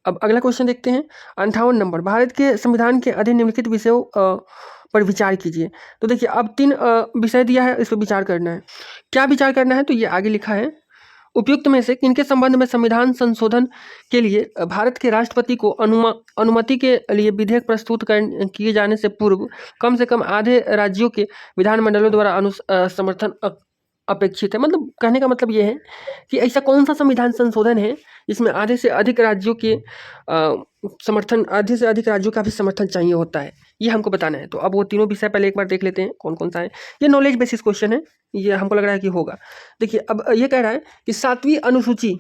अब अगला क्वेश्चन देखते हैं 58 नंबर, भारत के संविधान के अधीन निम्नलिखित विषयों पर विचार कीजिए। तो देखिए अब 3 विषय दिया है, इस पर विचार करना है। क्या विचार करना है, तो ये आगे लिखा है, उपयुक्त में से किनके संबंध में संविधान संशोधन के लिए भारत के राष्ट्रपति को अनुमति के लिए विधेयक प्रस्तुत किए जाने से पूर्व कम से कम आधे राज्यों के विधानमंडलों द्वारा समर्थन अपेक्षित है। मतलब कहने का मतलब ये है कि ऐसा कौन सा संविधान संशोधन है जिसमें आधे से अधिक राज्यों के आधे से अधिक राज्यों का भी समर्थन चाहिए होता है, ये हमको बताना है। तो अब वो तीनों विषय पहले एक बार देख लेते हैं कौन कौन सा है। ये नॉलेज बेसिस क्वेश्चन है, ये हमको लग रहा है कि होगा। देखिए अब ये कह रहा है कि 7वीं अनुसूची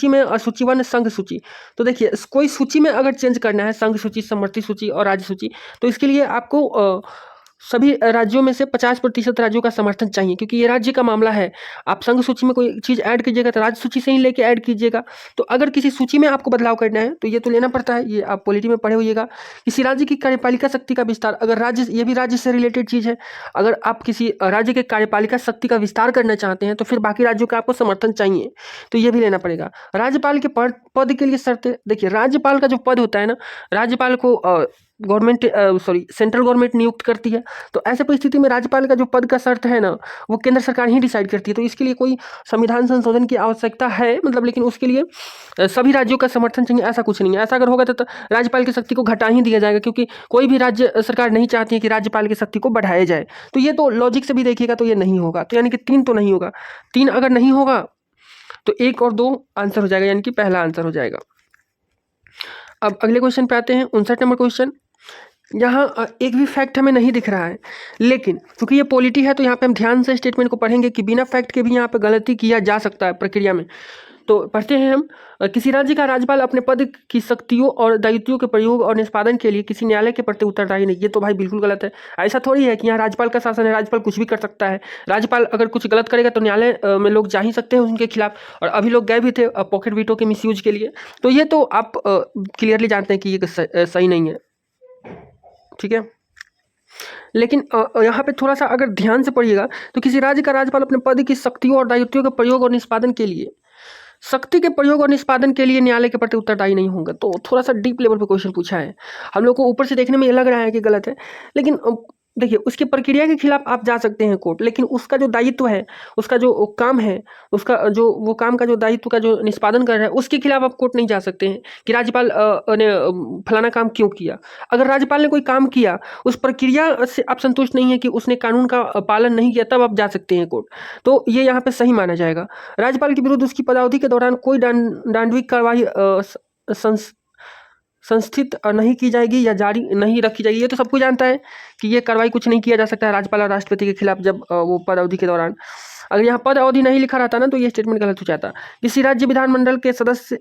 में सूची 1 संघ सूची। तो देखिए कोई सूची में अगर चेंज करना है, संघ सूची, समवर्ती सूची और राज्य सूची, तो इसके लिए आपको सभी राज्यों में से 50% राज्यों का समर्थन चाहिए, क्योंकि ये राज्य का मामला है। आप संघ सूची में कोई चीज़ ऐड कीजिएगा तो राज्य सूची से ही लेके ऐड कीजिएगा। तो अगर किसी सूची में आपको बदलाव करना है तो ये तो लेना पड़ता है, ये आप पॉलिटी में पढ़े होइएगा। किसी राज्य की कार्यपालिका शक्ति का विस्तार, अगर राज्य, ये भी राज्य से रिलेटेड चीज़ है, अगर आप किसी राज्य के कार्यपालिका शक्ति का विस्तार करना चाहते हैं तो फिर बाकी राज्यों का आपको समर्थन चाहिए, तो ये भी लेना पड़ेगा। राज्यपाल के पद के लिए शर्तें, देखिए राज्यपाल का जो पद होता है ना, राज्यपाल को सेंट्रल गवर्नमेंट नियुक्त करती है, तो ऐसे परिस्थिति में राज्यपाल का जो पद का शर्त है ना, वो केंद्र सरकार ही डिसाइड करती है। तो इसके लिए कोई संविधान संशोधन की आवश्यकता है, मतलब, लेकिन उसके लिए सभी राज्यों का समर्थन चाहिए, ऐसा कुछ नहीं है। ऐसा अगर होगा तो राज्यपाल की शक्ति को घटा ही दिया जाएगा, क्योंकि कोई भी राज्य सरकार नहीं चाहती है कि राज्यपाल की शक्ति को बढ़ाया जाए। तो ये तो लॉजिक से भी देखिएगा तो ये नहीं होगा, तो यानी कि 3 तो नहीं होगा। 3 अगर नहीं होगा तो 1 और 2 आंसर हो जाएगा, यानी कि पहला आंसर हो जाएगा। अब अगले क्वेश्चन पे आते हैं, 59 नंबर क्वेश्चन। यहाँ एक भी फैक्ट हमें नहीं दिख रहा है, लेकिन क्योंकि ये पॉलिटी है तो यहाँ पे हम ध्यान से स्टेटमेंट को पढ़ेंगे कि बिना फैक्ट के भी यहाँ पे गलती किया जा सकता है प्रक्रिया में। तो पढ़ते हैं हम, किसी राज्य का राज्यपाल अपने पद की शक्तियों और दायित्वों के प्रयोग और निष्पादन के लिए किसी न्यायालय के प्रति उत्तरदायी नहीं। ये तो भाई बिल्कुल गलत है। ऐसा थोड़ी है कि यहाँ राज्यपाल का शासन है, राज्यपाल कुछ भी कर सकता है। राज्यपाल अगर कुछ गलत करेगा तो न्यायालय में लोग जा ही सकते हैं उनके खिलाफ, और अभी लोग गए भी थे पॉकेट वीटो के मिसयूज के लिए। तो ये तो आप क्लियरली जानते हैं कि ये सही नहीं है, ठीक है। लेकिन यहाँ पे थोड़ा सा अगर ध्यान से पढ़िएगा तो किसी राज्य का राज्यपाल अपने पद की शक्तियों और दायित्वों के प्रयोग और निष्पादन के लिए न्यायालय के प्रति उत्तरदायी नहीं होगा। तो थोड़ा सा डीप लेवल पे क्वेश्चन पूछा है। हम लोग को ऊपर से देखने में ये लग रहा है कि गलत है, लेकिन देखिए उसकी प्रक्रिया के खिलाफ आप जा सकते हैं कोर्ट, लेकिन उसका जो दायित्व है, उसका जो काम है, उसका जो वो काम का जो दायित्व का जो निष्पादन कर रहा है, उसके खिलाफ आप कोर्ट नहीं जा सकते हैं कि राज्यपाल ने फलाना काम क्यों किया। अगर राज्यपाल ने कोई काम किया, उस प्रक्रिया से आप संतुष्ट नहीं है कि उसने कानून का पालन नहीं किया, तब आप जा सकते हैं कोर्ट। तो ये यहाँ पे सही माना जाएगा। राज्यपाल के विरुद्ध उसकी पदावधि के दौरान कोई दंडात्मक कार्रवाई संस्थित नहीं की जाएगी या जारी नहीं रखी जाएगी। ये तो सबको जानता है कि ये कार्रवाई कुछ नहीं किया जा सकता है राज्यपाल और राष्ट्रपति के खिलाफ जब वो पद अवधि के दौरान। अगर यहाँ पद अवधि नहीं लिखा रहता ना तो ये स्टेटमेंट गलत हो जाता। किसी राज्य विधानमंडल के सदस्य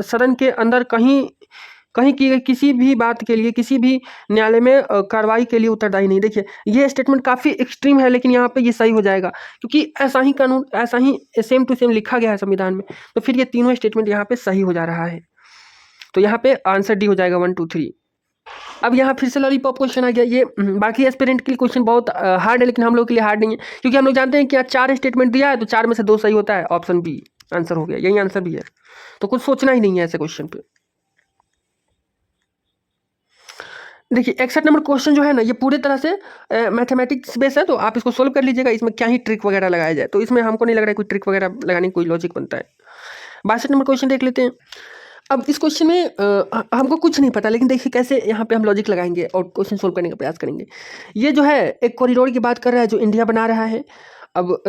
सदन के अंदर कहीं की गई किसी भी बात के लिए किसी भी न्यायालय में कार्रवाई के लिए उत्तरदायी नहीं। देखिए ये स्टेटमेंट काफ़ी एक्सट्रीम है, लेकिन यहाँ पे ये सही हो जाएगा क्योंकि ऐसा ही कानून, ऐसा ही सेम टू सेम लिखा गया है संविधान में। तो फिर ये तीनों स्टेटमेंट यहाँ पे सही हो जा रहा है। तो यहाँ पे आंसर डी हो जाएगा 1 2 3। अब यहाँ फिर से लॉलीपॉप क्वेश्चन आ गया। ये बाकी एस्पिरेंट के लिए क्वेश्चन बहुत हार्ड है, लेकिन हम लोग के लिए हार्ड नहीं है क्योंकि हम लोग जानते हैं कि यहाँ 4 स्टेटमेंट दिया है तो 4 में से 2 सही होता है। ऑप्शन बी आंसर हो गया, यही आंसर भी है। तो कुछ सोचना ही नहीं है ऐसे क्वेश्चन पे। देखिए 61 नंबर क्वेश्चन जो है ना, ये पूरे तरह से मैथमेटिक्स बेस है, तो आप इसको सोल्व कर लीजिएगा। इसमें क्या ही ट्रिक वगैरह लगाया जाए, तो इसमें हमको नहीं लग रहा है कोई ट्रिक वगैरह लगाने की कोई लॉजिक बनता है। 62 नंबर क्वेश्चन देख लेते हैं। अब इस क्वेश्चन में हमको कुछ नहीं पता, लेकिन देखिए कैसे यहाँ पे हम लॉजिक लगाएंगे और क्वेश्चन सोल्व करने का प्रयास करेंगे। ये जो है एक कॉरिडोर की बात कर रहा है जो इंडिया बना रहा है। अब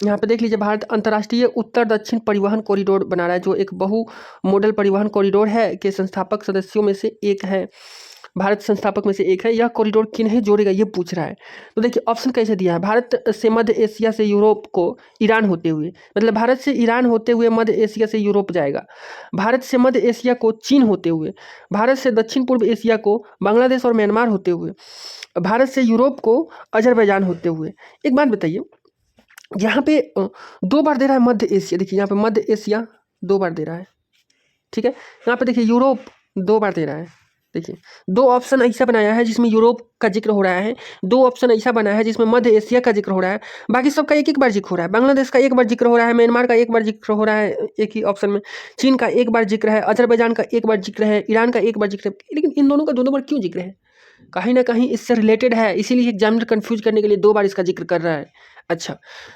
यहाँ पे देख लीजिए, भारत अंतर्राष्ट्रीय उत्तर दक्षिण परिवहन कॉरिडोर बना रहा है जो एक बहु मॉडल परिवहन कॉरिडोर है के संस्थापक सदस्यों में से एक है। भारत संस्थापक में से एक है। यह कॉरिडोर किन्हें जोड़ेगा ये पूछ रहा है। तो देखिए ऑप्शन कैसे दिया है, भारत से मध्य एशिया से यूरोप को ईरान होते हुए, मतलब भारत से ईरान होते हुए मध्य एशिया से यूरोप जाएगा। भारत से मध्य एशिया को चीन होते हुए, भारत से दक्षिण पूर्व एशिया को बांग्लादेश और म्यांमार होते हुए, भारत से यूरोप को अजरबैजान होते हुए। एक बात बताइए, यहाँ पे 2 बार दे रहा है मध्य एशिया। देखिए यहाँ पे मध्य एशिया 2 बार दे रहा है, ठीक है। यहाँ पे देखिए यूरोप 2 बार दे रहा है। देखिए 2 ऑप्शन ऐसा बनाया है जिसमें यूरोप का जिक्र हो रहा है, 2 ऑप्शन ऐसा बना है जिसमें मध्य एशिया का जिक्र हो रहा है, बाकी सबका एक एक बार जिक्र हो रहा है। बांग्लादेश का 1 बार जिक्र हो रहा है, म्यांमार का 1 बार जिक्र हो रहा है एक ही ऑप्शन में, चीन का 1 बार जिक्र है, अजरबैजान का 1 बार जिक्र है, ईरान का 1 बार जिक्र है। लेकिन इन दोनों का 2 बार क्यों जिक्र है? कहीं ना कहीं इससे रिलेटेड है, इसीलिए एग्जामिनर कंफ्यूज करने के लिए 2 बार इसका जिक्र कर रहा है। अच्छा,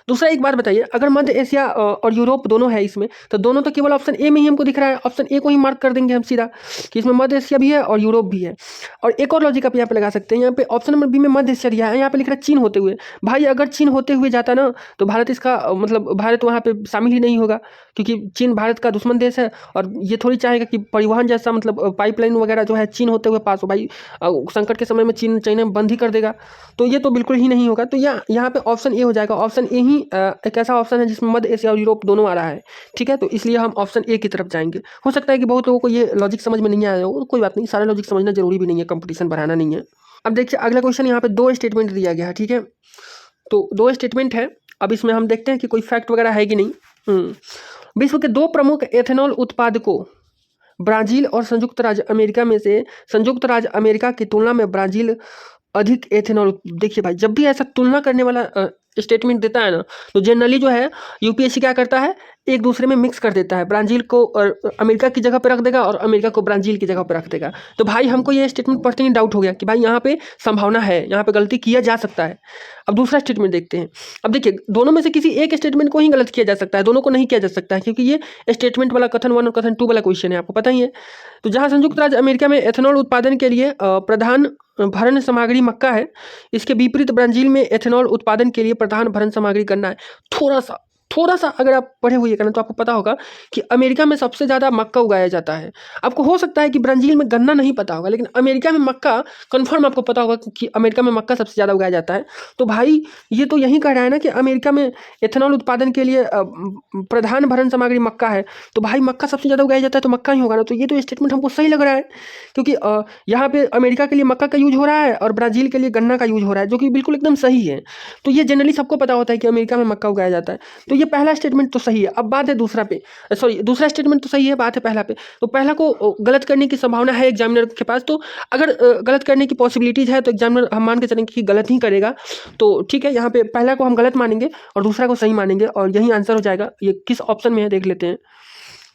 दूसरा एक बात बताइए, अगर मध्य एशिया और यूरोप दोनों है इसमें, तो दोनों तो केवल ऑप्शन ए में ही हमको दिख रहा है। ऑप्शन ए को ही मार्क कर देंगे हम सीधा कि इसमें मध्य एशिया भी है और यूरोप भी है। और एक और लॉजिक आप यहाँ पे लगा सकते हैं, यहाँ पे ऑप्शन नंबर बी में मध्य एशिया दिया है, यहाँ पे लिख रहा है चीन होते हुए। भाई अगर चीन होते हुए जाता ना तो भारत इसका मतलब भारत वहाँ पे शामिल ही नहीं होगा, क्योंकि चीन भारत का दुश्मन देश है और ये थोड़ी चाहेगा कि परिवहन जैसा मतलब पाइपलाइन वगैरह जो है चीन होते हुए पास हो। भाई संकट के समय में चीन चाइना बंद ही कर देगा, तो ये तो बिल्कुल ही नहीं होगा। तो यहाँ पे ऑप्शन ए हो जाएगा। ऑप्शन ए ही एक ऐसा ऑप्शन है जिसमें मध्य एशिया और यूरोप दोनों आ रहा है, ठीक है। तो इसलिए हम ऑप्शन ए की तरफ जाएंगे। हो सकता है कि बहुत लोगों को ये लॉजिक समझ में नहीं आया हो, कोई बात नहीं, सारा लॉजिक समझना जरूरी भी नहीं है, कंपटीशन बढ़ाना नहीं है। अब देखिए अगला क्वेश्चन, यहाँ पे 2 स्टेटमेंट दिया गया है, ठीक है। तो 2 स्टेटमेंट है, अब इसमें हम देखते हैं कि कोई फैक्ट वगैरह है कि नहीं। विश्व के 2 प्रमुख एथेनॉल उत्पादकों ब्राजील और संयुक्त राज्य अमेरिका में से संयुक्त राज्य अमेरिका की तुलना में ब्राजील अधिक एथेनॉल। देखिए भाई, जब भी ऐसा तुलना करने वाला स्टेटमेंट देता है ना, तो जनरली जो है यूपीएससी क्या करता है, एक दूसरे में मिक्स कर देता है। ब्राजील को अमेरिका की जगह पर रख देगा और अमेरिका को ब्राजील की जगह पर रख देगा। तो भाई हमको ये स्टेटमेंट पढ़ते ही डाउट हो गया कि भाई यहाँ पे संभावना है, यहाँ पे गलती किया जा सकता है। अब दूसरा स्टेटमेंट देखते हैं। अब देखिए दोनों में से किसी एक स्टेटमेंट को ही गलत किया जा सकता है, दोनों को नहीं किया जा सकता है, क्योंकि ये स्टेटमेंट वाला कथन 1 और कथन 2 वाला क्वेश्चन है, आपको पता ही है। तो जहाँ संयुक्त राज्य अमेरिका में एथेनॉल उत्पादन के लिए प्रधान भरण सामग्री मक्का है, इसके विपरीत ब्राजील में एथेनॉल उत्पादन के लिए प्रधान भरण सामग्री गन्ना है। थोड़ा सा अगर आप पढ़े हुए हैं तो आपको पता होगा कि अमेरिका में सबसे ज़्यादा मक्का उगाया जाता है। आपको हो सकता है कि ब्राज़ील में गन्ना नहीं पता होगा, लेकिन अमेरिका में मक्का कन्फर्म आपको पता होगा कि अमेरिका में मक्का सबसे ज़्यादा उगाया जाता है। तो भाई ये तो यही कह रहा है ना कि अमेरिका में एथेनॉल उत्पादन के लिए प्रधान भरण सामग्री मक्का है, तो भाई मक्का सबसे ज़्यादा उगाया जाता है तो मक्का ही होगा ना। तो ये तो स्टेटमेंट हमको सही लग रहा है, क्योंकि यहाँ पे अमेरिका के लिए मक्का का यूज हो रहा है और ब्राज़ील के लिए गन्ना का यूज हो रहा है, जो कि बिल्कुल एकदम सही है। तो ये जनरली सबको पता होता है कि अमेरिका में मक्का उगाया जाता है। तो ये पहला स्टेटमेंट तो सही है। अब बात है दूसरा पे, सॉरी दूसरा स्टेटमेंट तो सही है, बात है पहला पे। तो पहला को गलत करने की संभावना है एग्जामिनर के पास, तो अगर गलत करने की पॉसिबिलिटीज है तो एग्जामिनर हम मान के चलेंगे कि गलत ही करेगा। तो ठीक है, यहाँ पे पहला को हम गलत मानेंगे और दूसरा को सही मानेंगे और यही आंसर हो जाएगा। ये किस ऑप्शन में है देख लेते हैं।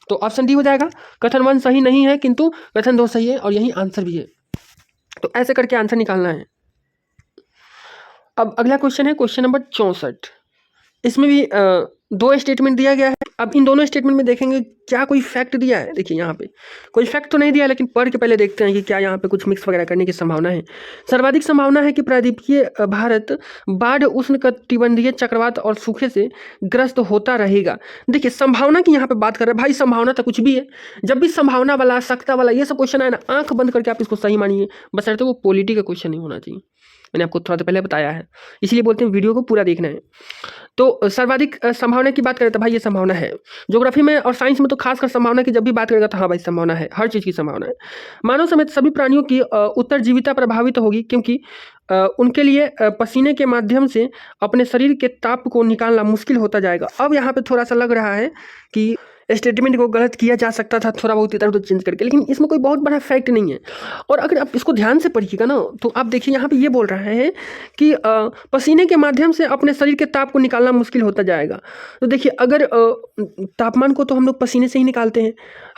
तो ऑप्शन डी हो जाएगा। कथन 1 सही नहीं है किंतु कथन 2 सही है और यही आंसर भी है। तो ऐसे करके आंसर निकालना है। अब अगला क्वेश्चन है क्वेश्चन नंबर 64। इसमें भी दो स्टेटमेंट दिया गया है। अब इन दोनों स्टेटमेंट में देखेंगे क्या कोई फैक्ट दिया है। देखिए यहाँ पे कोई फैक्ट तो नहीं दिया, लेकिन पढ़ के पहले देखते हैं कि क्या यहाँ पे कुछ मिक्स वगैरह करने की संभावना है। सर्वाधिक संभावना है कि प्रायद्वीपीय भारत बाढ़, उष्णकटिबंधीय चक्रवात और सूखे से ग्रस्त होता रहेगा। देखिए संभावना की यहाँ पे बात कर रहे हैं भाई, संभावना तो कुछ भी है। जब भी संभावना वाला, सख्ता वाला, ये सब क्वेश्चन है ना, आंख बंद करके आप इसको सही मानिए, बशर्ते वो पॉलिटी का क्वेश्चन नहीं होना चाहिए। मैंने आपको थोड़ा पहले बताया है, इसलिए बोलते हैं वीडियो को पूरा देखना है। तो सर्वाधिक संभावना की बात करें तो भाई ये संभावना है। ज्योग्राफी में और साइंस में तो खासकर संभावना की जब भी बात करेगा तो हाँ भाई संभावना है, हर चीज़ की संभावना है। मानव समेत सभी प्राणियों की उत्तरजीविता प्रभावित होगी, क्योंकि उनके लिए पसीने के माध्यम से अपने शरीर के ताप को निकालना मुश्किल होता जाएगा। अब यहाँ पे थोड़ा सा लग रहा है कि स्टेटमेंट को गलत किया जा सकता था थोड़ा बहुत इधर उधर चेंज करके, लेकिन इसमें कोई बहुत बड़ा फैक्ट नहीं है। और अगर आप इसको ध्यान से पढ़िएगा ना तो आप देखिए यहाँ पे ये बोल रहा है कि पसीने के माध्यम से अपने शरीर के ताप को निकालना मुश्किल होता जाएगा। तो देखिए अगर तापमान को तो हम लोग पसीने से ही निकालते हैं,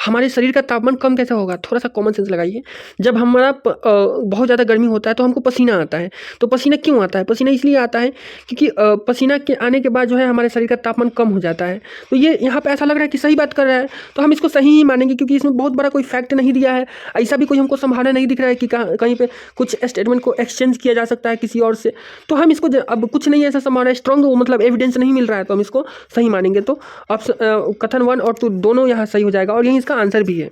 हमारे शरीर का तापमान कम कैसे होगा? थोड़ा सा कॉमन सेंस लगाइए। जब हमारा बहुत ज़्यादा गर्मी होता है तो हमको पसीना आता है। तो पसीना क्यों आता है? पसीना इसलिए आता है क्योंकि पसीना के आने के बाद जो है हमारे शरीर का तापमान कम हो जाता है। तो ये यहाँ पे ऐसा लग रहा है कि सही बात कर रहा है, तो हम इसको सही ही मानेंगे, क्योंकि इसमें बहुत बड़ा कोई फैक्ट नहीं दिया है। ऐसा भी कोई हमको संभावना नहीं दिख रहा है कि कहीं पे कुछ स्टेटमेंट को एक्सचेंज किया जा सकता है किसी और से। तो हम इसको अब कुछ नहीं ऐसा संभावना, स्ट्रॉन्ग मतलब एविडेंस नहीं मिल रहा है, तो हम इसको सही मानेंगे। तो कथन 1 और 2 दोनों यहाँ सही हो जाएगा और यही इसका आंसर भी है।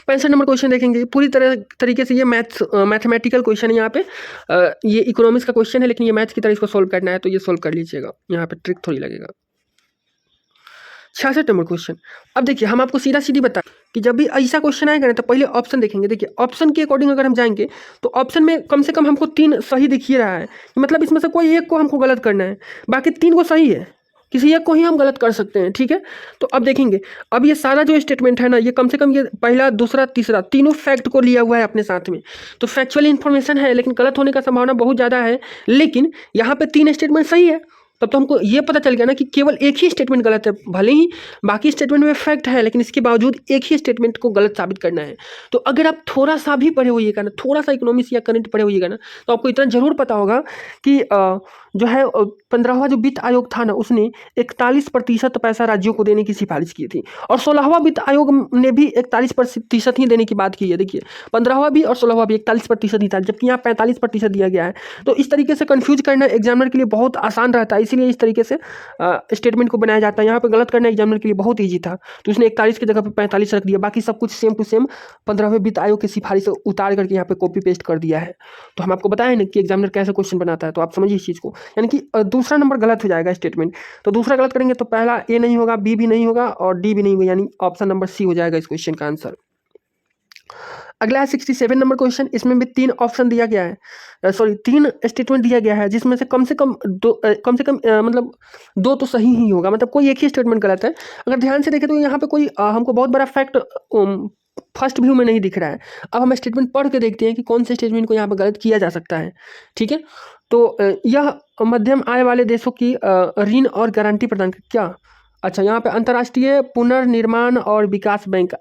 65 नंबर क्वेश्चन देखेंगे। पूरी तरीके से ये मैथमेटिकल क्वेश्चन है। यहाँ पे ये इकोनॉमिक्स का क्वेश्चन है, लेकिन ये मैथ्स की तरह इसको सोल्व करना है, तो ये सोल्व कर लीजिएगा, यहाँ पे ट्रिक थोड़ी लगेगा। 66 नंबर क्वेश्चन। अब देखिए हम आपको सीधा सीधी बता कि जब भी ऐसा क्वेश्चन आएगा ना तो पहले ऑप्शन देखेंगे। देखिए ऑप्शन के अकॉर्डिंग अगर हम जाएंगे तो ऑप्शन में कम से कम हमको 3 सही दिख ही रहा है, मतलब इसमें से कोई एक को हमको गलत करना है, बाकी 3 को सही है, किसी एक को ही हम गलत कर सकते हैं। ठीक है, तो अब देखेंगे। अब ये सारा जो स्टेटमेंट है ना, ये कम से कम ये पहला, दूसरा, तीसरा तीनों फैक्ट को लिया हुआ है अपने साथ में, तो फैक्चुअल इन्फॉर्मेशन है, लेकिन गलत होने का संभावना बहुत ज़्यादा है। लेकिन यहाँ पे 3 स्टेटमेंट सही है, तब तो हमको ये पता चल गया ना कि केवल एक ही स्टेटमेंट गलत है। भले ही बाकी स्टेटमेंट में फैक्ट है, लेकिन इसके बावजूद एक ही स्टेटमेंट को गलत साबित करना है। तो अगर आप थोड़ा सा भी पढ़े होइएगा ना, थोड़ा सा इकोनॉमिक्स या करंट पढ़े होइएगा ना, तो आपको इतना जरूर पता होगा कि जो है 15वां जो वित्त आयोग था ना, उसने 41% पैसा राज्यों को देने की सिफारिश की थी, और 16वां वित्त आयोग ने भी 41% ही देने की बात की है। देखिए 15वां भी और 16वां भी 41% ही था, जबकि यहाँ 45% दिया गया है। तो इस तरीके से कंफ्यूज करना एग्जामिनर के लिए बहुत आसान रहता है, इसीलिए इस तरीके से स्टेटमेंट को बनाया जाता है। यहाँ पे गलत करना एग्जामिनर के लिए बहुत ईजी था, तो उसने 41 की जगह पे 45 रख दिया, बाकी सब कुछ सेम टू सेम 15वें वित्त आयोग की सिफारिश उतार करके यहाँ पे कॉपी पेस्ट कर दिया है। तो हम आपको बताया ना कि एग्जामिनर कैसे क्वेश्चन बनाता है, तो आप समझिए इस चीज़ को। यानी कि दूसरा नंबर गलत हो जाएगा स्टेटमेंट, तो दूसरा गलत करेंगे तो पहला ए नहीं होगा, बी भी नहीं होगा और डी भी नहीं होगा, यानी ऑप्शन नंबर सी हो जाएगा इस क्वेश्चन का आंसर। अगला है 67 नंबर क्वेश्चन। इसमें भी 3 ऑप्शन दिया गया है, सॉरी 3 स्टेटमेंट दिया गया है, जिसमें से कम से कम मतलब 2 तो सही ही होगा, मतलब कोई एक ही स्टेटमेंट गलत है। अगर ध्यान से देखें तो यहाँ पे कोई हमको बहुत बड़ा फैक्ट फर्स्ट व्यू में नहीं दिख रहा है। अब हम स्टेटमेंट पढ़ के देखते हैं कि कौन से स्टेटमेंट को यहाँ पर गलत किया जा सकता है। ठीक है, तो यह मध्यम आय वाले देशों की ऋण और गारंटी प्रदान क्या, अच्छा यहाँ पे अंतर्राष्ट्रीय पुनर्निर्माण और विकास बैंक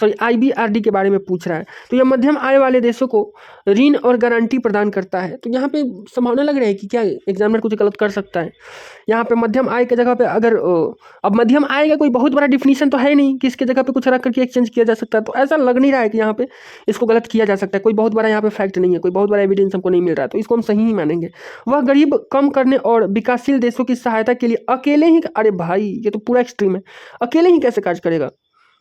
IBRD के बारे में पूछ रहा है। तो यह मध्यम आय वाले देशों को ऋण और गारंटी प्रदान करता है। तो यहाँ पे संभावना लग रही है कि क्या एग्जामिनर कुछ गलत कर सकता है। यहाँ पे मध्यम आय के जगह पे अगर अब मध्यम आय का कोई बहुत बड़ा डिफिनीशन तो है नहीं कि इसके जगह पे कुछ रख करके एक्सचेंज किया जा सकता है, तो ऐसा लग नहीं रहा है कि यहाँ पे इसको गलत किया जा सकता है। कोई बहुत बड़ा यहाँ पे फैक्ट नहीं है, कोई बहुत बड़ा एविडेंस हमको नहीं मिल रहा है, तो इसको हम सही ही मानेंगे। वह गरीब कम करने और विकासशील देशों की सहायता के लिए अकेले ही, अरे भाई ये तो पूरा एक्सट्रीम है, अकेले ही कैसे कार्य करेगा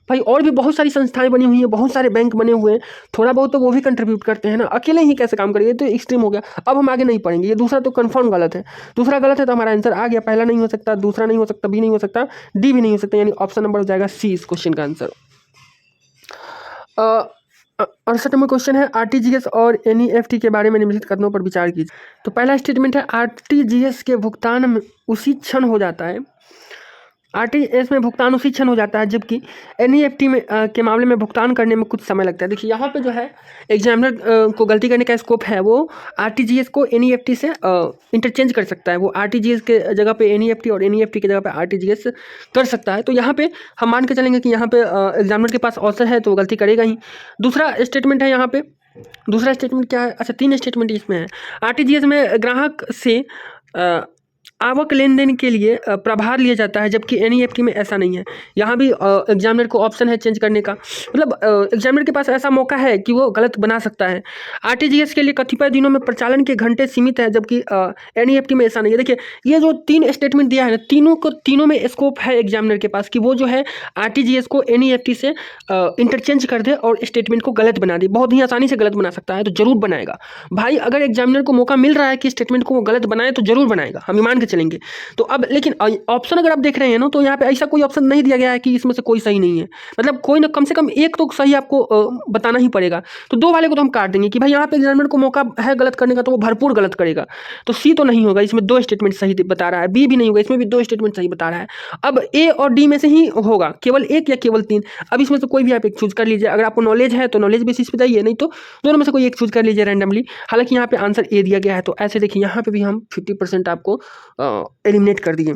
भाई? और भी बहुत सारी संस्थाएं बनी हुई हैं, बहुत सारे बैंक बने हुए हैं, थोड़ा बहुत तो वो भी कंट्रीब्यूट करते हैं ना, अकेले ही कैसे काम करेंगे? तो एक्सट्रीम हो गया। अब हम आगे नहीं पढ़ेंगे, ये दूसरा तो कंफर्म गलत है। दूसरा गलत है तो हमारा आंसर आ गया, पहला नहीं हो सकता, दूसरा नहीं हो सकता, बी नहीं हो सकता, डी भी नहीं हो सकता, यानी ऑप्शन नंबर हो जाएगा सी इस क्वेश्चन का आंसर। 68 नंबर क्वेश्चन है, आरटीजीएस और एनईएफटी के बारे में निम्नलिखित कथनों पर विचार कीजिए। तो पहला स्टेटमेंट है, आरटीजीएस के भुगतान में उसी क्षण हो जाता है, आरटीजीएस में भुगतान उसी क्षण हो जाता है, जबकि एनईएफटी में के मामले में भुगतान करने में कुछ समय लगता है। देखिए यहाँ पे जो है एग्जामिनर को गलती करने का स्कोप है, वो आरटीजीएस को एनईएफटी से इंटरचेंज कर सकता है, वो आरटीजीएस के जगह पे एनईएफटी और एनईएफटी के जगह पे आरटीजीएस कर सकता है। तो यहाँ पे हम मान के चलेंगे कि यहाँ पे एग्जामिनर के पास अवसर है तो वो गलती करेगा ही। दूसरा स्टेटमेंट है यहाँ पे, दूसरा स्टेटमेंट क्या है, अच्छा 3 स्टेटमेंट इसमें है। आरटीजीएस में ग्राहक से आवक लेन देन के लिए प्रभार लिया जाता है, जबकि एनईएफटी में ऐसा नहीं है। यहाँ भी एग्जामिनर को ऑप्शन है चेंज करने का, मतलब एग्जामिनर के पास ऐसा मौका है कि वो गलत बना सकता है। आरटीजीएस के लिए कतिपय दिनों में प्रचालन के घंटे सीमित है, जबकि एनईएफटी में ऐसा नहीं है। देखिए ये जो 3 स्टेटमेंट दिया है ना, तीनों में स्कोप है एग्जामिनर के पास कि वो जो है आरटीजीएस को एनईएफटी से इंटरचेंज कर दे और स्टेटमेंट को गलत बना दे। बहुत ही आसानी से गलत बना सकता है, तो जरूर बनाएगा भाई। अगर एग्जामिनर को मौका मिल रहा है कि स्टेटमेंट को वो गलत बनाए तो जरूर बनाएगा, हम मान के चलेंगे। तो अब लेकिन ऑप्शन अगर आप देख रहे हैं ना, तो यहाँ पे ऐसा कोई ऑप्शन नहीं दिया गया है कि इसमें से कोई सही नहीं है, मतलब कोई ना, कम से कम एक तो सही आपको बताना ही पड़ेगा। तो 2 वाले को तो हम काट देंगे कि भाई यहाँ पे एग्जामिनर को मौका है गलत करने का, तो वो भरपूर गलत करेगा। तो सी तो नहीं होगा, इसमें 2 स्टेटमेंट सही बता रहा है। बी भी नहीं होगा, इसमें भी 2 स्टेटमेंट सही बता रहा है। अब ए और डी में से ही होगा, केवल एक या केवल 3। अब इसमें से कोई भी आप एक चूज कर लीजिए। अगर आपको नॉलेज है तो नॉलेज बेसिस पे जाइए, नहीं तो दोनों में से कोई एक चूज कर लीजिए रैंडमली। हालांकि यहाँ पे आंसर ए दिया गया है, तो ऐसे देखिए यहाँ पे भी हम 50% आपको एलिमिनेट कर दिए,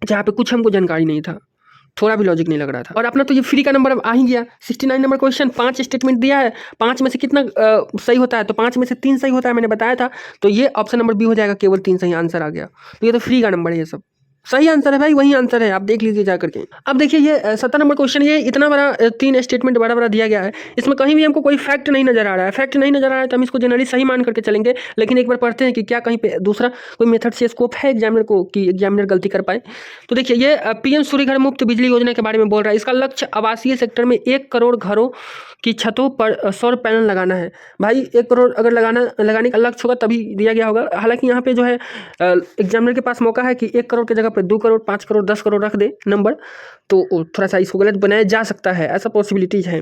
जहाँ पे कुछ हमको जानकारी नहीं था, थोड़ा भी लॉजिक नहीं लग रहा था। और अपना तो ये फ्री का नंबर अब आ ही गया। 69 नंबर क्वेश्चन, 5 स्टेटमेंट दिया है, 5 में से कितना सही होता है, तो 5 में से 3 सही होता है, मैंने बताया था। तो ये ऑप्शन नंबर बी हो जाएगा, केवल 3 सही आंसर आ गया। तो ये तो फ्री का नंबर है, ये सब सही आंसर है भाई, वही आंसर है, आप देख लीजिए जा करके। अब देखिए ये 70 नंबर क्वेश्चन, ये इतना बड़ा 3 स्टेटमेंट बड़ा बड़ा दिया गया है, इसमें कहीं भी हमको कोई फैक्ट नहीं नजर आ रहा है। फैक्ट नहीं नजर आ रहा है तो हम इसको जनरली सही मान करके चलेंगे, लेकिन एक बार पढ़ते हैं कि क्या कहीं पे दूसरा कोई मेथड से स्कोप है एग्जामिनर को कि एग्जामिनर गलती कर पाए। तो देखिए ये पीएम सूर्य घर मुफ्त बिजली योजना के बारे में बोल रहा है। इसका लक्ष्य आवासीय सेक्टर में 1 करोड़ घरों की छतों पर सौर पैनल लगाना है। भाई 1 करोड़ अगर लगाने का लक्ष्य होगा तभी दिया गया होगा। हालांकि यहाँ पे जो है एग्जामिनर के पास मौका है कि 1 करोड़ की जगह पे 2 करोड़, 5 करोड़, 10 करोड़ रख दे नंबर, तो थोड़ा सा इसको गलत बनाया जा सकता है, ऐसा पॉसिबिलिटीज है।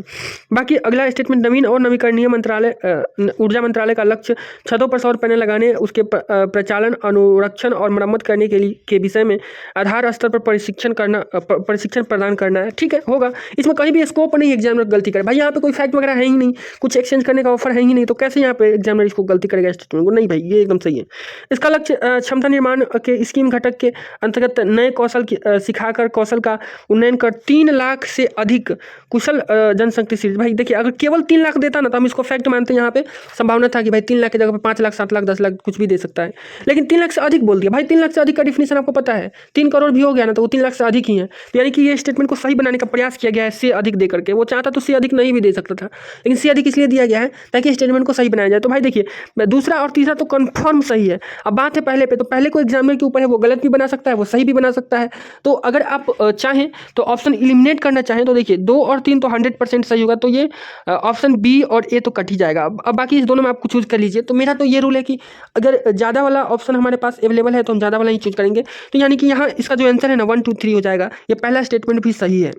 बाकी अगला स्टेटमेंट, नवीन और नवीकरणीय मंत्रालय ऊर्जा मंत्रालय का लक्ष्य छतों पर सौर पैनल लगाने, उसके प्रचालन, अनुरक्षण और मरम्मत करने के विषय में आधार स्तर पर प्रशिक्षण प्रदान करना है। ठीक है, होगा। इसमें कहीं भी स्कोप नहीं एग्जामिनर गलती करे। भाई यहाँ पे कोई फैक्ट वगैरह है ही नहीं, कुछ एक्सचेंज करने का ऑफर है ही नहीं, तो कैसे यहाँ पे एग्जामिनर इसको गलती करेगा स्टेटमेंट को? नहीं भाई, ये एकदम सही है। इसका लक्ष्य क्षमता निर्माण के स्कीम घटक के अंतर्गत नए कौशल सिखाकर कौशल का उन्नयन कर 3 लाख से अधिक कुशल जनशक्ति सृजन। भाई देखिए अगर केवल 3 लाख देता ना तो हम इसको फैक्ट मानते हैं। यहाँ पे संभावना था कि भाई 3 लाख की जगह पर 5 लाख, 7 लाख, 10 लाख कुछ भी दे सकता है, लेकिन 3 लाख से अधिक बोल दिया। भाई 3 लाख से अधिक का डिफिनेशन आपको पता है, 3 करोड़ भी हो गया ना तो वो 3 लाख से अधिक ही है। तो यानी कि ये स्टेटमेंट को सही बनाने का प्रयास किया गया है से अधिक दे करके। वो चाहता तो से अधिक नहीं भी दे सकता था, लेकिन से अधिक इसलिए दिया गया है ताकि स्टेटमेंट को सही बनाया जाए। तो भाई देखिए दूसरा और तीसरा तो कंफर्म सही है। अब बात है पहले पे, तो पहले को एग्जामिनर के ऊपर है, वो गलत भी बना सकता है, वो सही भी बना सकता है। तो अगर आप चाहें तो ऑप्शन इलिमिनेट करना चाहें तो देखिए 2 और 3 तो 100% सही होगा, तो ये ऑप्शन बी और ए तो कट ही जाएगा। अब बाकी इस दोनों में आपको चूज कर लीजिए। तो मेरा तो ये रूल है कि अगर ज़्यादा वाला ऑप्शन हमारे पास अवेलेबल है तो हम ज़्यादा वाला ही चूज करेंगे। तो यानी कि यहाँ इसका जो आंसर है ना 1 2 3 हो जाएगा। ये पहला स्टेटमेंट भी सही है।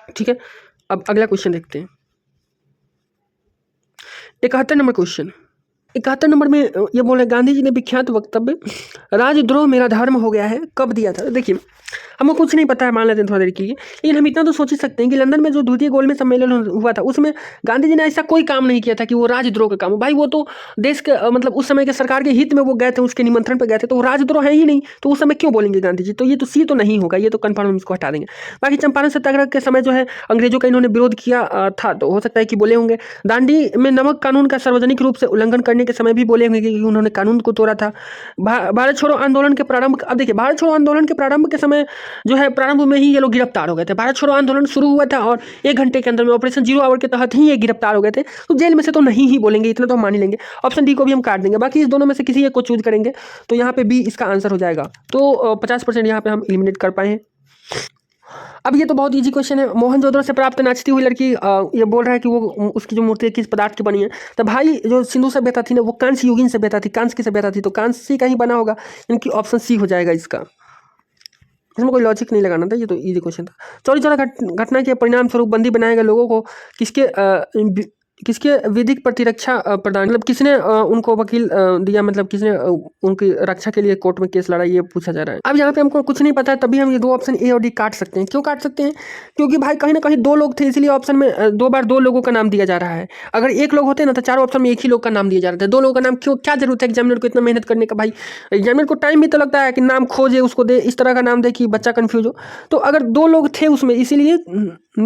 ठीक है, अब अगला क्वेश्चन देखते हैं। 71 नंबर क्वेश्चन, 71 नंबर में ये बोले, गांधी जी ने विख्यात वक्तव्य राजद्रोह मेरा धर्म हो गया है कब दिया था? देखिए हमको कुछ नहीं पता है, मान लेते हैं थोड़ा देर के लिए, लेकिन हम इतना तो सोच ही सकते हैं कि लंदन में जो द्वितीय गोलमेज सम्मेलन हुआ था उसमें गांधी जी ने ऐसा कोई काम नहीं किया था कि वो राजद्रोह का काम हो। भाई वो तो देश के मतलब उस समय के सरकार के हित में वो गए थे, उसके निमंत्रण पर गए थे, तो वो राजद्रोह है ही नहीं, तो उस समय क्यों बोलेंगे गांधी जी? तो ये तो सी तो नहीं होगा, ये तो कन्फर्म हम इसको हटा देंगे। बाकी चंपारण सत्याग्रह के समय जो है अंग्रेजों का इन्होंने विरोध किया था, तो हो सकता है कि बोले होंगे। दांडी में नमक कानून का सार्वजनिक रूप से उल्लंघन करने के समय भी बोले होंगे कि उन्होंने कानून को तोड़ा था। भारत छोड़ो आंदोलन के प्रारंभ, अब देखिए भारत छोड़ो आंदोलन के प्रारंभ के समय जो है प्रारंभ में ही ये लोग गिरफ्तार हो गए थे। भारत छोड़ो आंदोलन शुरू हुआ था और 1 घंटे के अंदर में ऑपरेशन 0 आवर के तहत ही ये गिरफ्तार हो गए थे, तो जेल में से तो नहीं ही बोलेंगे, इतना तो हम मान ही लेंगे। ऑप्शन डी को भी हम काट देंगे। बाकी इस दोनों में से किसी एक को चूज करेंगे, तो यहाँ पे बी इसका आंसर हो जाएगा। तो 50% यहाँ पे हम एलिमिनेट कर पाए हैं। अब ये तो बहुत इजी क्वेश्चन है। मोहनजोदड़ो से प्राप्त नाचती हुई लड़की ये बोल रहा है कि वो उसकी जो मूर्ति है किस पदार्थ की बनी है? तो भाई जो सिंधु सभ्यता थी ना वो कांस्य युगीन सभ्यता थी, कांस्य की सभ्यता थी, तो कांस्य का ही बना होगा, इनकी ऑप्शन सी हो जाएगा इसका। इसमें कोई लॉजिक नहीं लगाना था, ये तो इजी क्वेश्चन था। चौरी चौरा घटना के परिणाम स्वरूप बंदी बनाए गए लोगों को किसके किसके विधिक प्रतिरक्षा प्रदान, मतलब किसने उनको वकील दिया, मतलब किसने उनकी रक्षा के लिए कोर्ट में केस लड़ा, ये पूछा जा रहा है। अब यहाँ पे हमको कुछ नहीं पता है, तभी हम ये दो ऑप्शन ए और डी काट सकते हैं। क्यों काट सकते हैं? क्योंकि भाई कहीं ना कहीं दो लोग थे, इसलिए ऑप्शन में दो बार दो लोगों का नाम दिया जा रहा है। अगर एक लोग होते ना तो चारों ऑप्शन में एक ही लोग का नाम दिया जा रहा था। दो लोगों का नाम क्यों, क्या जरूरत है एग्जामिनर को इतना मेहनत करने का? भाई एग्जामिनर को टाइम भी तो लगता है कि नाम खोजे, उसको दे, इस तरह का नाम दे कि बच्चा कंफ्यूज हो। तो अगर दो लोग थे उसमें, इसीलिए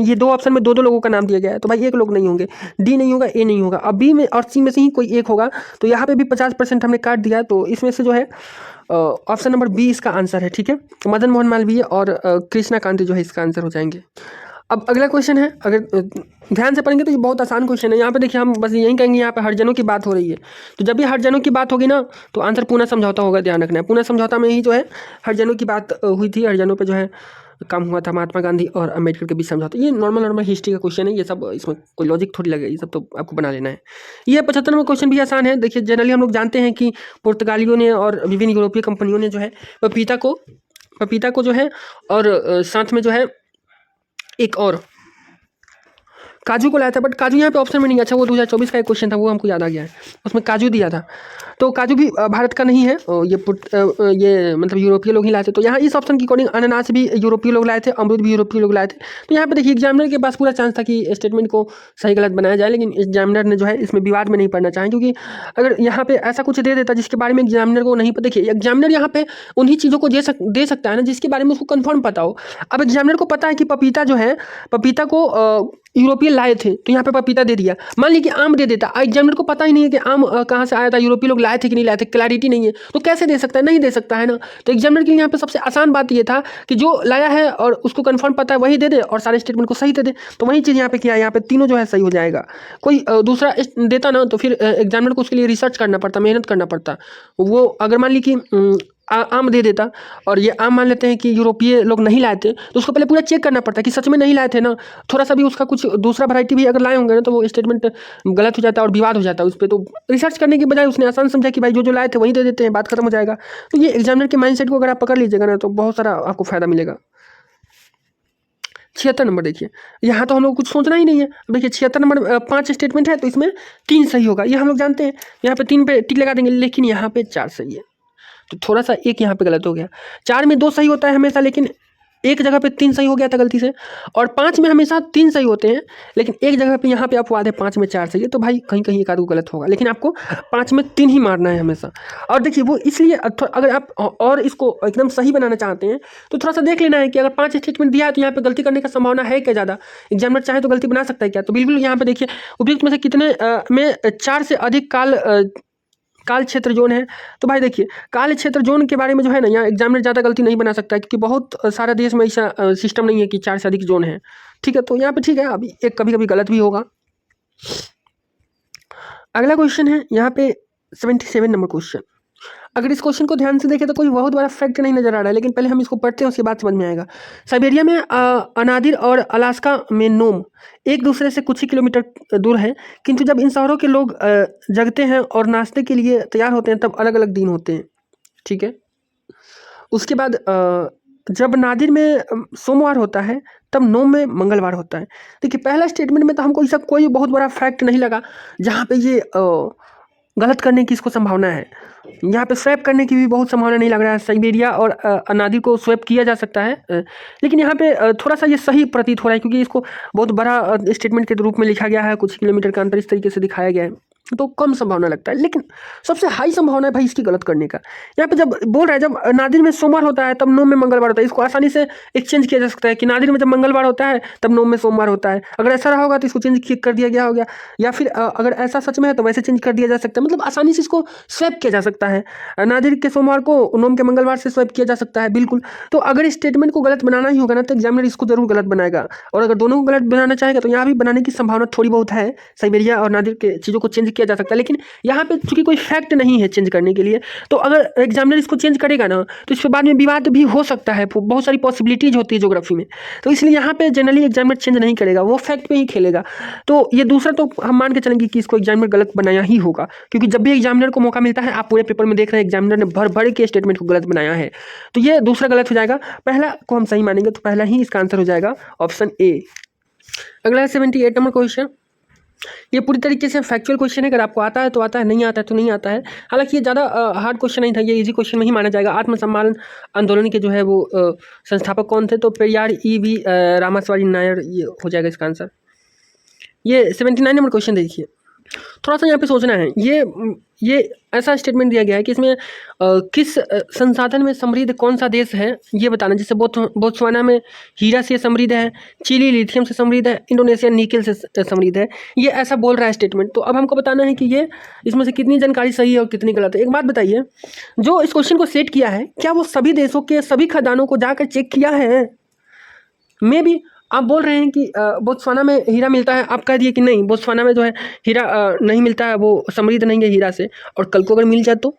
ये दो ऑप्शन में दो दो लोगों का नाम दिया गया है। तो भाई एक लोग नहीं होंगे, डी नहीं होगा, ए नहीं होगा। अब बी में और सी में से ही कोई एक होगा। तो यहाँ पे भी 50% हमने काट दिया। तो इसमें से जो है ऑप्शन नंबर बी इसका आंसर है। ठीक है, मदन मोहन मालवीय और कृष्णा कांति जो है इसका आंसर हो जाएंगे। अब अगला क्वेश्चन है, अगर ध्यान से पढ़ेंगे तो ये बहुत आसान क्वेश्चन है। यहाँ पे देखिए हम बस यही कहेंगे, यहाँ पे हरिजनों की बात हो रही है। तो जब भी हरिजनों की बात होगी ना तो आंसर पूना समझौता होगा, ध्यान रखना है। पूना समझौता में ही जो है हरिजनों की बात हुई थी, हरिजनों पे जो है काम हुआ था, महात्मा गांधी और अम्बेडकर के बीच समझौता। ये नॉर्मल हिस्ट्री का क्वेश्चन है, ये सब इसमें कोई लॉजिक थोड़ी लगेगा, ये सब तो आपको बना लेना है। ये 75 नंबर क्वेश्चन भी आसान है। देखिए जनरली हम लोग जानते हैं कि पुर्तगालियों ने और विभिन्न यूरोपीय कंपनियों ने जो है पपीता को जो है और साथ में जो है एक और काजू को लाया था, बट काजू यहाँ पे ऑप्शन में नहीं। अच्छा वो 2024 का एक क्वेश्चन था, वो हमको याद आ गया है, उसमें काजू दिया था। तो काजू भी भारत का नहीं है, ये मतलब यूरोपीय लोग ही लाए थे। तो यहाँ इस ऑप्शन की अकॉर्डिंग अनानास भी यूरोपीय लोग लाए थे, अमरूद भी यूरोपीय लोग लाए थे। तो यहाँ पे देखिए एग्जामिनर के पास पूरा चांस था कि स्टेटमेंट को सही गलत बनाया जाए, लेकिन एग्जामिनर ने जो है इसमें विवाद में नहीं पड़ना चाहे, क्योंकि अगर यहाँ पे ऐसा कुछ दे देता जिसके बारे में एग्जामिनर को नहीं पता। देखिए एग्जामिनर यहाँ पे उन्हीं चीज़ों को दे सकता है ना जिसके बारे में उसको कन्फर्म पता हो। अब एग्जामिनर को पता है कि पपीता जो है, पपीता को यूरोपीय लाए थे, तो यहाँ पे पपीता दे दिया। मान लीजिए आम दे देता, एग्जामिनर को पता ही नहीं है कि आम कहाँ से आया था, यूरोपीय लोग लाए थे कि नहीं लाए थे, क्लैरिटी नहीं है, तो कैसे दे सकता है? नहीं दे सकता है ना। तो एग्जामिनर के लिए यहाँ पे सबसे आसान बात ये था कि जो लाया है और उसको कंफर्म पता है वही दे दे और सारे स्टेटमेंट को सही दे दे। तो वही चीज़ यहाँ पे किया है, यहाँ पे तीनों जो है सही हो जाएगा। कोई दूसरा देता ना तो फिर एग्जामिनर को उसके लिए रिसर्च करना पड़ता, मेहनत करना पड़ता। वो अगर मान ली कि आम दे देता और ये आम मान लेते हैं कि यूरोपीय लोग नहीं लाए थे, तो उसको पहले पूरा चेक करना पड़ता कि सच में नहीं लाए थे ना। थोड़ा सा भी उसका कुछ दूसरा वैरायटी भी अगर लाए होंगे ना तो वो स्टेटमेंट गलत हो जाता है और विवाद हो जाता है उस पर। तो रिसर्च करने की बजाय उसने आसान समझा कि भाई जो लाए थे वही दे देते हैं, बात खत्म हो जाएगा। तो ये एग्जामिनर के माइंडसेट को अगर आप पकड़ लीजिएगा ना तो बहुत सारा आपको फायदा मिलेगा। 76 नंबर देखिए, यहाँ तो हम लोग कुछ सोचना ही नहीं है। देखिए 76 नंबर 5 स्टेटमेंट है तो इसमें 3 सही होगा, ये हम लोग जानते हैं। यहाँ पे 3 पे टिक लगा देंगे, लेकिन यहाँ पे 4 सही है, तो थोड़ा सा एक यहाँ पे गलत हो गया। 4 में 2 सही होता है हमेशा, लेकिन एक जगह पे 3 सही हो गया था गलती से। और 5 में हमेशा 3 सही होते हैं, लेकिन एक जगह पे यहाँ पे अपवाद है, 5 में 4 सही है। तो भाई कहीं कहीं एक आध गलत होगा, लेकिन आपको 5 में 3 ही मारना है हमेशा। और देखिए वो इसलिए अगर आप और इसको एकदम सही बनाना चाहते हैं तो थोड़ा सा देख लेना है कि अगर 5 स्टेटमेंट दिया है तो यहाँ पे गलती करने का संभावना है क्या ज़्यादा, एग्जामिनर चाहे तो गलती बना सकता है क्या? तो बिल्कुल यहाँ पे देखिए उपयुक्त में से कितने में 4 से अधिक काल क्षेत्र जोन है। तो भाई देखिए काल क्षेत्र जोन के बारे में जो है ना, यहाँ एग्जामिनर ज़्यादा गलती नहीं बना सकता है, क्योंकि बहुत सारा देश में ऐसा सिस्टम नहीं है कि 4 से अधिक जोन है। ठीक है, तो यहाँ पे ठीक है, अभी एक कभी कभी गलत भी होगा। अगला क्वेश्चन है यहाँ पे 77 नंबर क्वेश्चन। अगर इस क्वेश्चन को ध्यान से देखें तो कोई बहुत बड़ा फैक्ट नहीं नजर आ रहा है, लेकिन पहले हम इसको पढ़ते हैं उसके बाद समझ में आएगा। साइबेरिया में अनादिर और अलास्का में नोम एक दूसरे से कुछ ही किलोमीटर दूर है, किंतु जब इन शहरों के लोग जगते हैं और नाश्ते के लिए तैयार होते हैं तब अलग अलग दिन होते हैं। ठीक है, उसके बाद जब नादिर में सोमवार होता है तब नोम में मंगलवार होता है। देखिए पहला स्टेटमेंट में तो हमको ऐसा कोई बहुत बड़ा फैक्ट नहीं लगा जहाँ पे ये गलत करने की इसको संभावना है। यहाँ पे स्वैप करने की भी बहुत संभावना नहीं लग रहा है। साइबेरिया और अनादिर को स्वैप किया जा सकता है, लेकिन यहाँ पे थोड़ा सा ये सही प्रतीत हो रहा है, क्योंकि इसको बहुत बड़ा स्टेटमेंट के रूप में लिखा गया है, कुछ किलोमीटर का अंतर इस तरीके से दिखाया गया है, तो कम संभावना लगता है। लेकिन सबसे हाई संभावना है भाई इसकी गलत करने का। यहाँ पे जब बोल रहा है जब नादिर में सोमवार होता है तब नोम में मंगलवार होता है, इसको आसानी से एक्सचेंज किया जा सकता है कि नादिर में जब मंगलवार होता है तब नोम में सोमवार होता है। अगर ऐसा रहा होगा तो इसको चेंज कर दिया गया होगा, या फिर अगर ऐसा सच में है तो वैसे चेंज कर दिया जा सकता है। मतलब आसानी से इसको स्वैप किया जा सकता है, नादिर के सोमवार को नोम के मंगलवार से स्वैप किया जा सकता है बिल्कुल। तो अगर इस स्टेटमेंट को गलत बनाना ही होगा ना तो एग्जामिनर इसको जरूर गलत बनाएगा, और अगर दोनों को गलत बनाना चाहेगा तो यहाँ भी बनाने की संभावना थोड़ी बहुत है। साइबेरिया और नादिर के चीज़ों को चेंज किया जा सकता है, लेकिन यहाँ पे चूंकि कोई फैक्ट नहीं है चेंज करने के लिए, तो अगर एग्जामिनर इसको चेंज करेगा ना तो इस पर बाद में विवाद भी हो सकता है। बहुत सारी पॉसिबिलिटीज होती है ज्योग्राफी में, तो इसलिए यहाँ पे जनरली एग्जामिनर चेंज नहीं करेगा, वो फैक्ट पे ही खेलेगा। तो ये दूसरा तो हम मान के चलेंगे कि इसको एग्जामिनर गलत बनाया ही होगा, क्योंकि जब भी एग्जामिनर को मौका मिलता है, आप पूरे पेपर में देख रहे हैं एग्जामिनर ने भर भर के स्टेटमेंट को गलत बनाया है, तो ये दूसरा गलत हो जाएगा। पहला को हम सही मानेंगे तो पहला ही इसका आंसर हो जाएगा ऑप्शन ए। अगला 78 नंबर क्वेश्चन। ये पूरी तरीके से फैक्चुअल क्वेश्चन है, अगर आपको आता है तो आता है, नहीं आता है तो नहीं आता है। हालांकि ये ज़्यादा हार्ड क्वेश्चन नहीं था, ये इजी क्वेश्चन में ही माना जाएगा। आत्मसम्मान आंदोलन के जो है वो संस्थापक कौन थे? तो पेरियार ई.वी. रामास्वामी नायर, ये हो जाएगा इसका आंसर। ये 79 नंबर क्वेश्चन देखिए, थोड़ा सा यहाँ पे सोचना है। ये ऐसा स्टेटमेंट दिया गया है कि इसमें किस संसाधन में समृद्ध कौन सा देश है ये बताना। जैसे बोत्सवाना में हीरा से समृद्ध है, चिली लिथियम से समृद्ध है, इंडोनेशिया निकेल से समृद्ध है। ये ऐसा बोल रहा है स्टेटमेंट। तो अब हमको बताना है कि ये इसमें से कितनी जानकारी सही है और कितनी गलत है। एक बात बताइए, जो इस क्वेश्चन को सेट किया है, क्या वो सभी देशों के सभी खदानों को जाकर चेक किया है? मे भी आप बोल रहे हैं कि बोत्सवाना में हीरा मिलता है, आप कह दिए कि नहीं बोत्सवाना में जो है हीरा नहीं मिलता है, वो समृद्ध नहीं है हीरा से, और कल को अगर मिल जाए तो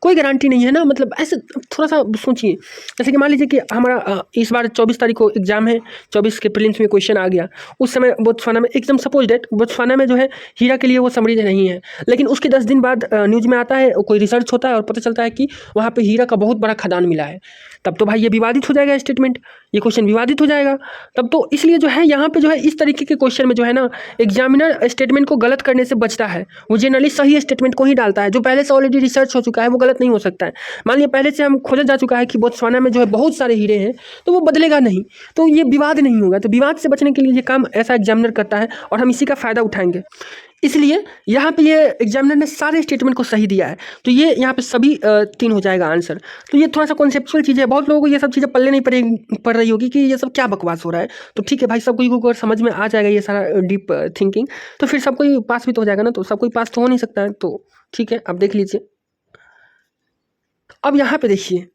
कोई गारंटी नहीं है ना। मतलब ऐसे थोड़ा सा सोचिए, जैसे कि मान लीजिए कि हमारा इस बार 24 तारीख को एग्जाम है, 24 के प्रीलिम्स में क्वेश्चन आ गया, उस समय बोत्सवाना में एकदम सपोज डेट बोत्सवाना में जो है हीरा के लिए वो समृद्ध नहीं है, लेकिन उसके 10 दिन बाद न्यूज़ में आता है, कोई रिसर्च होता है और पता चलता है कि वहाँ पर हीरा का बहुत बड़ा खदान मिला है, तब तो भाई ये विवादित हो जाएगा स्टेटमेंट, ये क्वेश्चन विवादित हो जाएगा तब तो। इसलिए जो है यहाँ पे जो है इस तरीके के क्वेश्चन में जो है ना, एग्जामिनर स्टेटमेंट को गलत करने से बचता है। वो जनरली सही स्टेटमेंट को ही डालता है, जो पहले से ऑलरेडी रिसर्च हो चुका है वो गलत नहीं हो सकता है। मान लिया पहले से हम खोजा जा चुका है कि बोत्सवाना में जो है बहुत सारे हीरे हैं, तो वो बदलेगा नहीं, तो ये विवाद नहीं होगा। तो विवाद से बचने के लिए ये काम ऐसा एग्जामिनर करता है और हम इसी का फ़ायदा उठाएंगे। इसलिए यहाँ पे ये एग्जामिनर ने सारे स्टेटमेंट को सही दिया है, तो ये यहाँ पे सभी 3 हो जाएगा आंसर। तो ये थोड़ा सा कॉन्सेप्चुअल चीज़ है, बहुत लोगों को ये सब चीज़ें पल्ले नहीं पड़ रही होगी कि ये सब क्या बकवास हो रहा है। तो ठीक है भाई, सब कोई को अगर समझ में आ जाएगा ये सारा डीप थिंकिंग, तो फिर सब कोई पास भी तो हो जाएगा ना। तो सब कोई पास तो हो नहीं सकता है, तो ठीक है, अब देख लीजिए। अब यहाँ पे देखिए,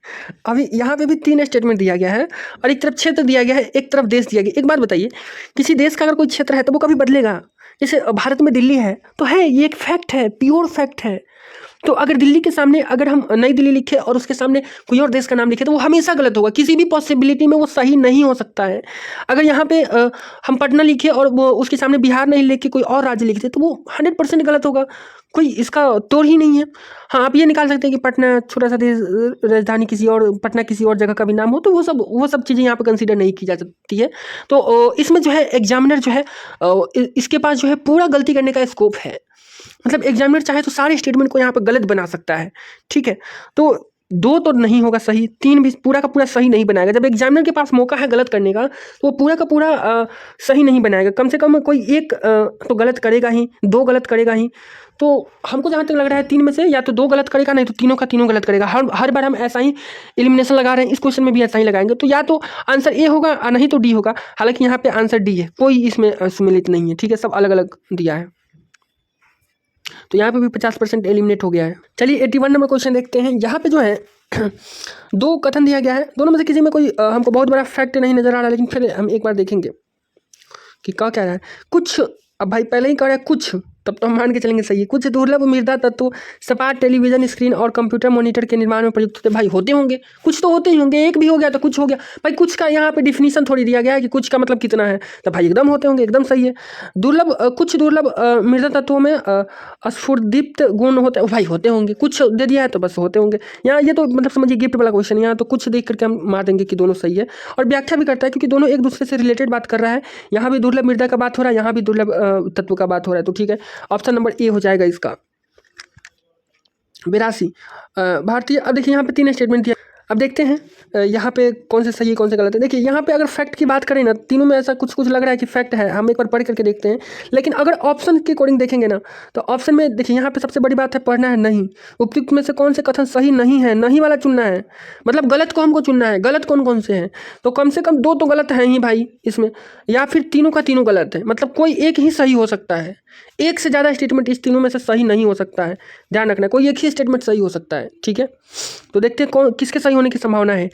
अभी यहाँ पे भी 3 स्टेटमेंट दिया गया है, और एक तरफ क्षेत्र दिया गया है, एक तरफ देश दिया गया। एक बात बताइए, किसी देश का अगर कोई क्षेत्र है तो वो कभी बदलेगा? जैसे भारत में दिल्ली है तो है, ये एक फैक्ट है, प्योर फैक्ट है। तो अगर दिल्ली के सामने अगर हम नई दिल्ली लिखे और उसके सामने कोई और देश का नाम लिखे तो वो हमेशा गलत होगा, किसी भी पॉसिबिलिटी में वो सही नहीं हो सकता है। अगर यहाँ पे हम पटना लिखे और वो उसके सामने बिहार नहीं लिख के कोई और राज्य लिखते तो वो 100% गलत होगा, कोई इसका तोड़ ही नहीं है। हाँ, आप ये निकाल सकते हैं कि पटना छोटा सा देश, राजधानी किसी और, पटना किसी और जगह का भी नाम हो, तो वो सब चीज़ें यहाँ पे कंसीडर नहीं की जा सकती है। तो इसमें जो है एग्जामिनर जो है इसके पास जो है पूरा गलती करने का स्कोप है। मतलब एग्जामिनर चाहे तो सारे स्टेटमेंट को यहाँ पे गलत बना सकता है, ठीक है। तो 2 तो नहीं होगा सही, 3 भी पूरा का पूरा सही नहीं बनाएगा। जब एग्जामिनर के पास मौका है गलत करने का, तो वो पूरा का पूरा सही नहीं बनाएगा। कम से कम कोई एक तो गलत करेगा ही, 2 गलत करेगा ही। तो हमको जहाँ तक लग रहा है 3 में से या तो 2 गलत करेगा, नहीं तो तीनों का तीनों गलत करेगा। हर बार हम ऐसा ही एलिमिनेशन लगा रहे हैं, इस क्वेश्चन में भी ऐसा ही लगाएंगे। तो या तो आंसर ए होगा और नहीं तो डी होगा। हालांकि यहाँ पे आंसर डी है, कोई इसमें सम्मिलित नहीं है, ठीक है, सब अलग अलग दिया है। तो यहाँ पे भी 50% एलिमिनेट हो गया है। चलिए 81 नंबर क्वेश्चन देखते हैं। यहाँ पे जो है 2 कथन दिया गया है, दोनों में से किसी में कोई हमको बहुत बड़ा फैक्ट नहीं नजर आ रहा है, लेकिन फिर हम एक बार देखेंगे कि क्या कह रहा है। कुछ, अब भाई पहले ही कह रहा है कुछ, तब तो हम मान के चलेंगे सही है। कुछ दुर्लभ मृदा तत्व सपाट टेलीविजन स्क्रीन और कंप्यूटर मॉनिटर के निर्माण में प्रयुक्त होते। भाई होते होंगे, कुछ तो होते ही होंगे, एक भी हो गया तो कुछ हो गया। भाई कुछ का यहाँ पे डिफिनीशन थोड़ी दिया गया है कि कुछ का मतलब कितना है, तो भाई एकदम होते होंगे, एकदम सही है। कुछ दुर्लभ मृदा तत्वों में स्फुरदीप्त गुण होते हैं। भाई होते होंगे, कुछ दे दिया है तो बस होते होंगे। यहाँ ये तो मतलब समझिए गिफ्ट वाला क्वेश्चन, यहाँ तो कुछ देख करके हम मार देंगे कि दोनों सही है। और व्याख्या भी करता है क्योंकि दोनों एक दूसरे से रिलेटेड बात कर रहा है। यहाँ भी दुर्लभ मृदा का बात हो रहा है, यहाँ भी दुर्लभ तत्व का बात हो रहा है, तो ठीक है, ऑप्शन नंबर ए हो जाएगा इसका। 82 भारतीय। अब देखिए यहाँ पे 3 स्टेटमेंट दिया, अब देखते हैं यहाँ पे कौन से सही है कौन से गलत है। देखिए यहाँ पे अगर फैक्ट की बात करें ना, तीनों में ऐसा कुछ लग रहा है कि फैक्ट है, हम एक बार पढ़ करके देखते हैं। लेकिन अगर ऑप्शन के अकॉर्डिंग देखेंगे ना, तो ऑप्शन में देखिए यहाँ पे सबसे बड़ी बात है पढ़ना है नहीं। उपयुक्त में से कौन से कथन सही नहीं है, नहीं वाला चुनना है, मतलब गलत को हमको चुनना है। गलत कौन कौन से हैं, तो कम से कम 2 तो गलत हैं ही भाई इसमें, या फिर तीनों का तीनों गलत है। मतलब कोई एक ही सही हो सकता है, एक से ज़्यादा स्टेटमेंट इस तीनों में से सही नहीं हो सकता है, ध्यान रखना। कोई एक ही स्टेटमेंट सही हो सकता है, ठीक है। तो देखते हैं कौन किसके सही होने की संभावना है।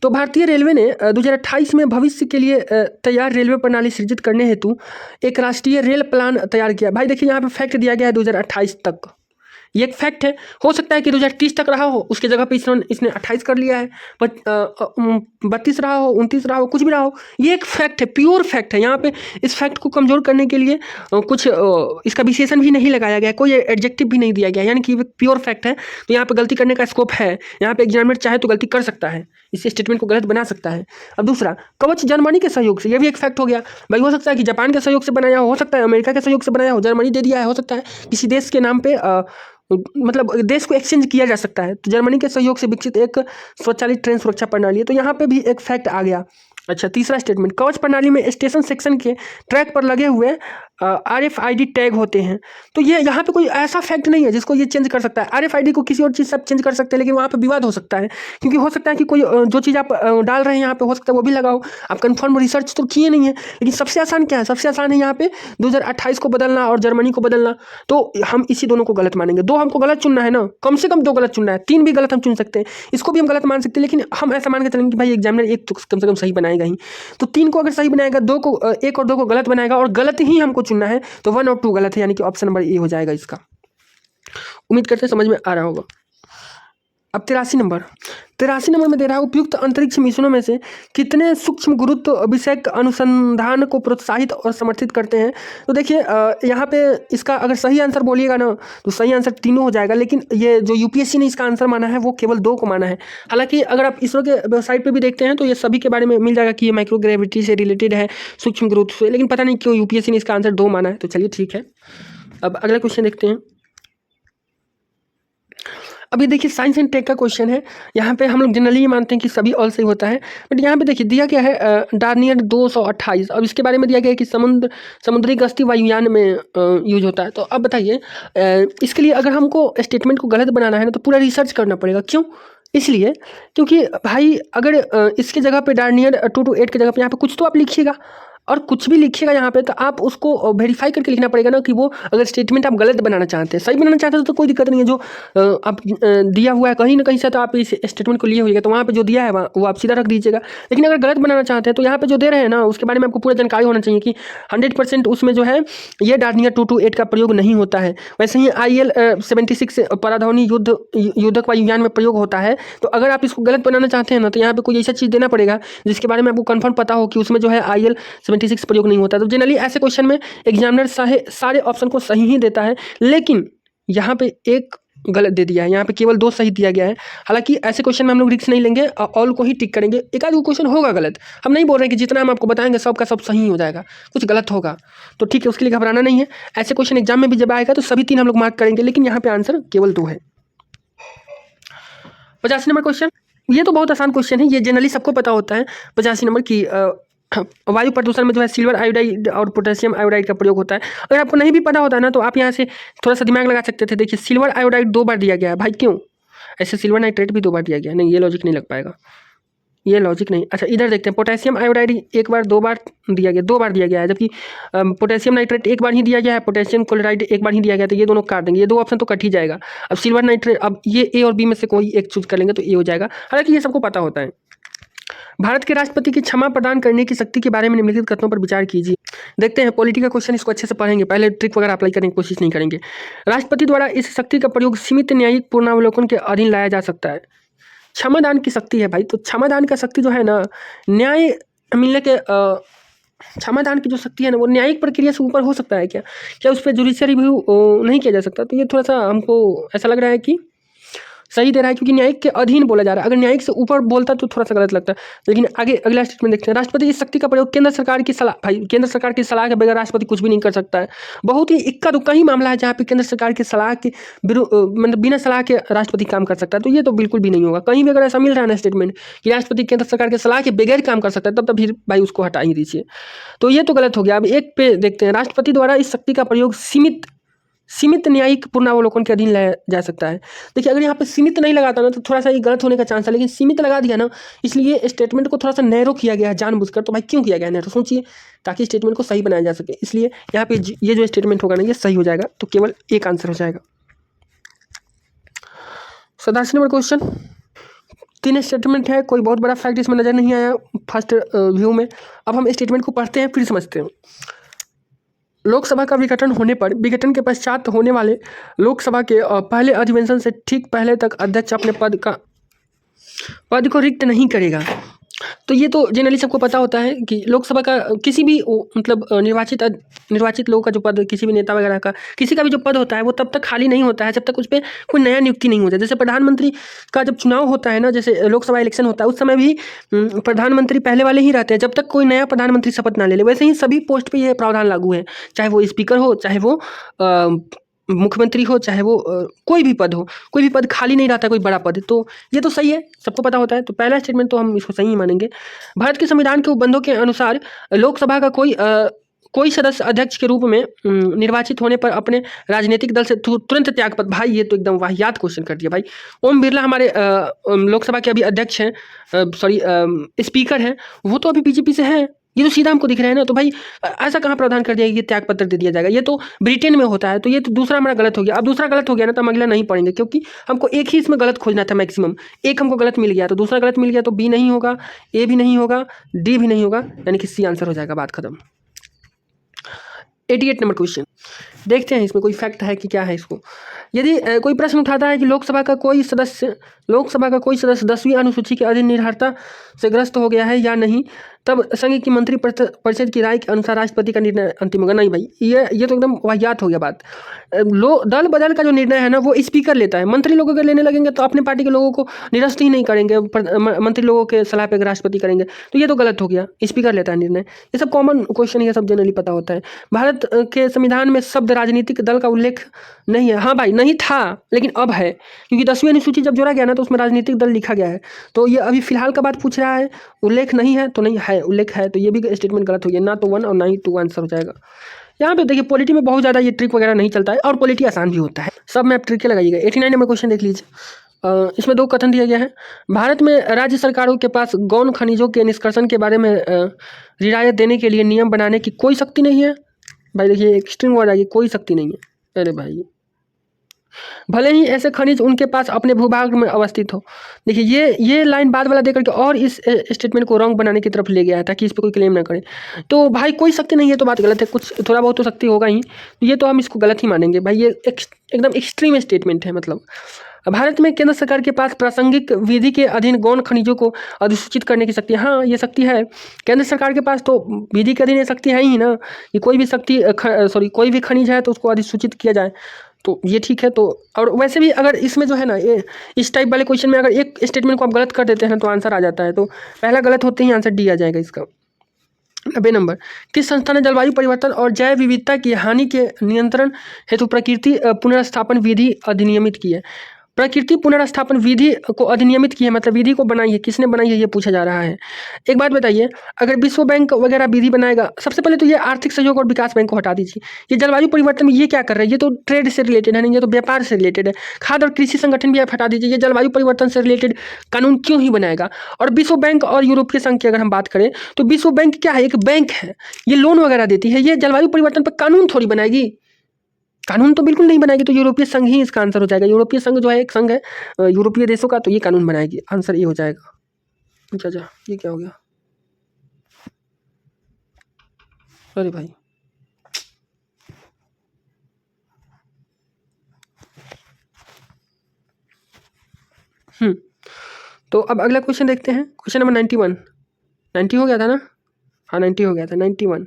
तो भारतीय रेलवे ने 2028 में भविष्य के लिए तैयार रेलवे प्रणाली सृजित करने हेतु एक राष्ट्रीय रेल प्लान तैयार किया। भाई देखिए यहाँ पे फैक्ट दिया गया है 2028 तक, ये एक फैक्ट है। हो सकता है कि 2030 तक रहा हो, उसके जगह पे इसने 28 कर लिया है, 32 रहा हो, 29 रहा हो, कुछ भी रहा हो, ये एक फैक्ट है, प्योर फैक्ट है। यहाँ पे इस फैक्ट को कमजोर करने के लिए कुछ इसका विशेषण भी नहीं लगाया गया है, कोई एडजेक्टिव भी नहीं दिया गया, यानी कि प्योर फैक्ट है। तो यहाँ पे गलती करने का स्कोप है, यहाँ पे एग्जामिनर चाहे तो गलती कर सकता है, इस स्टेटमेंट को गलत बना सकता है। अब दूसरा, कवच जर्मनी के सहयोग से, ये भी एक फैक्ट हो गया भाई। हो सकता है कि जापान के सहयोग से बनाया हो सकता है अमेरिका के सहयोग से बनाया हो, जर्मनी दे दिया है, हो सकता है किसी देश के नाम पे मतलब देश को एक्सचेंज किया जा सकता है। तो जर्मनी के सहयोग से विकसित एक स्वचालित ट्रेन सुरक्षा प्रणाली है, तो यहाँ पे भी एक फैक्ट आ गया। अच्छा, तीसरा स्टेटमेंट, कवच प्रणाली में स्टेशन सेक्शन के ट्रैक पर लगे हुए RFID टैग होते हैं। तो ये यहाँ पे कोई ऐसा फैक्ट नहीं है जिसको ये चेंज कर सकता है। RFID को किसी और चीज़ से आप चेंज कर सकते हैं, लेकिन वहाँ पे विवाद हो सकता है, क्योंकि हो सकता है कि कोई जो चीज़ आप डाल रहे हैं यहाँ पे हो सकता है वो भी लगाओ। आप कंफर्म रिसर्च तो किए नहीं है, लेकिन सबसे आसान क्या है? सबसे आसान है यहाँ पे 2028 को बदलना और जर्मनी को बदलना। तो हम इसी दोनों को गलत मानेंगे। दो हमको गलत चुनना है ना, कम से कम दो गलत चुनना है, तीन भी गलत हम चुन सकते हैं, इसको भी हम गलत मान सकते हैं, लेकिन हम ऐसा मान के चलेंगे कि भाई एग्जामिनर एक तो कम से कम सही बनाएगा ही। तो तीन को अगर सही बनाएगा, दो को एक और दो को गलत बनाएगा, और गलत ही हमको चुनना है, तो 1 और 2 गलत है, यानी कि ऑप्शन नंबर ए हो जाएगा इसका। उम्मीद करते हैं समझ में आ रहा होगा। अब 83 नंबर में दे रहा है, उपयुक्त अंतरिक्ष मिशनों में से कितने सूक्ष्म गुरुत्व विषयक अनुसंधान को प्रोत्साहित और समर्थित करते हैं? तो देखिए यहाँ पे इसका अगर सही आंसर बोलिएगा ना, तो सही आंसर तीनों हो जाएगा, लेकिन ये जो UPSC ने इसका आंसर माना है वो केवल 2 को माना है। हालांकि अगर आप इसरो के वेबसाइट पर भी देखते हैं तो ये सभी के बारे में मिल जाएगा कि ये माइक्रोग्रेविटी से रिलेटेड है, सूक्ष्म गुरुत्व से, लेकिन पता नहीं क्यों UPSC ने इसका आंसर 2 माना है। तो चलिए ठीक है, अब अगला क्वेश्चन देखते हैं। अभी देखिए साइंस एंड टेक का क्वेश्चन है। यहाँ पे हम लोग जनरली ये मानते हैं कि सभी ऑल सही होता है, बट यहाँ पे देखिए दिया क्या है, डार्नियर 228। अब इसके बारे में दिया गया है कि समुद्री गश्ती वायुयान में यूज होता है। तो अब बताइए इसके लिए अगर हमको स्टेटमेंट को गलत बनाना है ना, तो पूरा रिसर्च करना पड़ेगा। क्यों? इसलिए क्योंकि भाई अगर इसके जगह पे डार्नियर 228 की जगह पे यहाँ पे कुछ तो आप लिखिएगा, और कुछ भी लिखिएगा यहाँ पे, तो आप उसको वेरीफाई करके लिखना पड़ेगा ना कि वो अगर स्टेटमेंट आप गलत बनाना चाहते हैं, सही बनाना चाहते हैं तो कोई दिक्कत नहीं है। जो आप दिया हुआ है कहीं ना कहीं से, तो आप इस स्टेटमेंट को लिए होइएगा, तो वहाँ पे जो दिया है वो आप सीधा रख दीजिएगा। लेकिन अगर गलत बनाना चाहते हैं तो यहाँ पे जो दे रहे हैं ना, उसके बारे में आपको पूरा जानकारी होना चाहिए कि 100% उसमें जो है ये डार्नियर 228 का प्रयोग नहीं होता है। वैसे ही IL 76 पराध्वनि युद्धक वायुयान में प्रयोग होता है। तो अगर आप इसको गलत बनाना चाहते हैं ना, तो यहाँ पे कोई ऐसा चीज़ देना पड़ेगा जिसके बारे में आपको कंफर्म पता हो कि उसमें जो है IL 76 प्रयोग नहीं होता। तो जनरली ऐसे क्वेश्चन में एग्जामिनर सारे ऑप्शन को सही ही देता है, लेकिन यहाँ पे एक गलत दे दिया है, यहाँ पे केवल 2 सही दिया गया है। हालांकि ऐसे क्वेश्चन में हम लोग रिस्क नहीं लेंगे, ऑल को ही टिक करेंगे। एक आध क्वेश्चन होगा गलत, हम नहीं बोल रहे कि जितना हम आपको बताएंगे सब का सब सही हो जाएगा, कुछ गलत होगा तो ठीक है, उसके लिए घबराना नहीं है। ऐसे क्वेश्चन एग्जाम में भी जब आएगा तो सभी 3 हम लोग मार्क करेंगे, लेकिन यहाँ पे आंसर केवल 2 है। 85 नंबर क्वेश्चन, ये तो बहुत आसान क्वेश्चन है, ये जनरली सबको पता होता है। 85 नंबर की वायु प्रदूषण में जो है सिल्वर आयोडाइड और पोटेशियम आयोडाइड का प्रयोग होता है। अगर आपको नहीं भी पता होता है ना, तो आप यहाँ से थोड़ा सा दिमाग लगा सकते थे। देखिए सिल्वर आयोडाइड 2 बार दिया गया है भाई, क्यों? ऐसे सिल्वर नाइट्रेट भी 2 बार दिया गया है, नहीं ये लॉजिक नहीं लग पाएगा, ये लॉजिक नहीं। अच्छा इधर देखते हैं, पोटेशियम आयोडाइड 1 बार 2 बार दिया गया, 2 बार दिया गया है, जबकि पोटेशियम नाइट्रेट 1 बार ही दिया गया है, पोटेशियम क्लोराइड 1 बार ही दिया गया, तो ये दोनों काट देंगे, ये 2 ऑप्शन तो कट ही जाएगा। अब सिल्वर नाइट्रेट, अब ये A और B में से कोई एक चूज कर लेंगे तो ये हो जाएगा। हालांकि ये सबको पता होता है। भारत के राष्ट्रपति की क्षमा प्रदान करने की शक्ति के बारे में निम्नलिखित कथनों पर विचार कीजिए। देखते हैं पॉलिटी का क्वेश्चन, इसको अच्छे से पढ़ेंगे, पहले ट्रिक वगैरह अप्लाई करने की कोशिश नहीं करेंगे। राष्ट्रपति द्वारा इस शक्ति का प्रयोग सीमित न्यायिक पूर्णावलोकन के अधीन लाया जा सकता है। क्षमादान की शक्ति है भाई, तो क्षमादान का शक्ति जो है ना, न्याय मिलने के क्षमादान की जो शक्ति है ना, वो न्यायिक प्रक्रिया से ऊपर हो सकता है क्या उस पर जुडिशियल रिव्यू नहीं किया जा सकता? तो ये थोड़ा सा हमको ऐसा लग रहा है कि सही दे रहा है, क्योंकि न्यायिक के अधीन बोला जा रहा है। अगर न्यायिक से ऊपर बोलता तो थोड़ा सा गलत लगता है। लेकिन आगे अगला स्टेटमेंट देखते हैं, राष्ट्रपति इस शक्ति का प्रयोग केंद्र सरकार की सलाह, भाई केंद्र सरकार की सलाह के बगैर राष्ट्रपति कुछ भी नहीं कर सकता है। बहुत ही इक्का दुक्का ही मामला है जहाँ पे केंद्र सरकार की सलाह के मतलब बिना सलाह के राष्ट्रपति काम कर सकता है, तो ये तो बिल्कुल भी नहीं होगा। कहीं भी अगर ऐसा मिल रहा है ना स्टेटमेंट कि राष्ट्रपति केंद्र सरकार के सलाह के बगैर काम कर सकता है, तब फिर भाई उसको हटा ही दीजिए, तो ये तो गलत हो गया। अब एक पे देखते हैं, राष्ट्रपति द्वारा इस शक्ति का प्रयोग सीमित न्यायिक पूर्णावलोकन के अधीन लाया जा सकता है। देखिए अगर यहाँ पे सीमित नहीं लगाता ना, तो थोड़ा सा ये गलत होने का चांस है, लेकिन सीमित लगा दिया ना, इसलिए स्टेटमेंट को थोड़ा सा नैरो किया गया है जानबूझकर। तो भाई क्यों किया गया है नैरो, सोचिए, ताकि स्टेटमेंट को सही बनाया जा सके। इसलिए यहाँ पे ये जो स्टेटमेंट होगा ना, ये सही हो जाएगा, तो केवल एक आंसर हो जाएगा। 87 नंबर क्वेश्चन, 3 स्टेटमेंट है, कोई बहुत बड़ा फैक्ट इसमें नजर नहीं आया फर्स्ट व्यू में। अब हम स्टेटमेंट को पढ़ते हैं फिर समझते हैं। लोकसभा का विघटन होने पर विघटन के पश्चात होने वाले लोकसभा के पहले अधिवेशन से ठीक पहले तक अध्यक्ष अपने पद को रिक्त नहीं करेगा। तो ये तो जनरली सबको पता होता है कि लोकसभा का किसी भी मतलब निर्वाचित लोगों का जो पद, किसी भी नेता वगैरह का किसी का भी जो पद होता है वो तब तक खाली नहीं होता है जब तक उस पर कोई नया नियुक्ति नहीं होता है। जैसे प्रधानमंत्री का जब चुनाव होता है ना, जैसे लोकसभा इलेक्शन होता है, उस समय भी प्रधानमंत्री पहले वाले ही रहते हैं जब तक कोई नया प्रधानमंत्री शपथ ना ले ले। वैसे ही सभी पोस्ट पर यह प्रावधान लागू है, चाहे वो स्पीकर हो, चाहे वो मुख्यमंत्री हो, चाहे वो कोई भी पद हो, कोई भी पद खाली नहीं रहता, कोई बड़ा पद। तो ये तो सही है, सबको पता होता है। तो पहला स्टेटमेंट तो हम इसको सही ही मानेंगे। भारत के संविधान के उपबंधों के अनुसार लोकसभा का कोई सदस्य अध्यक्ष के रूप में निर्वाचित होने पर अपने राजनीतिक दल से तुरंत त्यागपत्र। भाई ये तो एकदम वाहियात क्वेश्चन कर दिया भाई। ओम बिरला हमारे लोकसभा के अभी अध्यक्ष हैं, सॉरी स्पीकर हैं, वो तो अभी बीजेपी से हैं। ये तो सीधा हमको दिख रहा है ना। तो भाई ऐसा कहाँ प्रावधान कर दिया कि त्याग पत्र दे दिया जाएगा? ये तो ब्रिटेन में होता है। तो ये तो दूसरा हमारा गलत हो गया। अब दूसरा गलत हो गया ना तो हम अगला नहीं पढ़ेंगे, क्योंकि हमको एक ही इसमें गलत खोजना था मैक्सिमम। एक हमको गलत मिल गया तो दूसरा गलत मिल गया, तो बी नहीं होगा, ए भी नहीं होगा, डी भी नहीं होगा, यानी कि सी आंसर हो जाएगा। बात खत्म। 88 नंबर क्वेश्चन देखते हैं, इसमें कोई फैक्ट है कि क्या है इसको। यदि कोई प्रश्न उठाता है कि लोकसभा का कोई सदस्य 10वीं अनुसूची के अधीन निरर्हता से ग्रस्त हो गया है या नहीं, तब संघ की मंत्री परिषद की राय के अनुसार राष्ट्रपति का निर्णय अंतिम होगा। नहीं भाई, ये तो एकदम वाहियात हो गया बात। दल बदल का जो निर्णय है ना वो स्पीकर लेता है। मंत्री लोग अगर लेने लगेंगे तो अपने पार्टी के लोगों को निरस्त ही नहीं करेंगे, मंत्री लोगों के सलाह पे राष्ट्रपति करेंगे, तो ये तो गलत हो गया। स्पीकर लेता है निर्णय। ये सब कॉमन क्वेश्चन है, सब जनरली पता होता है। भारत के संविधान में शब्द राजनीतिक दल का उल्लेख नहीं है। हाँ भाई, नहीं था लेकिन अब है, क्योंकि 10वीं अनुसूची जब जोड़ा गया ना तो उसमें राजनीतिक दल लिखा गया है। तो ये अभी फिलहाल का बात पूछ रहा है, उल्लेख नहीं है तो नहीं है, उल्लेख है तो ये भी स्टेटमेंट गलत हो गया। ना तो 1 और ना ही 2 आंसर हो जाएगा। यहाँ पे देखिए पॉलिटी में बहुत ज़्यादा ये ट्रिक वगैरह नहीं चलता है, और पॉलिटी आसान भी होता है, सब में आप ट्रिक लगाइएगा। 89 नंबर क्वेश्चन देख लीजिए। इसमें 2 कथन दिया गया है। भारत में राज्य सरकारों के पास गौण खनिजों के निष्कर्षण के बारे में रियायत देने के लिए नियम बनाने की कोई शक्ति नहीं है। भाई देखिए एक स्ट्रिंग वर्ड आ गई, कोई शक्ति नहीं है। अरे भाई, भले ही ऐसे खनिज उनके पास अपने भूभाग में अवस्थित हो। देखिए ये लाइन बाद वाला देकर के और इस स्टेटमेंट को रॉन्ग बनाने की तरफ ले गया है ताकि इस पर कोई क्लेम ना करे। तो भाई कोई शक्ति नहीं है तो बात गलत है, कुछ थोड़ा बहुत तो शक्ति होगा ही, तो ये तो हम इसको गलत ही मानेंगे भाई। ये एकदम एक्सट्रीम स्टेटमेंट है। मतलब भारत में केंद्र सरकार के पास प्रासंगिक विधि के अधीन गौण खनिजों को अधिसूचित करने की शक्ति, हाँ ये शक्ति है केंद्र सरकार के पास। तो विधि के अधीन ये शक्ति है ही ना कि कोई भी शक्ति कोई भी खनिज है तो उसको अधिसूचित किया जाए, तो ये ठीक है। तो और वैसे भी अगर इसमें जो है ना ये इस टाइप वाले क्वेश्चन में अगर एक स्टेटमेंट को आप गलत कर देते हैं तो आंसर आ जाता है। तो पहला गलत होते ही आंसर डी आ जाएगा इसका। 90 नंबर, किस संस्था ने जलवायु परिवर्तन और जैव विविधता की हानि के नियंत्रण हेतु प्रकृति पुनर्स्थापन विधि अधिनियमित की है? प्रकृति पुनर्स्थापन विधि को अधिनियमित की है, मतलब विधि को बनाई है, किसने बनाई है ये पूछा जा रहा है। एक बात बताइए, अगर विश्व बैंक वगैरह विधि बनाएगा, सबसे पहले तो ये आर्थिक सहयोग और विकास बैंक को हटा दीजिए। ये जलवायु परिवर्तन में ये क्या कर रहे हैं? ये तो ट्रेड से रिलेटेड है, नहीं ये तो व्यापार से रिलेटेड है। खाद्य और कृषि संगठन भी आप हटा दीजिए। ये जलवायु परिवर्तन से रिलेटेड कानून क्यों ही बनाएगा? और विश्व बैंक और यूरोपीय संघ की अगर हम बात करें तो विश्व बैंक क्या है? एक बैंक है, ये लोन वगैरह देती है। ये जलवायु परिवर्तन पर कानून थोड़ी बनाएगी, कानून तो बिल्कुल नहीं बनाएगी। तो यूरोपीय संघ ही इसका आंसर हो जाएगा। यूरोपीय संघ जो है एक संघ है यूरोपीय देशों का, तो ये कानून बनाएगी। आंसर ये हो जाएगा। अच्छा ये क्या हो गया? अरे भाई तो अब अगला क्वेश्चन देखते हैं। Question number 91। 90 हो गया था ना? हाँ 90 हो गया था। 91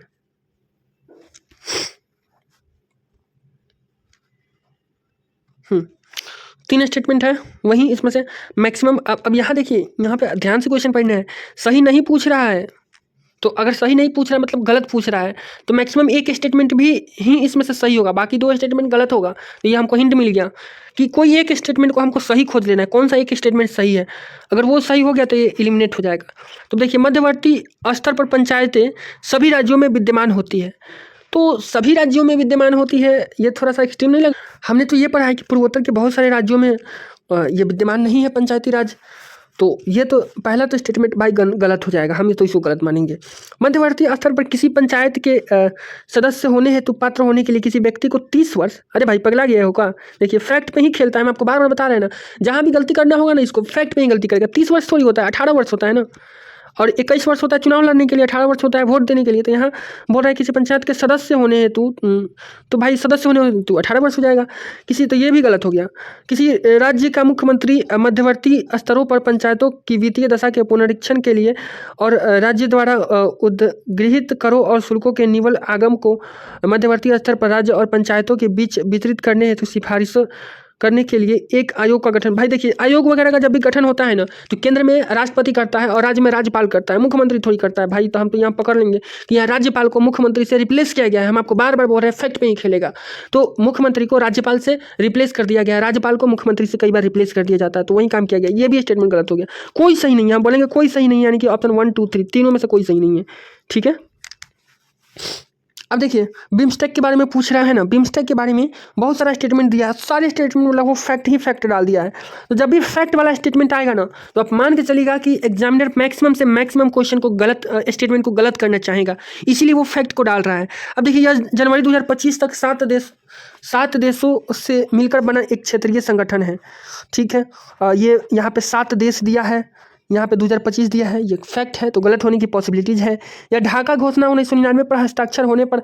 3 स्टेटमेंट है, वहीं इसमें से मैक्सिमम अब यहाँ देखिए, यहाँ पे ध्यान से क्वेश्चन पढ़ना है। सही नहीं पूछ रहा है, तो अगर सही नहीं पूछ रहा है मतलब गलत पूछ रहा है, तो मैक्सिमम एक स्टेटमेंट भी ही इसमें से सही होगा, बाकी 2 स्टेटमेंट गलत होगा। तो ये हमको हिंट मिल गया कि कोई एक स्टेटमेंट को हमको सही खोज लेना है, कौन सा एक स्टेटमेंट सही है। अगर वो सही हो गया तो ये एलिमिनेट हो जाएगा। तो देखिए, मध्यवर्ती स्तर पर पंचायतें सभी राज्यों में विद्यमान होती है। तो सभी राज्यों में विद्यमान होती है, ये थोड़ा सा एक्सट्रीम नहीं लगा? हमने तो ये पढ़ा है कि पूर्वोत्तर के बहुत सारे राज्यों में ये विद्यमान नहीं है पंचायती राज। तो ये तो पहला तो स्टेटमेंट भाई गलत हो जाएगा, हम ये तो इसको गलत मानेंगे। मध्यवर्ती स्तर पर किसी पंचायत के सदस्य होने हेतु पात्र होने के लिए किसी व्यक्ति को 30 वर्ष, अरे भाई पगला गया होगा। देखिए फैक्ट पे ही खेलता है, हम आपको बार बार बता रहे हैं ना, जहाँ भी गलती करना होगा ना इसको फैक्ट पे ही गलती करेगा। 30 वर्ष थोड़ी होता है, 18 वर्ष होता है ना। और 21 वर्ष होता है चुनाव लड़ने के लिए, 18 वर्ष होता है वोट देने के लिए। तो यहाँ बोल रहा है किसी पंचायत के सदस्य होने हेतु, तो भाई सदस्य होने हेतु 18 वर्ष हो जाएगा किसी, तो ये भी गलत हो गया। किसी राज्य का मुख्यमंत्री मध्यवर्ती स्तरों पर पंचायतों की वित्तीय दशा के पुनरीक्षण के लिए और राज्य द्वारा उद्गृहित करों और शुल्कों के निवल आगम को मध्यवर्ती स्तर पर राज्य और पंचायतों के बीच वितरित करने हेतु सिफारिश करने के लिए एक आयोग का गठन। भाई देखिए, आयोग वगैरह का जब भी गठन होता है ना, तो केंद्र में राष्ट्रपति करता है और राज्य में राज्यपाल करता है, मुख्यमंत्री थोड़ी करता है भाई। तो हम तो यहाँ पकड़ लेंगे कि यहाँ राज्यपाल को मुख्यमंत्री से रिप्लेस किया गया है। हम आपको बार बार बोल रहे हैं फैक्ट पे ही खेलेगा। तो मुख्यमंत्री को राज्यपाल से रिप्लेस कर दिया गया है, राज्यपाल को मुख्यमंत्री से कई बार रिप्लेस कर दिया जाता है, तो वही काम किया गया। ये भी स्टेटमेंट गलत हो गया, कोई सही नहीं है। हम बोलेंगे कोई सही नहीं है, यानी कि ऑप्शन 1 2 3 तीनों में से कोई सही नहीं है, ठीक है। अब देखिए, बिम्स्टेक के बारे में पूछ रहा है ना, बिम्स्टेक के बारे में बहुत सारा स्टेटमेंट दिया है, सारे स्टेटमेंट मतलब वो फैक्ट ही फैक्ट डाल दिया है। तो जब भी फैक्ट वाला स्टेटमेंट आएगा ना, तो आप मान के चलिएगा कि एग्जामिनर मैक्सिमम से मैक्सिमम क्वेश्चन को गलत स्टेटमेंट को गलत करना चाहेगा, इसीलिए वो फैक्ट को डाल रहा है। अब देखिए, यह जनवरी 2025 तक 7 देशों से मिलकर बना एक क्षेत्रीय संगठन है, ठीक है। ये यहाँ पे 7 देश दिया है, यहाँ पे 2025 दिया है, ये फैक्ट है, तो गलत होने की पॉसिबिलिटीज़ है। या ढाका घोषणा 1999 पर हस्ताक्षर होने पर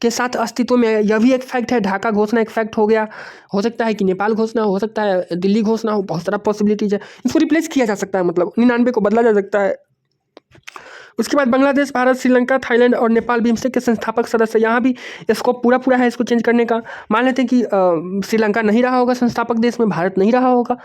के साथ अस्तित्व में, यह भी एक फैक्ट है। ढाका घोषणा एक फैक्ट हो गया। हो सकता है कि नेपाल घोषणा हो सकता है, दिल्ली घोषणा हो, बहुत सारा पॉसिबिलिटीज़ है। इसको रिप्लेस किया जा सकता है, मतलब 99 को बदला जा सकता है। उसके बाद बांग्लादेश, भारत, श्रीलंका, थाईलैंड और नेपाल बिम्स्टेक के संस्थापक सदस्य। यहाँ भी इसको पूरा है इसको चेंज करने का। मान लेते हैं कि श्रीलंका नहीं रहा होगा संस्थापक देश में, भारत नहीं रहा होगा,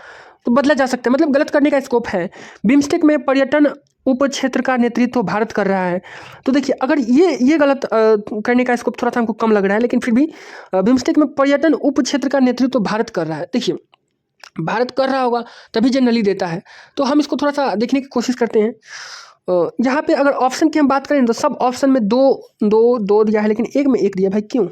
तो बदला जा सकता है, मतलब गलत करने का स्कोप है। बिम्स्टेक में पर्यटन उप क्षेत्र का नेतृत्व भारत कर रहा है। तो देखिए, अगर ये गलत करने का स्कोप थोड़ा सा हमको कम लग रहा है, लेकिन फिर भी बिम्स्टेक में पर्यटन उप क्षेत्र का नेतृत्व भारत कर रहा है। देखिए, भारत कर रहा होगा तभी जनरली देता है, तो हम इसको थोड़ा सा देखने की कोशिश करते हैं। यहाँ पे अगर ऑप्शन की हम बात करें तो सब ऑप्शन में दो दिया है, लेकिन एक में एक दिया। भाई क्यों?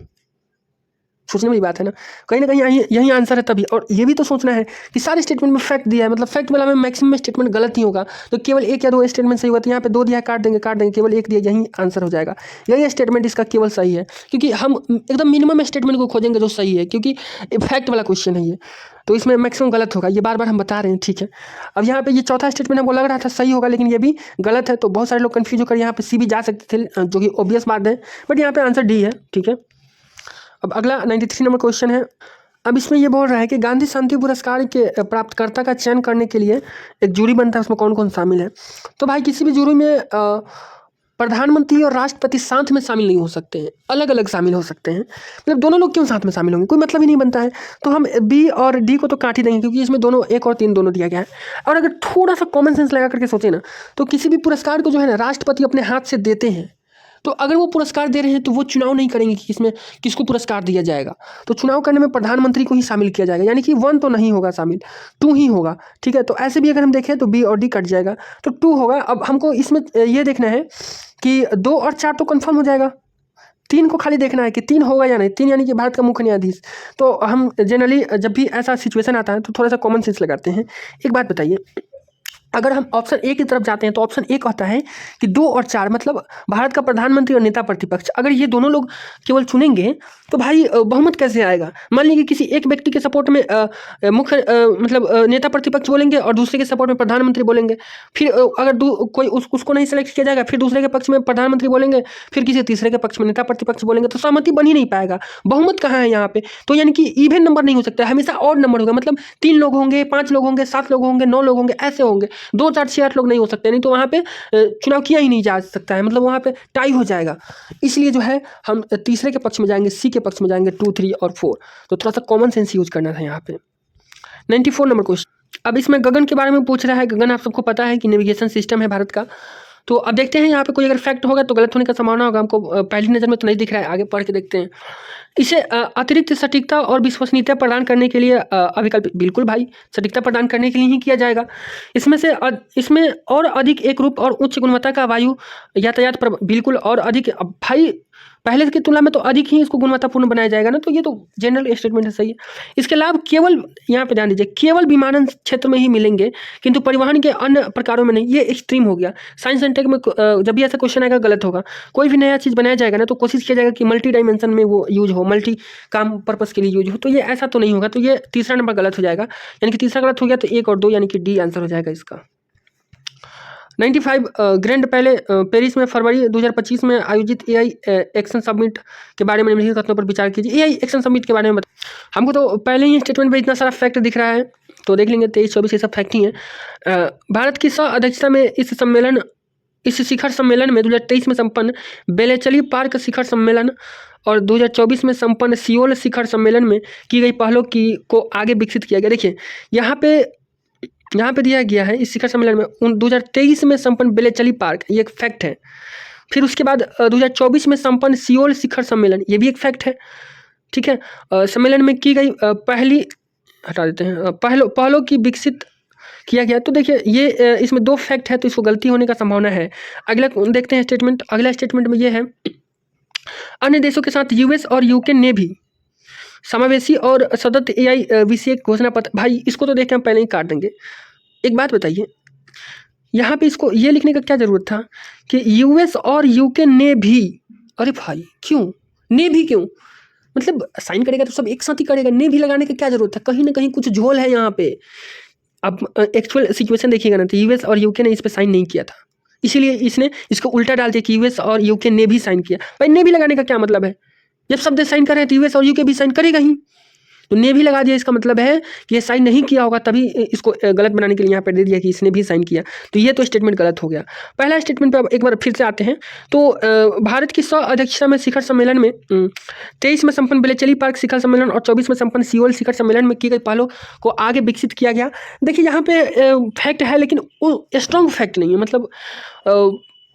सोचने वाली बात है ना कहीं यही आंसर है तभी। और ये भी तो सोचना है कि सारे स्टेटमेंट में फैक्ट दिया है, मतलब फैक्ट वाला में मैक्सिमम स्टेटमेंट गलत ही होगा, तो केवल 1 या 2 स्टेटमेंट सही होगा। तो यहाँ पे 2 दिया है, काट देंगे, केवल 1 दिया, यही आंसर हो जाएगा। यही स्टेटमेंट इसका केवल सही है, क्योंकि हम एकदम मिनिमम स्टेटमेंट को खोजेंगे जो सही है, क्योंकि फैक्ट वाला क्वेश्चन है ये, तो इसमें मैक्सिमम गलत होगा। ये बार बार हम बता रहे हैं, ठीक है। अब यहाँ पे ये चौथा स्टेटमेंट हमको लग रहा था सही होगा, लेकिन ये भी गलत है। तो बहुत सारे लोग कन्फ्यूज होकर यहाँ पे सी भी जा सकते थे, जो कि ऑब्वियस बात है, बट यहाँ पे आंसर डी है, ठीक है। अब अगला 93 नंबर क्वेश्चन है। अब इसमें ये बोल रहा है कि गांधी शांति पुरस्कार के प्राप्तकर्ता का चयन करने के लिए एक जूरी बनता है, उसमें कौन कौन शामिल है। तो भाई किसी भी जूरी में प्रधानमंत्री और राष्ट्रपति साथ में शामिल नहीं हो सकते हैं, अलग अलग शामिल हो सकते हैं। मतलब दोनों लोग क्यों साथ में शामिल होंगे, कोई मतलब ही नहीं बनता है। तो हम बी और डी को तो काट ही देंगे, क्योंकि इसमें दोनों 1 और 3 दोनों दिया गया है। और अगर थोड़ा सा कॉमन सेंस लगा करके सोचे ना, तो किसी भी पुरस्कार को जो है ना राष्ट्रपति अपने हाथ से देते हैं। तो अगर वो पुरस्कार दे रहे हैं तो वो चुनाव नहीं करेंगे कि इसमें किसको पुरस्कार दिया जाएगा, तो चुनाव करने में प्रधानमंत्री को ही शामिल किया जाएगा, यानी कि 1 तो नहीं होगा शामिल, 2 ही होगा, ठीक है। तो ऐसे भी अगर हम देखें तो बी और डी कट जाएगा, तो 2 होगा। अब हमको इसमें ये देखना है कि 2 और 4 तो कंफर्म हो जाएगा, 3 को खाली देखना है कि 3 होगा या नहीं। 3 यानी कि भारत का मुख्य न्यायाधीश। तो हम जनरली जब भी ऐसा सिचुएशन आता है तो थोड़ा सा कॉमन सेंस लगाते हैं। एक बात बताइए, अगर हम ऑप्शन ए की तरफ जाते हैं तो ऑप्शन ए कहता है कि 2 और 4 मतलब भारत का प्रधानमंत्री और नेता प्रतिपक्ष, अगर ये दोनों लोग केवल चुनेंगे तो भाई बहुमत कैसे आएगा। मान लीजिए किसी एक व्यक्ति के सपोर्ट में मुख्य मतलब नेता प्रतिपक्ष बोलेंगे और दूसरे के सपोर्ट में प्रधानमंत्री बोलेंगे, फिर अगर कोई उसको नहीं सेलेक्ट किया जाएगा, फिर दूसरे के पक्ष में प्रधानमंत्री बोलेंगे, फिर किसी तीसरे के पक्ष में नेता प्रतिपक्ष बोलेंगे, तो सहमति बन ही नहीं पाएगा। बहुमत कहाँ है यहाँ पे, तो यानी कि इवन नंबर नहीं हो सकता, हमेशा ऑड नंबर होगा। मतलब 3 लोग होंगे, 5 लोग होंगे, 7 लोग होंगे, 9 लोग होंगे, ऐसे होंगे। 2 4 6 8 लोग नहीं हो सकते, नहीं तो वहाँ पे चुनाव किया ही नहीं जा सकता है, मतलब वहाँ पे टाई हो जाएगा। इसलिए जो है हम तीसरे के पक्ष में जाएंगे, सी के पक्ष में जाएंगे, 2 3 और 4। तो थोड़ा सा कॉमन सेंस यूज करना था यहाँ पे। 94 नंबर क्वेश्चन। अब इसमें गगन के बारे में पूछ रहा है। गगन आप सबको पता है कि नेविगेशन सिस्टम है भारत का। तो अब देखते हैं यहाँ पे कोई अगर फैक्ट होगा तो गलत होने का संभावना होगा। हमको पहली नज़र में तो नहीं दिख रहा है, आगे पढ़ के देखते हैं। इसे अतिरिक्त सटीकता और विश्वसनीयता प्रदान करने के लिए अविकल्प, बिल्कुल भाई सटीकता प्रदान करने के लिए ही किया जाएगा। इसमें और अधिक एक रूप और उच्च गुणवत्ता का वायु यातायात पर बिल्कुल और अधिक, भाई पहले की तुलना में तो अधिक ही इसको गुणवत्तापूर्ण बनाया जाएगा ना, तो ये तो जनरल स्टेटमेंट है, सही है। इसके लाभ केवल यहाँ पे ध्यान दीजिए, केवल विमानन क्षेत्र में ही मिलेंगे किंतु परिवहन के अन्य प्रकारों में नहीं। ये एक्सट्रीम हो गया। साइंस एंड टेक में जब भी ऐसा क्वेश्चन आएगा गलत होगा। कोई भी नया चीज़ बनाया जाएगा ना तो कोशिश किया जाएगा कि मल्टी डायमेंशन में वो यूज हो, मल्टी काम पर्पस के लिए यूज हो, तो ये ऐसा तो नहीं होगा। तो ये तीसरा नंबर गलत हो जाएगा, यानी कि तीसरा गलत हो गया, तो 1 और 2 यानी कि डी आंसर हो जाएगा इसका। 95 ग्रैंड पहले पेरिस में फरवरी 2025 में आयोजित एआई एक्शन समिट के बारे में निम्नलिखित कथनों पर विचार कीजिए। एआई एक्शन समिट के बारे में हमको तो पहले ही स्टेटमेंट में इतना सारा फैक्ट दिख रहा है, तो देख लेंगे 23-24 ये सब फैक्ट ही है। भारत की सह अध्यक्षता में इस शिखर सम्मेलन में 2023 में संपन्न बेलेचली पार्क शिखर सम्मेलन और 2024 में संपन्न सियोल शिखर सम्मेलन में की गई पहलों को आगे विकसित किया गया। देखिए यहाँ पे दिया गया है इस शिखर सम्मेलन में 2023 में संपन्न बेलेचली पार्क, ये एक फैक्ट है। फिर उसके बाद 2024 में संपन्न सियोल शिखर सम्मेलन, ये भी एक फैक्ट है, ठीक है। सम्मेलन में की गई हटा देते हैं पहलों की विकसित किया गया। तो देखिए ये इसमें 2 फैक्ट है, तो इसको गलती होने का संभावना है। अगला देखते हैं स्टेटमेंट। अगला स्टेटमेंट में ये है, अन्य देशों के साथ यूएस और यूके ने भी समावेशी और सतत एआई विषय घोषणा पत्र। भाई इसको तो देख के हम पहले ही काट देंगे। एक बात बताइए, यहाँ पे इसको ये लिखने का क्या जरूरत था कि यूएस और यूके ने भी? अरे भाई क्यों ने भी, क्यों? मतलब साइन करेगा तो सब एक साथ ही करेगा, ने भी लगाने का क्या जरूरत था? कहीं ना कहीं कुछ झोल है यहाँ पे। अब एक्चुअल सिचुएशन देखिएगा ना, तो यूएस और यूके ने इस पर साइन नहीं किया था, इसीलिए इसने इसको उल्टा डाल दिया कि यूएस और यूके ने भी साइन किया। भाई ने भी लगाने का क्या मतलब है? जब सब देश साइन कर रहे हैं तो यूएस और यूके भी साइन करेगा ही, तो ने भी लगा दिया, इसका मतलब है कि ये साइन नहीं किया होगा, तभी इसको गलत बनाने के लिए यहाँ पर दे दिया कि इसने भी साइन किया। तो ये तो स्टेटमेंट गलत हो गया। पहला स्टेटमेंट पे अब एक बार फिर से आते हैं। तो भारत की सह अध्यक्षता में शिखर सम्मेलन में 23 में संपन्न बेलेचली पार्क शिखर सम्मेलन और 24 में संपन्न सियोल शिखर सम्मेलन में की गई पहलों को आगे विकसित किया गया। देखिए यहाँ पे फैक्ट है, लेकिन वो स्ट्रॉन्ग फैक्ट नहीं है। मतलब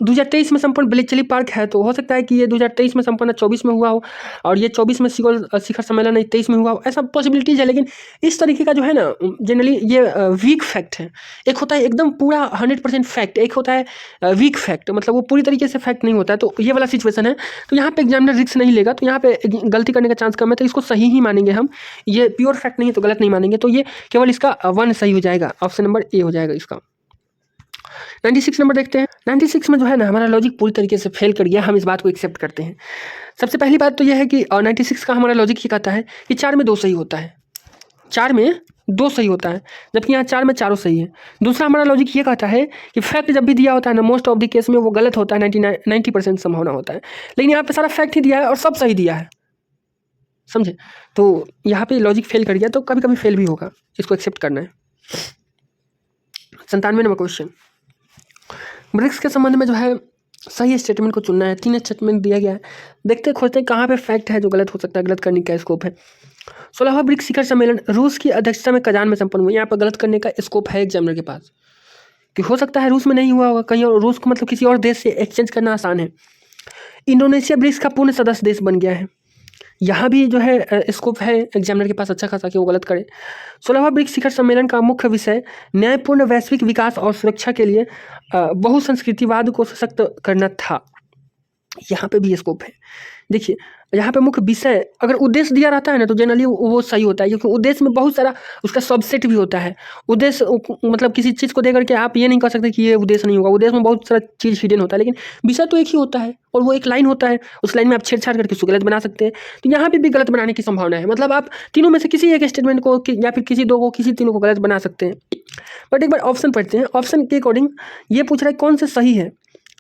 2023 में संपन्न बेलेचली पार्क है, तो हो सकता है कि ये 2023 में संपन्न 24 में हुआ हो, और ये 24 में सियोल शिखर सम्मेलन 23 में हुआ हो, ऐसा पॉसिबिलिटीज है। लेकिन इस तरीके का जो है ना, जनरली ये वीक फैक्ट है। एक होता है एकदम पूरा 100% फैक्ट, एक होता है वीक फैक्ट, मतलब वो पूरी तरीके से फैक्ट नहीं होता है। तो ये वाला सिचुएशन है, तो यहाँ पे एग्जामिनर रिस्क नहीं लेगा, तो यहाँ पे गलती करने का चांस कम है, तो इसको सही ही मानेंगे हम। ये प्योर फैक्ट नहीं है तो गलत नहीं मानेंगे, तो ये केवल इसका 1 सही हो जाएगा, ऑप्शन नंबर ए हो जाएगा इसका। 96 नंबर देखते हैं। 96 में जो है ना, हमारा लॉजिक पूरी तरीके से फेल कर गया, हम इस बात को एक्सेप्ट करते हैं। सबसे पहली बात तो यह है कि 96 का हमारा लॉजिक ये कहता है कि 4 में 2 सही होता है, 4 में 2 सही होता है, जबकि यहाँ 4 में चारों सही है। दूसरा हमारा लॉजिक ये कहता है कि फैक्ट जब भी दिया होता है ना, मोस्ट ऑफ द केस में वो गलत होता है, 90% संभावना होता है। लेकिन यहाँ पे सारा फैक्ट ही दिया है और सब सही दिया है, समझे? तो यहाँ पे लॉजिक फेल कर गया, तो कभी कभी फेल भी होगा, इसको एक्सेप्ट करना है। 97 नंबर क्वेश्चन, ब्रिक्स के संबंध में जो है सही स्टेटमेंट को चुनना है। 3 स्टेटमेंट दिया गया है, देखते खोजते कहाँ पे फैक्ट है जो गलत हो सकता है, गलत करने का स्कोप है। 16वां ब्रिक्स शिखर सम्मेलन रूस की अध्यक्षता में कजान में संपन्न हुआ। यहाँ पर गलत करने का स्कोप है एग्जामिनर के पास, कि हो सकता है रूस में नहीं हुआ होगा, कहीं और, रूस को मतलब किसी और देश से एक्सचेंज करना आसान है। इंडोनेशिया ब्रिक्स का पूर्ण सदस्य देश बन गया है, यहाँ भी जो है स्कोप है एग्जामिनर के पास अच्छा खासा कि वो गलत करे। 16वां ब्रिक्स शिखर सम्मेलन का मुख्य विषय न्यायपूर्ण वैश्विक विकास और सुरक्षा के लिए बहुसंस्कृतिवाद को सशक्त करना था, यहाँ पे भी स्कोप है। देखिए यहाँ पे मुख्य विषय, अगर उद्देश्य दिया रहता है ना तो जनरली वो सही होता है, क्योंकि उद्देश्य में बहुत सारा उसका सबसेट भी होता है। उद्देश्य मतलब किसी चीज़ को देकर के आप ये नहीं कह सकते कि ये उद्देश्य नहीं होगा, उद्देश्य में बहुत सारा चीज़ हिडन होता है, लेकिन विषय तो एक ही होता है और वो एक लाइन होता है, उस लाइन में आप छेड़छाड़ करके उसको गलत बना सकते हैं। तो यहाँ पे भी गलत बनाने की संभावना है, मतलब आप तीनों में से किसी एक स्टेटमेंट को या फिर किसी 2 को, किसी तीनों को गलत बना सकते हैं। बट एक बार ऑप्शन पढ़ते हैं। ऑप्शन के अकॉर्डिंग ये पूछ रहा है कौन से सही है,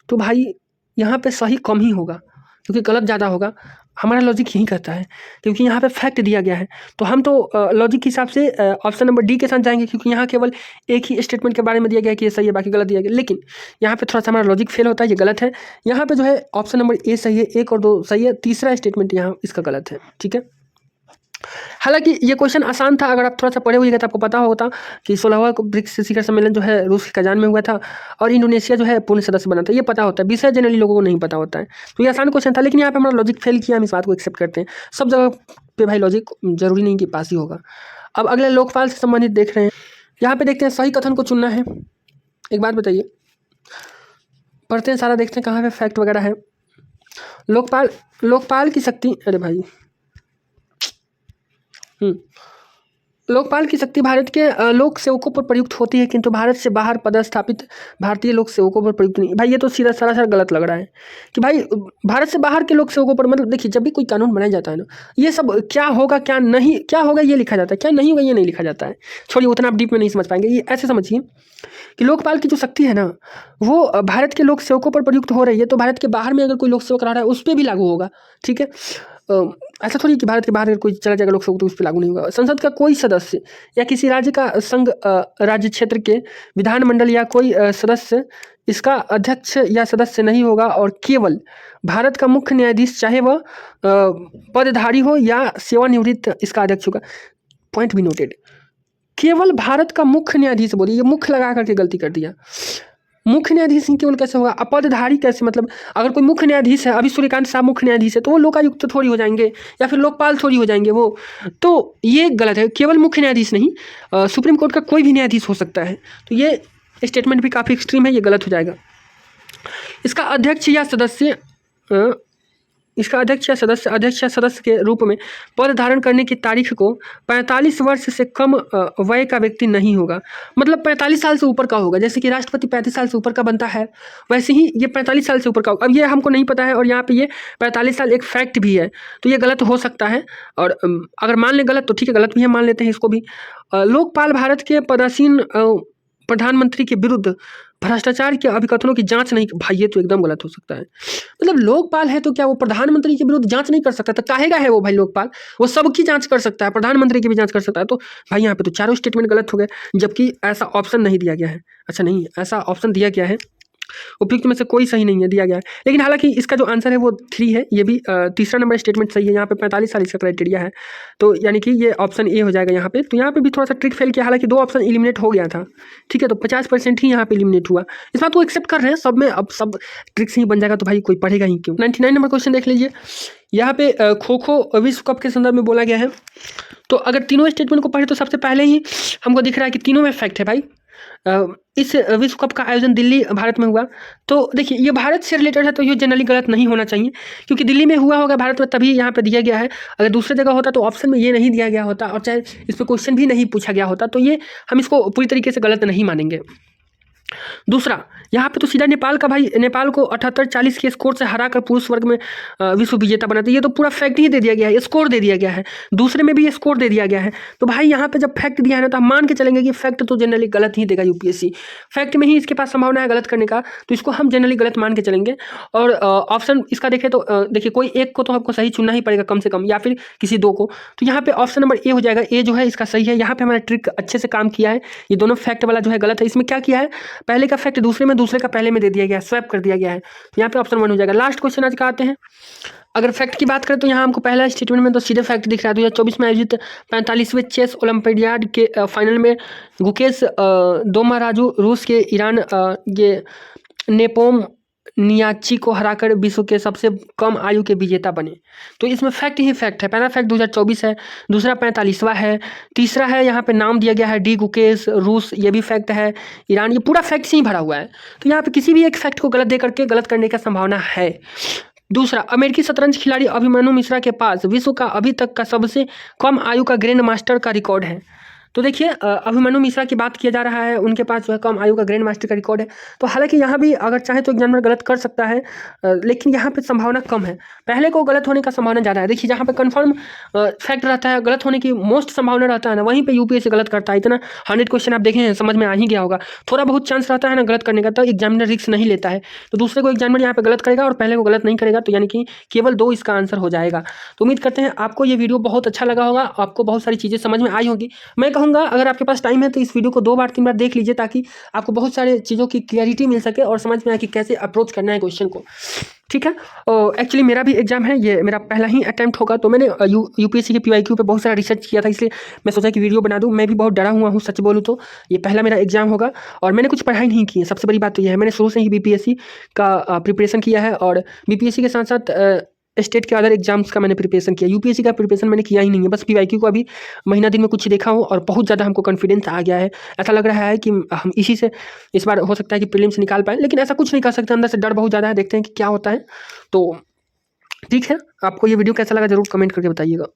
तो भाई यहाँ पे सही कम ही होगा क्योंकि गलत ज़्यादा होगा। हमारा लॉजिक यही कहता है, क्योंकि यहाँ पे फैक्ट दिया गया है, तो हम तो लॉजिक के हिसाब से ऑप्शन नंबर डी के साथ जाएंगे, क्योंकि यहाँ केवल एक ही स्टेटमेंट के बारे में दिया गया है कि ये सही है, बाकी गलत दिया गया। लेकिन यहाँ पे थोड़ा सा हमारा लॉजिक फेल होता है, ये गलत है। यहाँ पे जो है ऑप्शन नंबर ए सही है, 1 और 2 सही है, तीसरा स्टेटमेंट यहाँ इसका गलत है, ठीक है। हालांकि ये क्वेश्चन आसान था, अगर आप थोड़ा सा पढ़े हुए तो आपको पता होता कि 16वां ब्रिक्स शिखर सम्मेलन जो है रूस के कजान में हुआ था और इंडोनेशिया जो है पूर्ण सदस्य बना था, ये पता होता है। विषय जनरली लोगों को नहीं पता होता है, तो ये आसान क्वेश्चन था, लेकिन यहाँ पे हमारा लॉजिक फेल किया, हम इस बात को एक्सेप्ट करते हैं। सब जगह पे भाई लॉजिक जरूरी नहीं कि पास ही होगा। अब अगले लोकपाल से संबंधित देख रहे हैं, यहाँ पे देखते हैं सही कथन को चुनना है। एक बात बताइए, पढ़ते हैं सारा, देखते हैं कहाँ पे फैक्ट वगैरह है। लोकपाल की शक्ति, अरे भाई लोकपाल की शक्ति भारत के लोक सेवकों पर प्रयुक्त होती है, किंतु भारत से बाहर पदस्थापित भारतीय लोक सेवकों पर प्रयुक्त नहीं। भाई ये तो सीधा सरासर गलत लग रहा है कि भाई भारत से बाहर के लोक सेवकों पर, मतलब देखिए जब भी कोई कानून बनाया जाता है ना, ये सब क्या होगा क्या नहीं, क्या होगा ये लिखा जाता है, क्या नहीं होगा ये नहीं लिखा जाता है। छोड़िए, उतना आप डीप में नहीं समझ पाएंगे। ये ऐसे समझिए कि लोकपाल की जो शक्ति है ना, वो भारत के लोक सेवकों पर प्रयुक्त हो रही है, तो भारत के बाहर में अगर कोई लोक सेवक रह रहा है उस पर भी लागू होगा। ठीक है, ऐसा थोड़ी कि भारत के बाहर अगर कोई चला जाएगा लोक सेवक तो उस पर लागू नहीं होगा। संसद का कोई सदस्य या किसी राज्य का संघ राज्य क्षेत्र के विधानमंडल या कोई सदस्य इसका अध्यक्ष या सदस्य नहीं होगा, और केवल भारत का मुख्य न्यायाधीश, चाहे वह पदधारी हो या सेवानिवृत्त, इसका अध्यक्ष होगा। पॉइंट भी नोटेड। केवल भारत का मुख्य न्यायाधीश बोलिए, ये मुख्य लगा करके गलती कर दिया। मुख्य न्यायाधीश ही केवल कैसे होगा? अपदधारी कैसे? मतलब अगर कोई मुख्य न्यायाधीश है, अभी सूर्यकांत साहब मुख्य न्यायाधीश है, तो वो लोकायुक्त थोड़ी हो जाएंगे या फिर लोकपाल थोड़ी हो जाएंगे वो, तो ये गलत है। केवल मुख्य न्यायाधीश नहीं, सुप्रीम कोर्ट का कोई भी न्यायाधीश हो सकता है। तो ये स्टेटमेंट भी काफ़ी एक्सट्रीम है, ये गलत हो जाएगा। इसका अध्यक्ष या सदस्य अध्यक्ष या सदस्य के रूप में पद धारण करने की तारीख को 45 वर्ष से कम वय का व्यक्ति नहीं होगा। मतलब 45 साल से ऊपर का होगा। जैसे कि राष्ट्रपति 35 साल से ऊपर का बनता है, वैसे ही ये 45 साल से ऊपर का होगा। अब ये हमको नहीं पता है, और यहाँ पे ये 45 साल एक फैक्ट भी है, तो ये गलत हो सकता है। और अगर मान लें गलत तो ठीक है, गलत भी है, मान लेते हैं इसको भी। लोकपाल भारत के पदासीन प्रधानमंत्री के विरुद्ध भ्रष्टाचार के अभिकथनों की जांच नहीं। भाई ये तो एकदम गलत हो सकता है। मतलब लोकपाल है तो क्या वो प्रधानमंत्री के विरुद्ध जांच नहीं कर सकता? तो काहेगा है वो भाई लोकपाल? वो सबकी जांच कर सकता है, प्रधानमंत्री की भी जांच कर सकता है। तो भाई यहाँ पे तो चारों स्टेटमेंट गलत हो गए, जबकि ऐसा ऑप्शन नहीं दिया गया है। अच्छा नहीं, ऐसा ऑप्शन दिया गया है, उपयुक्त में से कोई सही नहीं है दिया गया है। लेकिन हालांकि इसका जो आंसर है वो 3 है, ये भी तीसरा नंबर स्टेटमेंट सही है। यहाँ पे 45 साल इसका क्राइटेरिया है, तो यानी कि ये ऑप्शन ए हो जाएगा यहाँ पे। तो यहाँ पे भी थोड़ा सा ट्रिक फेल किया, हालांकि 2 ऑप्शन एलिमिनेट हो गया था। ठीक है, तो 50% ही यहाँ पे एलिमिनेट हुआ। इस बात को एक्सेप्ट कर रहे हैं सब में, अब सब ट्रिक्स ही बन जाएगा तो भाई कोई पढ़ेगा ही क्यों। 99 नंबर क्वेश्चन देख लीजिए। यहाँ पे खो खो विश्व कप के संदर्भ में बोला गया है। तो अगर तीनों स्टेटमेंट को पढ़े तो सबसे पहले ही हमको दिख रहा है कि तीनों में फैक्ट है भाई। इस विश्व कप का आयोजन दिल्ली भारत में हुआ। तो देखिए ये भारत से रिलेटेड है, तो ये जनरली गलत नहीं होना चाहिए, क्योंकि दिल्ली में हुआ होगा भारत में, तभी यहाँ पे दिया गया है। अगर दूसरे जगह होता तो ऑप्शन में ये नहीं दिया गया होता, और चाहे इस पर क्वेश्चन भी नहीं पूछा गया होता, तो ये हम इसको पूरी तरीके से गलत नहीं मानेंगे। दूसरा, यहाँ पे तो सीधा नेपाल का भाई, नेपाल को 78-40 के स्कोर से हराकर पुरुष वर्ग में विश्व विजेता बना था। ये तो पूरा फैक्ट ही दे दिया गया है, स्कोर दे दिया गया है। दूसरे में भी ये स्कोर दे दिया गया है। तो भाई यहाँ पे जब फैक्ट दिया है ना, तो हम मान के चलेंगे कि फैक्ट तो जनरली गलत ही देगा यूपीएससी। फैक्ट में ही इसके पास संभावना है गलत करने का, तो इसको हम जनरली गलत मान के चलेंगे। और ऑप्शन इसका देखें तो देखिए कोई एक को तो आपको सही चुनना ही पड़ेगा कम से कम, या फिर किसी 2 को। तो यहाँ पे ऑप्शन नंबर ए हो जाएगा। ए जो है इसका सही है। यहाँ पे हमारा ट्रिक अच्छे से काम किया है। ये दोनों फैक्ट वाला जो है गलत है। इसमें क्या किया है, पहले का फैक्ट दूसरे में, दूसरे का पहले में दे दिया गया है, स्वैप कर दिया गया है। तो यहाँ पे ऑप्शन 1 हो जाएगा। लास्ट क्वेश्चन आज का आते हैं। अगर फैक्ट की बात करें तो यहाँ हमको पहला स्टेटमेंट में तो सीधे फैक्ट दिख रहा है। 2024 में आयोजित 45वें चेस ओलंपियाड के फाइनल में गुकेश दोमाराजू रूस के ईरान ये नेपोम नियाची को हराकर विश्व के सबसे कम आयु के विजेता बने। तो इसमें फैक्ट ही फैक्ट है। पहला फैक्ट 2024 है, दूसरा 45वां है, तीसरा है यहाँ पे नाम दिया गया है डी गुकेश रूस, ये भी फैक्ट है। ईरान, ये पूरा फैक्ट से ही भरा हुआ है। तो यहाँ पे किसी भी एक फैक्ट को गलत दे करके गलत करने का संभावना है। दूसरा, अमेरिकी शतरंज खिलाड़ी अभिमन्यु मिश्रा के पास विश्व का अभी तक का सबसे कम आयु का ग्रैंड मास्टर का रिकॉर्ड है। तो देखिए अभिमन्यु मिश्रा की बात किया जा रहा है, उनके पास जो है कम आयु का ग्रैंड मास्टर का रिकॉर्ड है। तो हालांकि यहाँ भी अगर चाहे तो एग्जामिनर गलत कर सकता है, लेकिन यहाँ पे संभावना कम है। पहले को गलत होने का संभावना ज़्यादा है। देखिए जहाँ पे कंफर्म फैक्ट रहता है, गलत होने की मोस्ट संभावना रहता है ना, वहीं पे यूपीएससी गलत करता है। इतना 100 क्वेश्चन आप देखें हैं, समझ में आ ही गया होगा। थोड़ा बहुत चांस रहता है ना गलत करने का, तो एग्जामिनर रिस्क नहीं लेता है। तो दूसरे को एग्जामिनर यहाँ पे गलत करेगा और पहले को गलत नहीं करेगा, तो यानी कि केवल 2 इसका आंसर हो जाएगा। तो उम्मीद करते हैं आपको ये वीडियो बहुत अच्छा लगा होगा, आपको बहुत सारी चीज़ें समझ में आई होगी। मैं कहूँगा अगर आपके पास टाइम है तो इस वीडियो को 2 बार 3 बार देख लीजिए, ताकि आपको बहुत सारे चीज़ों की क्लैरिटी मिल सके और समझ में आए कि कैसे अप्रोच करना है क्वेश्चन को। ठीक है, एक्चुअली मेरा भी एग्जाम है, ये मेरा पहला ही अटैम्प्ट होगा। तो मैंने यूपीएससी के पीवाईक्यू पे बहुत सारा रिसर्च किया था, इसलिए मैं सोचा कि वीडियो बना दूं। मैं भी बहुत डरा हुआ हूँ, सच बोलूँ तो ये पहला मेरा एग्जाम होगा और मैंने कुछ पढ़ाई नहीं की है। सबसे बड़ी बात तो ये है, मैंने शुरू से ही बीपीएससी का प्रिपरेशन किया है, और बीपीएससी के साथ साथ स्टेट के अदर एग्जाम्स का मैंने प्रिपरेशन किया। यूपीएससी का प्रिपरेशन मैंने किया ही नहीं है, बस पीवाईक्यू को अभी महीना दिन में कुछ देखा हूँ और बहुत ज़्यादा हमको कॉन्फिडेंस आ गया है। ऐसा लग रहा है कि हम इसी से इस बार हो सकता है कि प्रीलिम्स निकाल पाएँ, लेकिन ऐसा कुछ नहीं कर सकते, अंदर से डर बहुत ज़्यादा है। देखते हैं कि क्या होता है। तो ठीक है, आपको ये वीडियो कैसा लगा ज़रूर कमेंट करके बताइएगा।